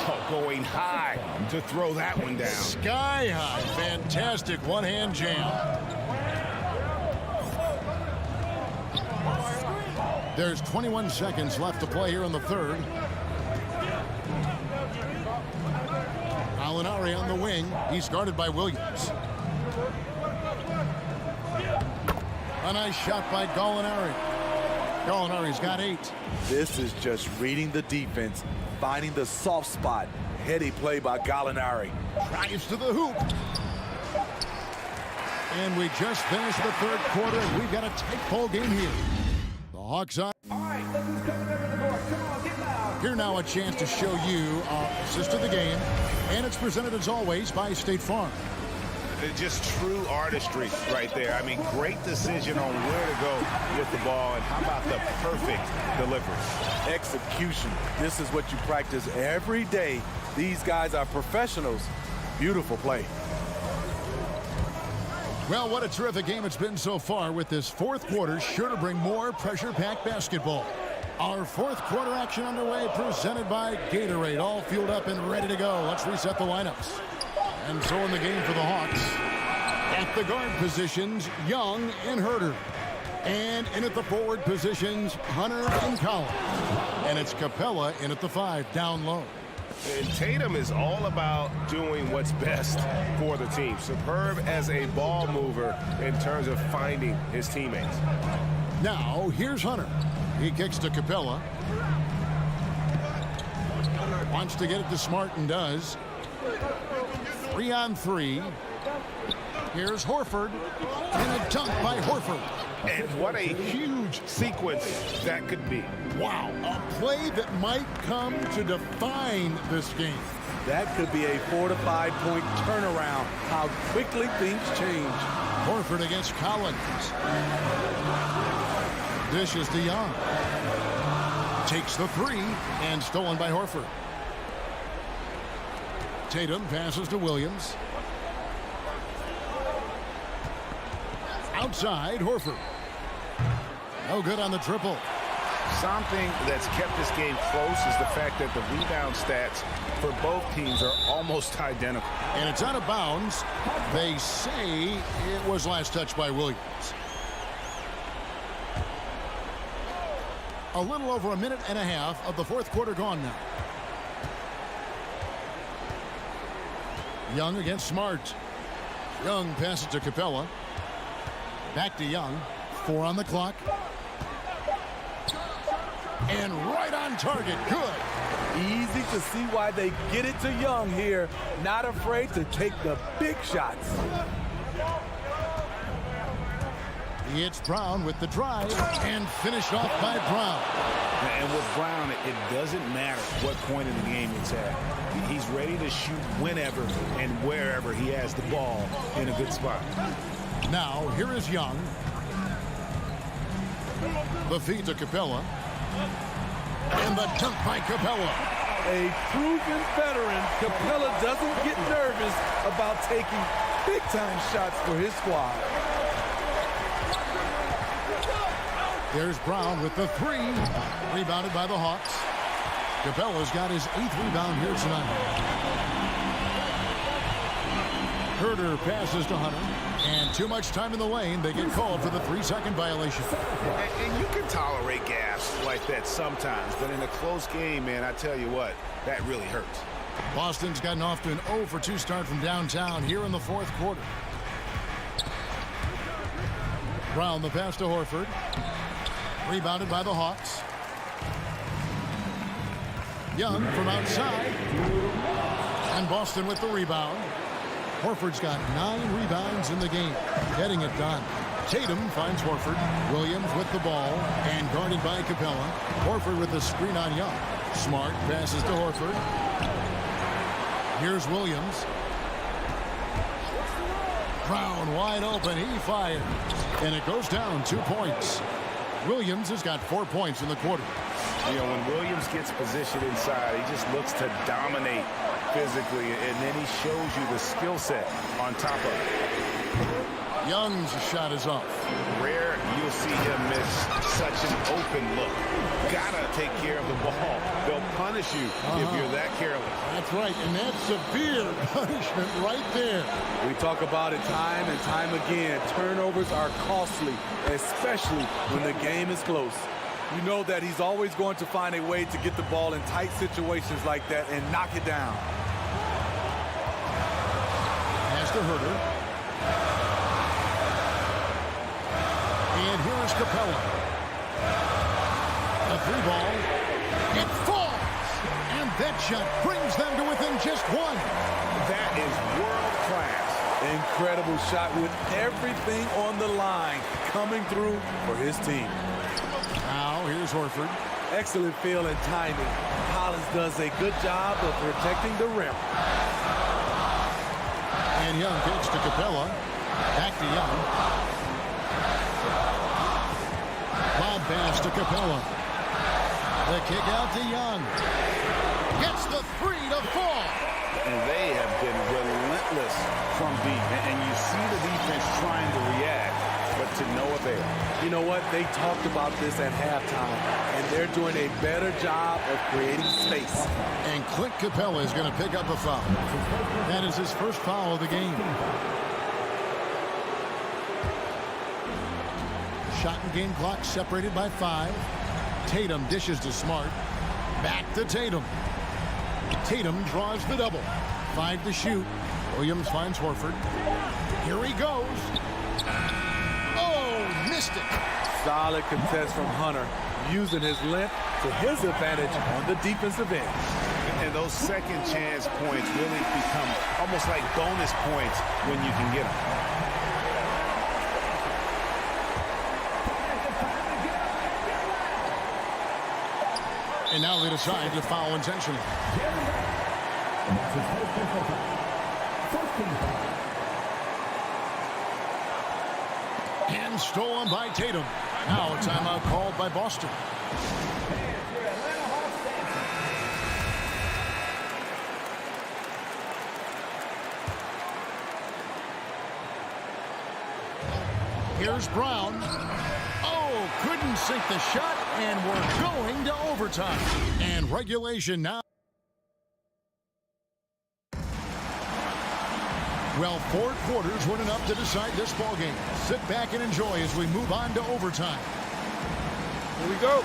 Oh, going high to throw that one down. Sky high. Fantastic one-hand jam. There's 21 seconds left to play here in the third. Gallinari on the wing. He's guarded by Williams. A nice shot by Gallinari. Gallinari's got 8. This is just reading the defense, finding the soft spot. Heady play by Gallinari. Drives to the hoop. And we just finished the third quarter, and we've got a tight ball game here. The Hawks on. Here now a chance to show you our assist of the game. And it's presented as always by State Farm. Just true artistry right there. I mean, great decision on where to go with the ball, and how about the perfect delivery? Execution. This is what you practice every day. These guys are professionals. Beautiful play. Well, what a terrific game it's been so far, with this fourth quarter sure to bring more pressure-packed basketball. Our fourth quarter action underway, presented by Gatorade. All fueled up and ready to go. Let's reset the lineups. And so in the game for the Hawks, at the guard positions, Young and Herter. And in at the forward positions, Hunter and Collins. And it's Capella in at the 5, down low. And Tatum is all about doing what's best for the team. Superb as a ball mover in terms of finding his teammates. Now, here's Hunter. He kicks to Capella. Wants to get it to Smart and does. 3-on-3. Here's Horford. And a dunk by Horford. And what a huge sequence that could be. Wow, a play that might come to define this game. That could be a 4 to 5 point turnaround. How quickly things change. Horford against Collins. Dishes to Young. Takes the 3 and stolen by Horford. Tatum passes to Williams. Outside, Horford. No good on the triple. Something that's kept this game close is the fact that the rebound stats for both teams are almost identical. And it's out of bounds. They say it was last touched by Williams. A little over a minute and a half of the fourth quarter gone now. Young against Smart. Young passes to Capella. Back to Young. 4 on the clock. And right on target. Good. Easy to see why they get it to Young here. Not afraid to take the big shots. It's Brown with the drive and finished off by Brown. And with Brown, it doesn't matter what point in the game it's at. He's ready to shoot whenever and wherever he has the ball in a good spot. Now, here is Young. The feed to Capella. And the dunk by Capella. A proven veteran, Capella doesn't get nervous about taking big-time shots for his squad. There's Brown with the 3. Rebounded by the Hawks. Capella's got his 8th rebound here tonight. Herter passes to Hunter. And too much time in the lane. They get called for the 3-second violation. And you can tolerate gas like that sometimes. But in a close game, man, I tell you what, that really hurts. Boston's gotten off to an 0 for 2 start from downtown here in the fourth quarter. Brown the pass to Horford. Rebounded by the Hawks. Young from outside. And Boston with the rebound. Horford's got 9 rebounds in the game. Getting it done. Tatum finds Horford. Williams with the ball. And guarded by Capella. Horford with the screen on Young. Smart passes to Horford. Here's Williams. Brown wide open. He fires. And it goes down 2 points. Williams has got 4 points in the quarter. You know, when Williams gets positioned inside, he just looks to dominate physically, and then he shows you the skill set on top of it. Young's shot is off. Rare you'll see him miss such an open look. Gotta take care of the ball. They'll punish you if you're that careless. That's right, and that's severe punishment right there. We talk about it time and time again. Turnovers are costly, especially when the game is close. You know that he's always going to find a way to get the ball in tight situations like that and knock it down. Pass to Herter. And here is Capella. A 3-ball. It falls. And that shot brings them to within just 1. That is world class. Incredible shot with everything on the line coming through for his team. Now here's Horford. Excellent feel and timing. Collins does a good job of protecting the rim. And Young kicks to Capella. Back to Young. Lob pass to Capella. The kick out to Young. Gets the 3 to fall. And they have been relentless from deep. And you see the defense trying to react, but to no avail. You know what? They talked about this at halftime, and they're doing a better job of creating space. And Clint Capella is going to pick up a foul. That is his first foul of the game. Shot and game clock separated by 5. Tatum dishes to Smart. Back to Tatum. Tatum draws the double. 5 to shoot. Williams finds Horford. Here he goes. Oh, missed it. Solid contest from Hunter, using his length to his advantage on the defensive end. And those second chance points really become almost like bonus points when you can get them. And now they decide to foul intentionally. And stolen by Tatum. Now a timeout called by Boston. Here's Brown. Oh, couldn't sink the shot. And we're going to overtime. And regulation now. Well, 4 quarters weren't enough to decide this ball game. Sit back and enjoy as we move on to overtime. Here we go.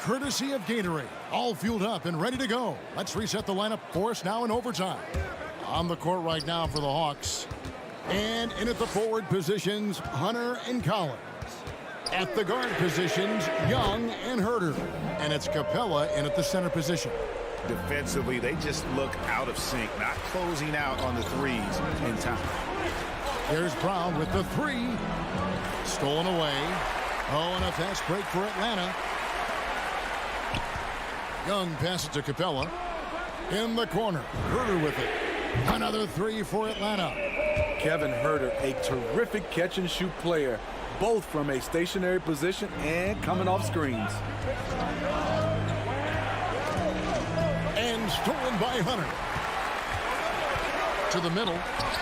Courtesy of Gatorade, all fueled up and ready to go. Let's reset the lineup for us now in overtime. On the court right now for the Hawks. And in at the forward positions, Hunter and Collins. At the guard positions, Young and Herter. And it's Capella in at the center position. Defensively, they just look out of sync, not closing out on the threes in time. Here's Brown with the 3. Stolen away. Oh, and a fast break for Atlanta. Young passes to Capella. In the corner, Herter with it. Another 3 for Atlanta. Kevin Herter, a terrific catch-and-shoot player, both from a stationary position and coming off screens. And stolen by Hunter. To the middle,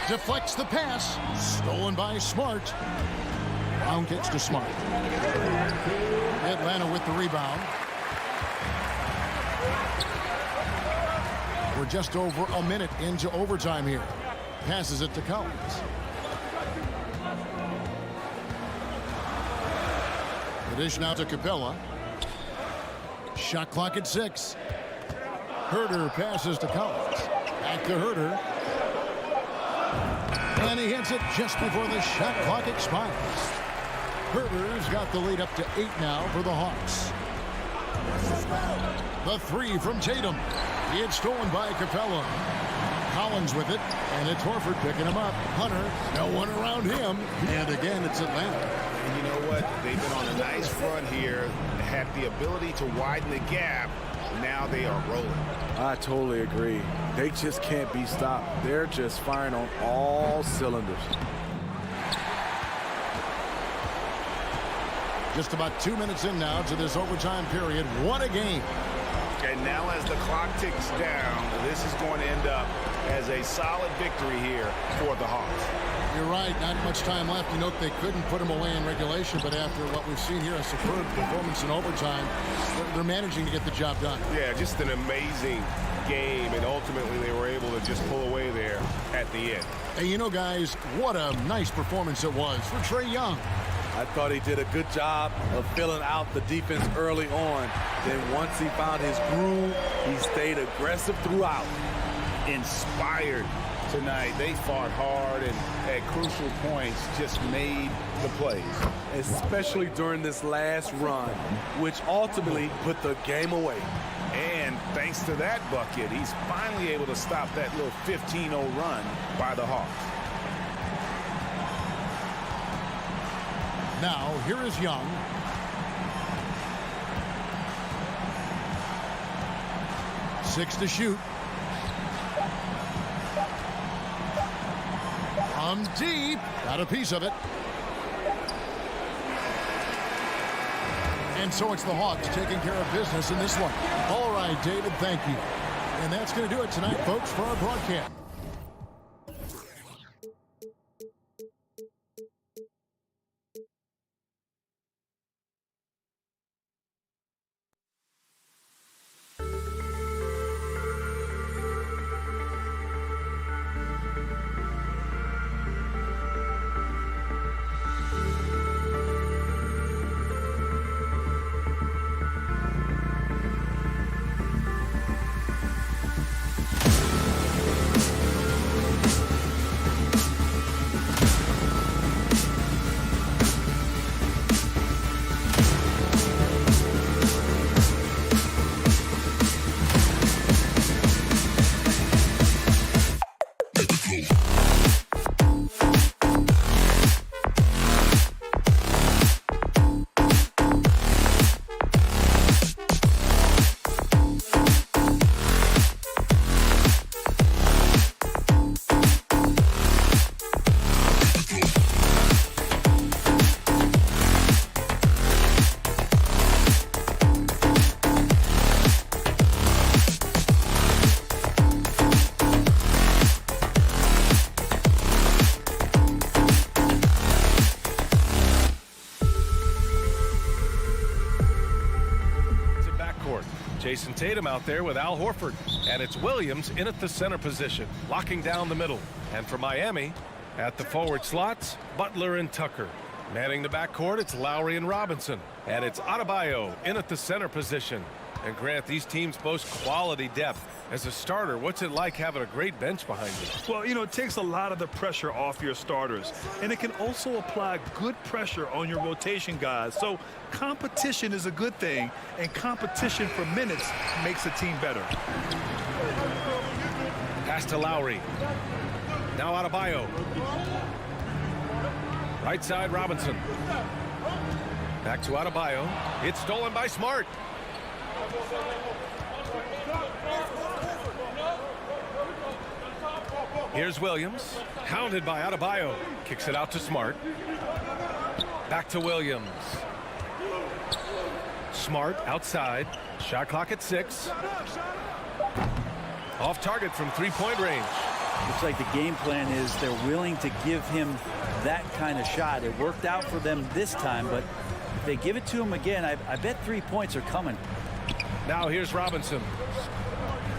deflects the pass. Stolen by Smart. Brown gets to Smart. Atlanta with the rebound. We're just over a minute into overtime here. Passes it to Collins. The dish now to Capella. Shot clock at 6. Herter passes to Collins. Back to Herter. And he hits it just before the shot clock expires. Herter's got the lead up to 8 now for the Hawks. The 3 from Tatum. It's stolen by Capella. Collins with it, and it's Horford picking him up. Hunter, no one around him. And again, it's Atlanta. And you know what? They've been on a nice run here. Had the ability to widen the gap. Now they are rolling. I totally agree. They just can't be stopped. They're just firing on all cylinders. Just about 2 minutes in now to this overtime period. What a game. And now as the clock ticks down, this is going to end up as a solid victory here for the Hawks. You're right, not much time left. You know, they couldn't put him away in regulation, but after what we've seen here, a superb performance in overtime, they're managing to get the job done. Yeah, just an amazing game, and ultimately they were able to just pull away there at the end. And you know, guys, what a nice performance it was for Trae Young. I thought he did a good job of filling out the defense early on. Then once he found his groove, he stayed aggressive throughout. Inspired tonight. They fought hard and at crucial points just made the plays. Especially during this last run, which ultimately put the game away. And thanks to that bucket, he's finally able to stop that little 15-0 run by the Hawks. Now, here is Young. Six to shoot. From deep. Got a piece of it. And so it's the Hawks taking care of business in this one. All right, David, thank you. And that's going to do it tonight, folks, for our broadcast. Jason Tatum out there with Al Horford. And it's Williams in at the center position, locking down the middle. And for Miami, at the forward slots, Butler and Tucker. Manning the backcourt, it's Lowry and Robinson. And it's Adebayo in at the center position. And Grant, these teams boast quality depth. As a starter, what's it like having a great bench behind you? Well, you know, it takes a lot of the pressure off your starters. And it can also apply good pressure on your rotation guys. So competition is a good thing, and competition for minutes makes a team better. Pass to Lowry. Now Adebayo. Right side, Robinson. Back to Adebayo. It's stolen by Smart. Here's Williams, hounded by Adebayo. Kicks it out to Smart. Back to Williams. Smart outside. Shot clock at 6. Off target from three-point range. Looks like the game plan is they're willing to give him that kind of shot. It worked out for them this time, but if they give it to him again, I bet 3 points are coming. Now here's Robinson.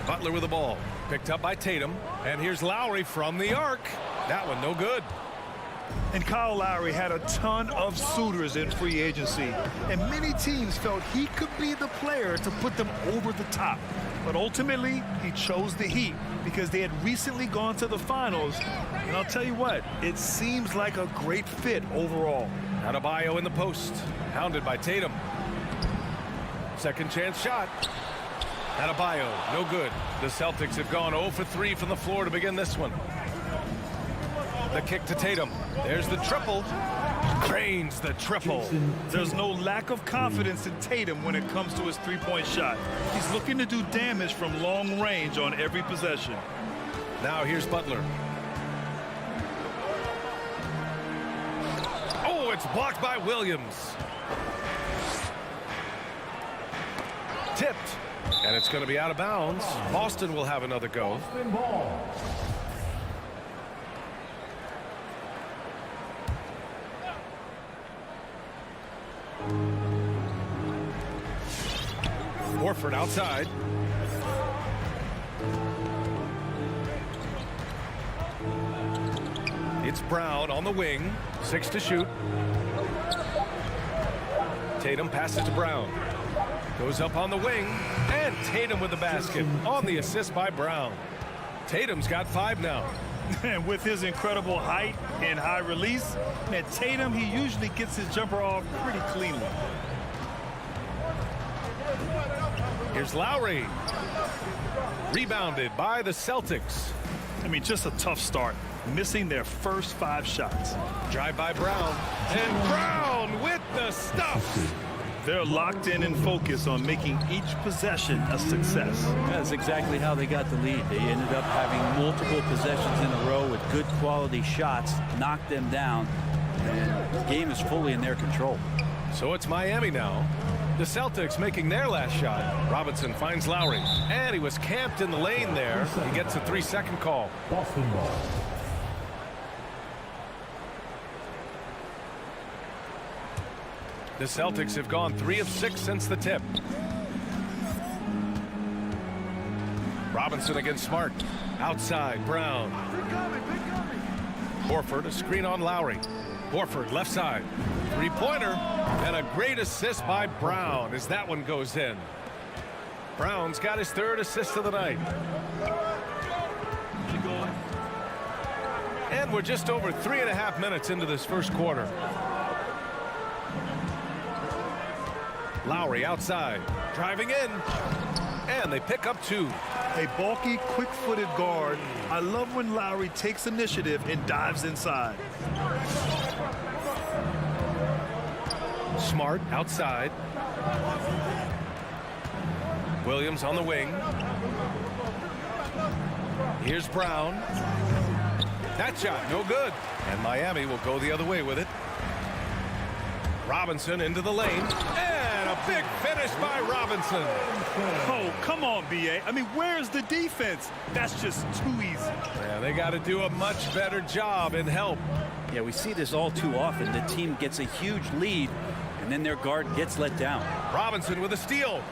Butler with the ball. Picked up by Tatum. And here's Lowry from the arc. That one no good. And Kyle Lowry had a ton of suitors in free agency, and many teams felt he could be the player to put them over the top. But ultimately, he chose the Heat because they had recently gone to the finals. And I'll tell you what, it seems like a great fit overall. Adebayo in the post. Hounded by Tatum. Second chance shot. Adebayo, no good. The Celtics have gone 0 for 3 from the floor to begin this one. The kick to Tatum. There's the triple. Drains the triple. There's no lack of confidence in Tatum when it comes to his three-point shot. He's looking to do damage from long range on every possession. Now here's Butler. Oh, it's blocked by Williams. Tipped. And it's going to be out of bounds. Boston will have another go. Horford outside. It's Brown on the wing. 6 to shoot. Tatum passes to Brown. Goes up on the wing. And Tatum with the basket on the assist by Brown. Tatum's got 5 now. And with his incredible height and high release, man, Tatum, he usually gets his jumper off pretty cleanly. Here's Lowry. Rebounded by the Celtics. I mean, just a tough start. Missing their first 5 shots. Drive by Brown. And Brown with the stuff. They're locked in and focused on making each possession a success. That's exactly how they got the lead. They ended up having multiple possessions in a row with good quality shots, knocked them down, and the game is fully in their control. So it's Miami now. The Celtics making their last shot. Robinson finds Lowry, and he was camped in the lane there. He gets a 3-second call. Boston ball. The Celtics have gone 3 of 6 since the tip. Robinson against Smart. Outside, Brown. Horford, a screen on Lowry. Horford, left side. Three-pointer, and a great assist by Brown as that one goes in. Brown's got his 3rd assist of the night. And we're just over 3.5 minutes into this first quarter. Lowry outside, driving in, and they pick up 2. A bulky, quick-footed guard. I love when Lowry takes initiative and dives inside. Smart outside. Williams on the wing. Here's Brown. That shot, no good. And Miami will go the other way with it. Robinson into the lane. And a big finish by Robinson. Oh, come on, B.A. I mean, where's the defense? That's just too easy. Yeah, they got to do a much better job in help. Yeah, we see this all too often. The team gets a huge lead, and then their guard gets let down. Robinson with a steal.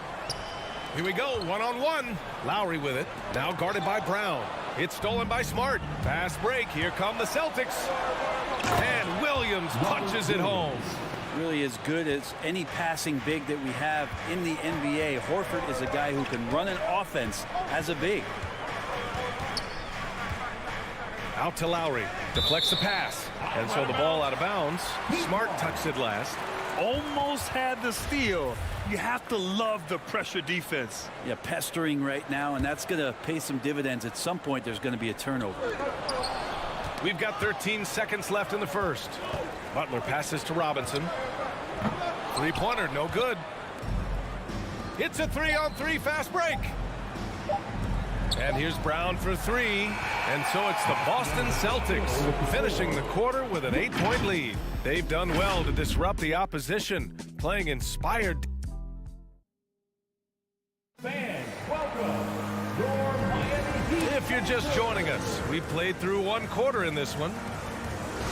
Here we go, one-on-one. Lowry with it. Now guarded by Brown. It's stolen by Smart. Fast break. Here come the Celtics. And Williams punches it home. Really as good as any passing big that we have in the NBA. Horford is a guy who can run an offense as a big. Out to Lowry. Deflects the pass. And so the ball out of bounds. Smart touched it last. Almost had the steal. You have to love the pressure defense. Yeah, pestering right now, and that's going to pay some dividends. At some point, there's going to be a turnover. We've got 13 seconds left in the first. Butler passes to Robinson. Three-pointer, no good. It's a 3-on-3 fast break. And here's Brown for three. And so it's the Boston Celtics finishing the quarter with an 8-point lead. They've done well to disrupt the opposition, playing inspired. Fans, welcome your Miami Heat. If you're just joining us, we played through one quarter in this one.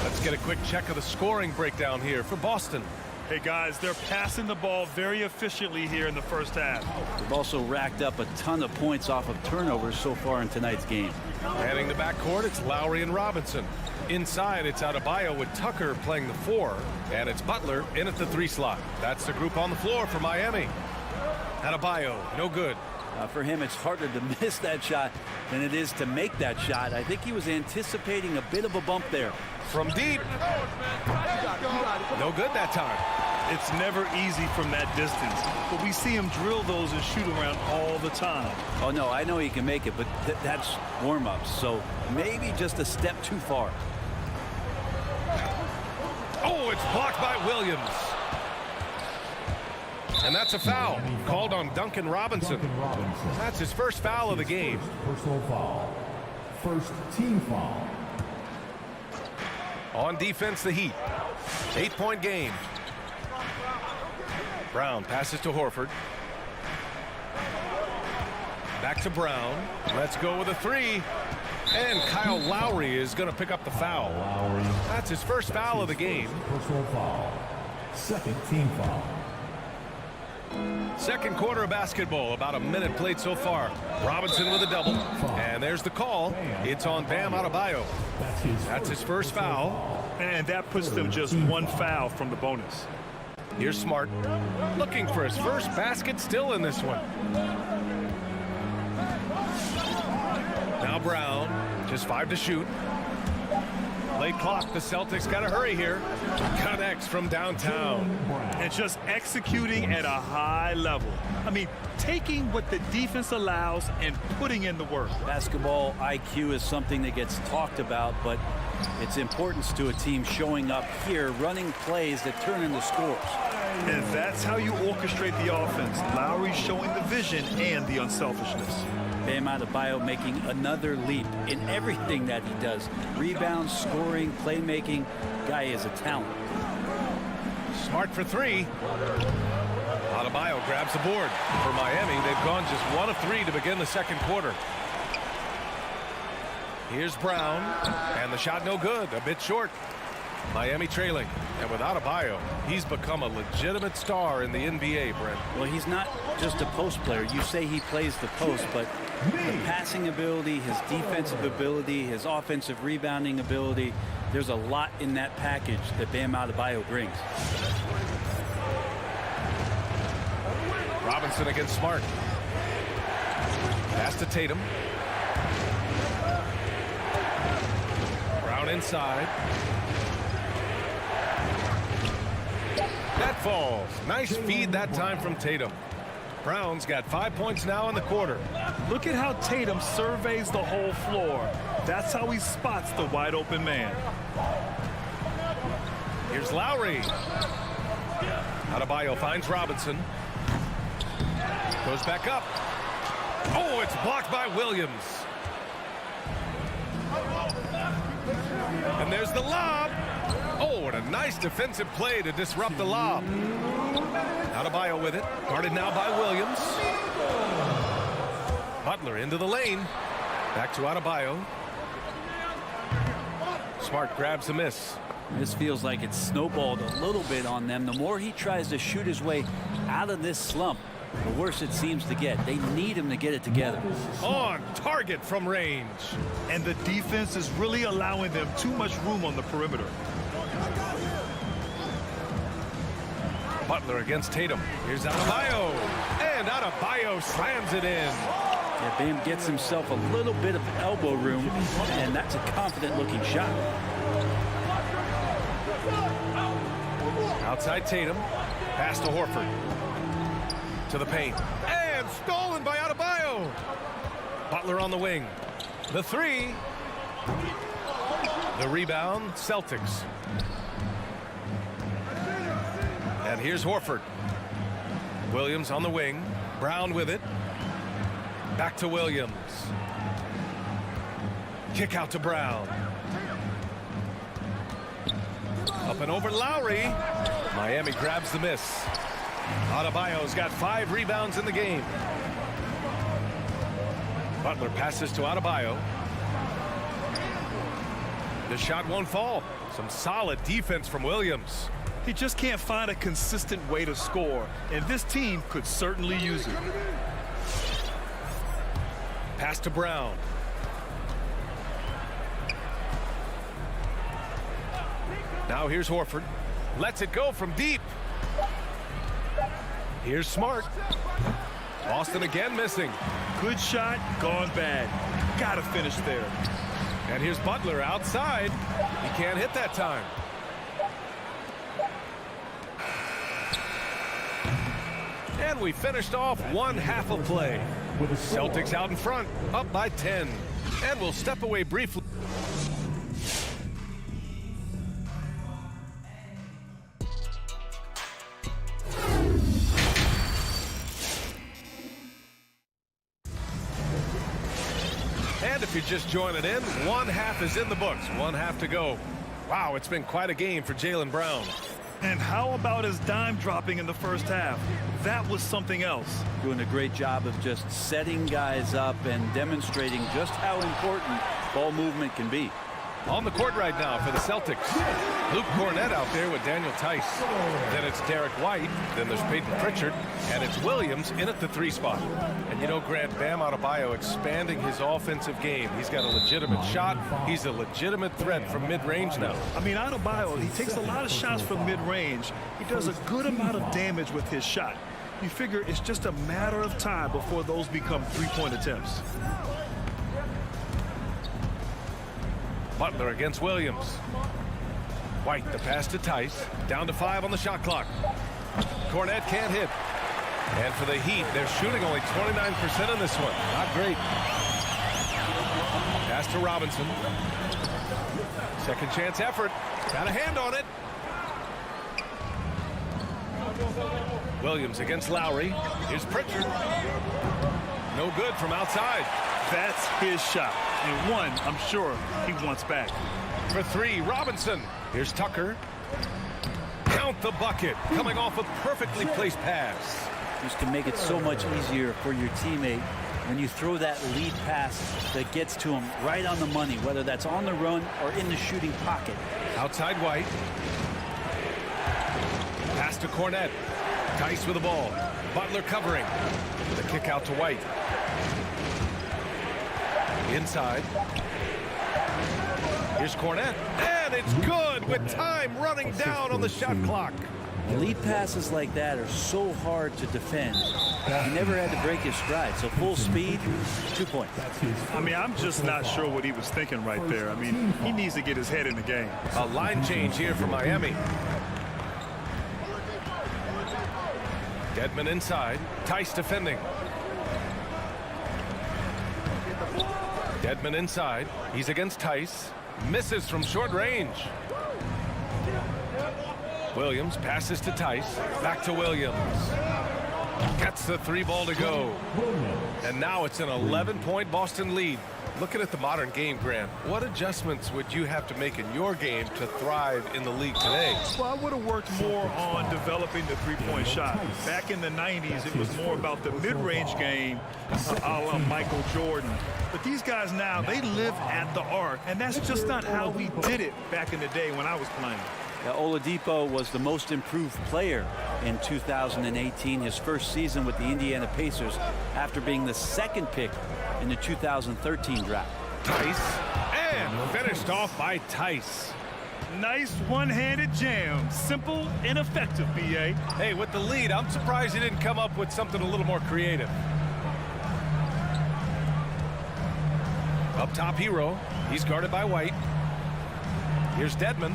Let's get a quick check of the scoring breakdown here for Boston. Hey guys, they're passing the ball very efficiently here in the first half. They've also racked up a ton of points off of turnovers so far in tonight's game. Heading the backcourt, it's Lowry and Robinson. Inside, it's Adebayo with Tucker playing the 4, and it's Butler in at the 3 slot. That's the group on the floor for Miami. Adebayo, no good. For him, it's harder to miss that shot than it is to make that shot. I think he was anticipating a bit of a bump there. From deep. No good that time. It's never easy from that distance, but we see him drill those and shoot around all the time. Oh, no, I know he can make it, but that's warm-ups, so maybe just a step too far. Oh, it's blocked by Williams. And that's a foul called on Duncan Robinson. That's his first foul of the game. Personal foul. First team foul. On defense, the Heat. 8-point game. Brown passes to Horford. Back to Brown. Let's go with a 3. And Kyle Lowry is going to pick up the foul. That's his first foul of the game. Personal foul. Second team foul. Second quarter of basketball, about a minute played so far. Robinson with a double, and there's the call. It's on Bam Adebayo. That's his first foul. And that puts them just one foul from the bonus. Here's Smart, looking for his first basket still in this one. Now Brown, just 5 to shoot. Late clock, the Celtics got to hurry here. Connects from downtown. And just executing at a high level. I mean, taking what the defense allows and putting in the work. Basketball IQ is something that gets talked about, but its importance to a team showing up here, running plays that turn into scores. And that's how you orchestrate the offense. Lowry showing the vision and the unselfishness. Bam Adebayo making another leap in everything that he does. Rebounds, scoring, playmaking. Guy is a talent. Smart for 3. Adebayo grabs the board. For Miami, they've gone just 1 of 3 to begin the second quarter. Here's Brown, and the shot no good, a bit short. Miami trailing, and with Adebayo, he's become a legitimate star in the NBA, Brent. Well, he's not just a post player. You say he plays the post, but the passing ability, his defensive ability, his offensive rebounding ability, there's a lot in that package that Bam Adebayo brings. Robinson against Smart. Pass to Tatum. Brown inside. That falls. Nice feed that time from Tatum. Brown's got 5 points now in the quarter. Look at how Tatum surveys the whole floor. That's how he spots the wide open man. Here's Lowry. Adebayo finds Robinson. Goes back up. Oh, it's blocked by Williams. And there's the lob. Oh, and a nice defensive play to disrupt the lob. Adebayo with it. Guarded now by Williams. Butler into the lane. Back to Adebayo. Smart grabs the miss. This feels like it's snowballed a little bit on them. The more he tries to shoot his way out of this slump, the worse it seems to get. They need him to get it together. On target from range. And the defense is really allowing them too much room on the perimeter. Butler against Tatum. Here's Adebayo. And Adebayo slams it in. Yeah, Bam gets himself a little bit of elbow room, and that's a confident-looking shot. Outside Tatum. Pass to Horford. To the paint. And stolen by Adebayo. Butler on the wing. The three. The rebound, Celtics. And here's Horford. Williams on the wing. Brown with it. Back to Williams. Kick out to Brown. Up and over Lowry. Miami grabs the miss. Adebayo's got 5 rebounds in the game. Butler passes to Adebayo. The shot won't fall. Some solid defense from Williams. He just can't find a consistent way to score, and this team could certainly use it. Pass to Brown. Now here's Horford. Lets it go from deep. Here's Smart. Boston again missing. Good shot, gone bad. Gotta finish there. And here's Butler outside. He can't hit that time. And we finished off one half of play. Celtics out in front, up by 10. And we'll step away briefly. And if you're just joining in, one half is in the books. One half to go. Wow, it's been quite a game for Jaylen Brown. And how about his dime dropping in the first half? That was something else. Doing a great job of just setting guys up and demonstrating just how important ball movement can be. On the court right now for the Celtics. Luke Cornett out there with Daniel Tice. Then it's Derek White. Then there's Peyton Pritchard. And it's Williams in at the 3 spot. And you know, Grant, Bam Adebayo expanding his offensive game. He's got a legitimate shot. He's a legitimate threat from mid-range now. I mean, Adebayo, he takes a lot of shots from mid-range. He does a good amount of damage with his shot. You figure it's just a matter of time before those become 3-point attempts. Butler against Williams. White, the pass to Tice. Down to 5 on the shot clock. Cornett can't hit. And for the Heat, they're shooting only 29% in this one. Not great. Pass to Robinson. Second chance effort. Got a hand on it. Williams against Lowry. Here's Pritchard. No good from outside. That's his shot. And one, I'm sure, he wants back. For 3, Robinson. Here's Tucker. Count the bucket. Coming off a perfectly placed pass. Just can make it so much easier for your teammate when you throw that lead pass that gets to him right on the money, whether that's on the run or in the shooting pocket. Outside White. Pass to Cornett. Tice with the ball. Butler covering. The kick out to White. Inside. Here's Cornett. And it's good with time running down on the shot clock. Lead passes like that are so hard to defend. He never had to break his stride. So full speed, 2 points. I mean, I'm just not sure what he was thinking right there. I mean, he needs to get his head in the game. A line change here for Miami. Dedmon inside. Tice defending. Dedmon inside. He's against Tice. Misses from short range. Williams passes to Tice. Back to Williams. Gets the 3 ball to go. And now it's an 11-point Boston lead. Looking at the modern game, Grant, what adjustments would you have to make in your game to thrive in the league today? Well, I would have worked more on developing the 3-point shot. Back in the 90s, it was more about the mid-range game, a la Michael Jordan. But these guys now, they live at the arc, and that's just not how we did it back in the day when I was playing. Oladipo was the most improved player in 2018, his first season with the Indiana Pacers after being the second pick in the 2013 draft. Tice, and finished off by Tice. Nice one-handed jam. Simple and effective, B.A. Hey, with the lead, I'm surprised he didn't come up with something a little more creative. Up top, Hero. He's guarded by White. Here's Dedmon.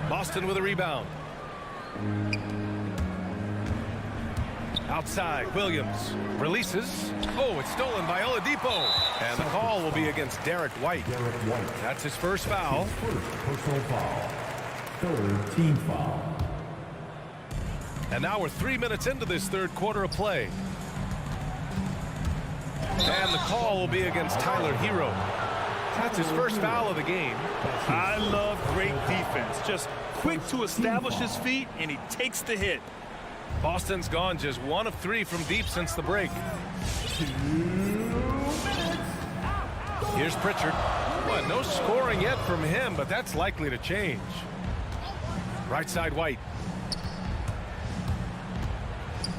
Boston with a rebound. Outside, Williams releases. Oh, it's stolen by Oladipo. And the call will be against Derek White. That's his first foul. Personal foul. Third team foul. And now we're 3 minutes into this third quarter of play. And the call will be against Tyler Hero. That's his first foul of the game. I love great defense. Just quick to establish his feet, and he takes the hit. Boston's gone just 1 of 3 from deep since the break. Here's Pritchard. Well, no scoring yet from him, but that's likely to change. Right side, White.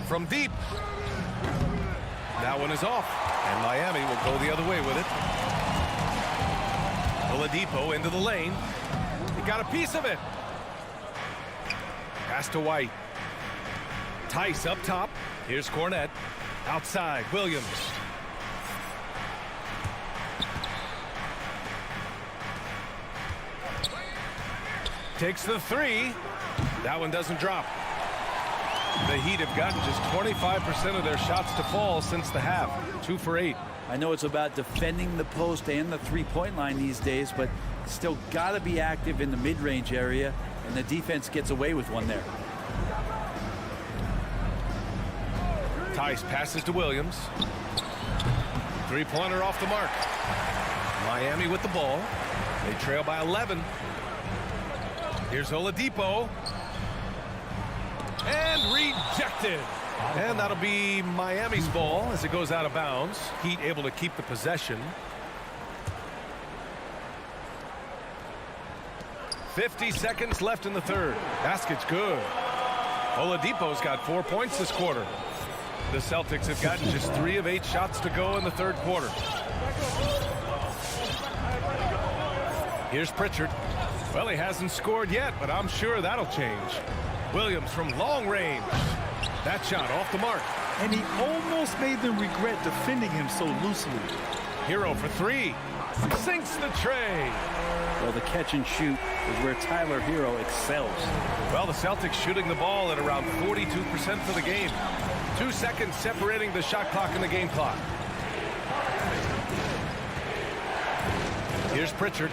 From deep. That one is off, and Miami will go the other way with it. Oladipo into the lane. He got a piece of it. Pass to White. Tice up top. Here's Cornette. Outside, Williams. Takes the three. That one doesn't drop. The Heat have gotten just 25% of their shots to fall since the half. 2 for 8. I know it's about defending the post and the three-point line these days, but still got to be active in the mid-range area, and the defense gets away with one there. Tice passes to Williams. Three-pointer off the mark. Miami with the ball. They trail by 11. Here's Oladipo. And rejected. And that'll be Miami's ball as it goes out of bounds. Heat able to keep the possession. 50 seconds left in the third. Basket's good. Oladipo's got 4 points this quarter. The Celtics have gotten just 3 of 8 shots to go in the third quarter. Here's Pritchard. Well, he hasn't scored yet, but I'm sure that'll change. Williams from long range. That shot off the mark. And he almost made them regret defending him so loosely. Hero for 3. Sinks the tray. Well, the catch and shoot is where Tyler Hero excels. Well, the Celtics shooting the ball at around 42% for the game. 2 seconds separating the shot clock and the game clock. Here's Pritchard.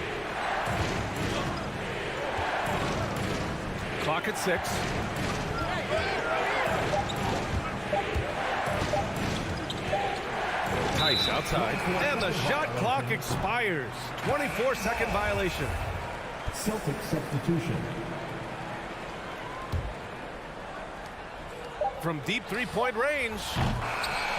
Clock at 6. Tice outside. And the shot clock expires. 24-second violation. Celtic substitution. From deep three-point range.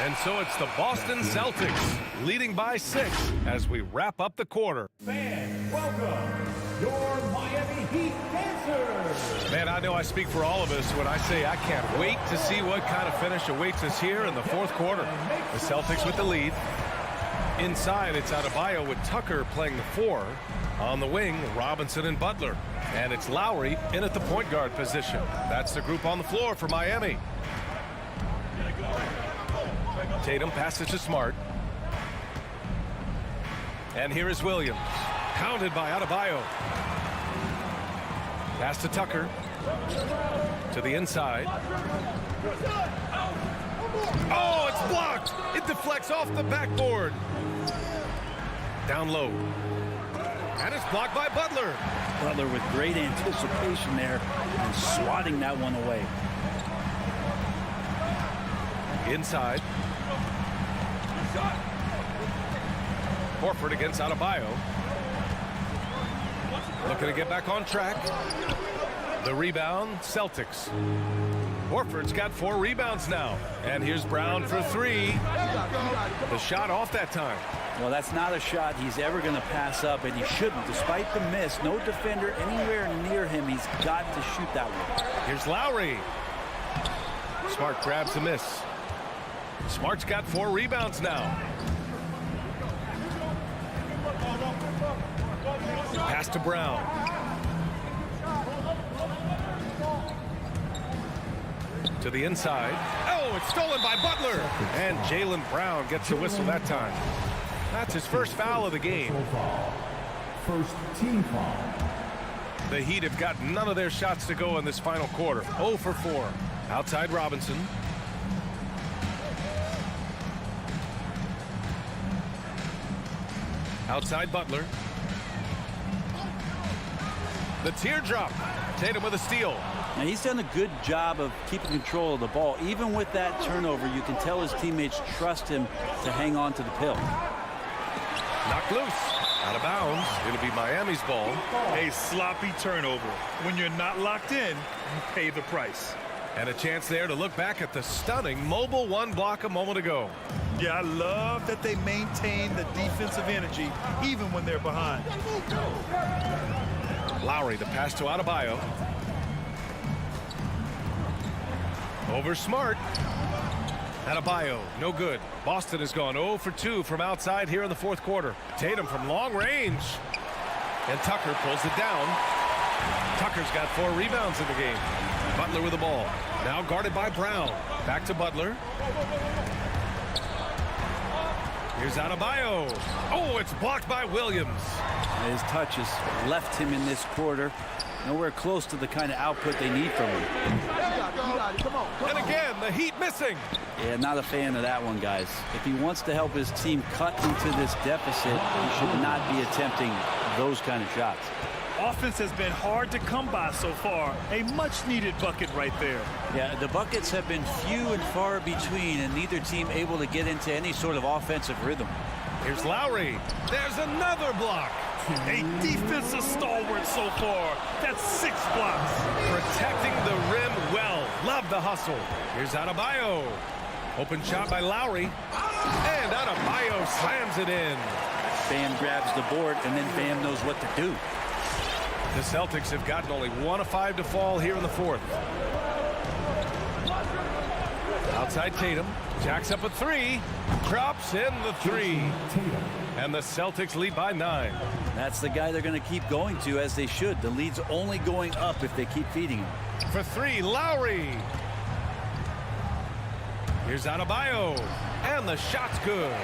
And so it's the Boston Celtics leading by 6 as we wrap up the quarter. Fans, welcome your Miami Heat dancers. Man, I know I speak for all of us when I say I can't wait to see what kind of finish awaits us here in the fourth quarter. The Celtics with the lead. Inside, it's Adebayo with Tucker playing the 4. On the wing, Robinson and Butler. And it's Lowry in at the point guard position. That's the group on the floor for Miami. Tatum passes to Smart. And here is Williams. Pounded by Adebayo. Pass to Tucker. To the inside. Oh, it's blocked. It deflects off the backboard. Down low. And it's blocked by Butler. Butler with great anticipation there and swatting that one away. Inside. Horford against Adebayo. Looking to get back on track. The rebound, Celtics. Horford's got 4 rebounds now. And here's Brown for 3. The shot off that time. Well, that's not a shot he's ever going to pass up, and he shouldn't. Despite the miss, no defender anywhere near him. He's got to shoot that one. Here's Lowry. Smart grabs the miss. Smart's got 4 rebounds now. Pass to Brown. To the inside. Oh, it's stolen by Butler. And Jaylen Brown gets the whistle that time. That's his first foul of the game. First team foul. The Heat have got none of their shots to go in this final quarter. 0 for 4. Outside Robinson. Outside Butler. The teardrop. Tatum with a steal. Now, he's done a good job of keeping control of the ball. Even with that turnover, you can tell his teammates trust him to hang on to the pill. Knocked loose. Out of bounds. It'll be Miami's ball. A sloppy turnover. When you're not locked in, you pay the price. And a chance there to look back at the stunning mobile 1 block a moment ago. Yeah, I love that they maintain the defensive energy even when they're behind. Lowry, the pass to Adebayo. Over Smart. Adebayo, no good. Boston has gone 0 for 2 from outside here in the fourth quarter. Tatum from long range. And Tucker pulls it down. Tucker's got 4 rebounds in the game. Butler with the ball. Now guarded by Brown. Back to Butler. Here's Adebayo. Oh, it's blocked by Williams. His touch has left him in this quarter. Nowhere close to the kind of output they need from him. And again, the Heat missing. Yeah, not a fan of that one, guys. If he wants to help his team cut into this deficit, he should not be attempting those kind of shots. Offense has been hard to come by so far. A much-needed bucket right there. Yeah, the buckets have been few and far between, and neither team able to get into any sort of offensive rhythm. Here's Lowry. There's another block. A defensive stalwart so far. That's 6 blocks. Protecting the rim well. Love the hustle. Here's Adebayo. Open shot by Lowry. And Adebayo slams it in. Bam grabs the board, and then Bam knows what to do. The Celtics have gotten only 1 of 5 to fall here in the fourth. Outside Tatum. Jacks up a 3. Drops in the 3. And the Celtics lead by 9. That's the guy they're going to keep going to, as they should. The lead's only going up if they keep feeding him. For 3, Lowry. Here's Adebayo. And the shot's good.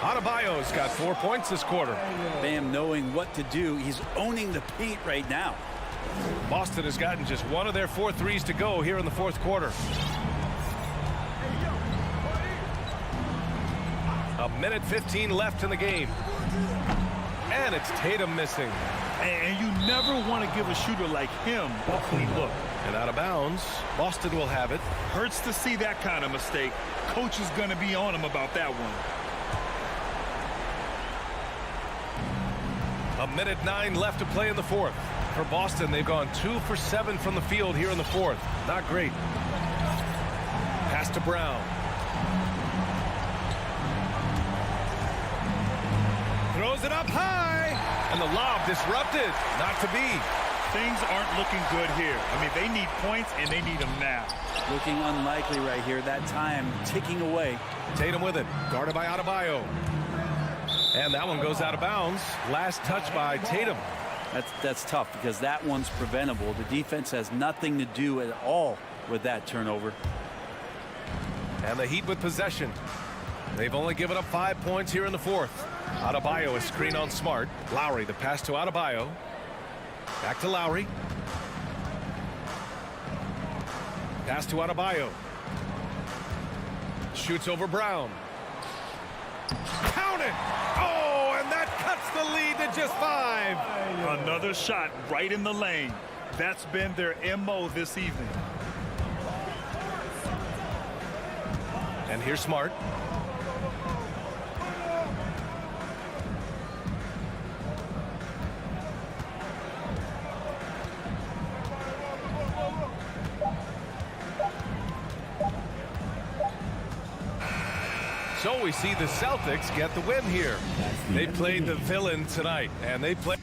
Adebayo's got 4 points this quarter. Bam knowing what to do. He's owning the paint right now. Boston has gotten just 1 of their 4 threes to go here in the fourth quarter. A minute 15 left in the game. And it's Tatum missing. And you never want to give a shooter like him a clean look. And out of bounds. Boston will have it. Hurts to see that kind of mistake. Coach is going to be on him about that one. A minute 9 left to play in the fourth. For Boston, they've gone 2 for 7 from the field here in the fourth. Not great. Pass to Brown. Throws it up high. And the lob disrupted. Not to be. Things aren't looking good here. I mean, they need points, and they need them now. Looking unlikely right here. That time ticking away. Tatum with it. Guarded by Adebayo. And that one goes out of bounds. Last touch by Tatum. That's tough because that one's preventable. The defense has nothing to do at all with that turnover. And the Heat with possession. They've only given up 5 points here in the fourth. Adebayo is screen on Smart. Lowry, the pass to Adebayo. Back to Lowry. Pass to Adebayo. Shoots over Brown. Count it! Oh, and that cuts the lead to just 5. Another shot right in the lane. That's been their MO this evening. And here's Smart. So we see the Celtics get the win here. They played the villain tonight, and they played.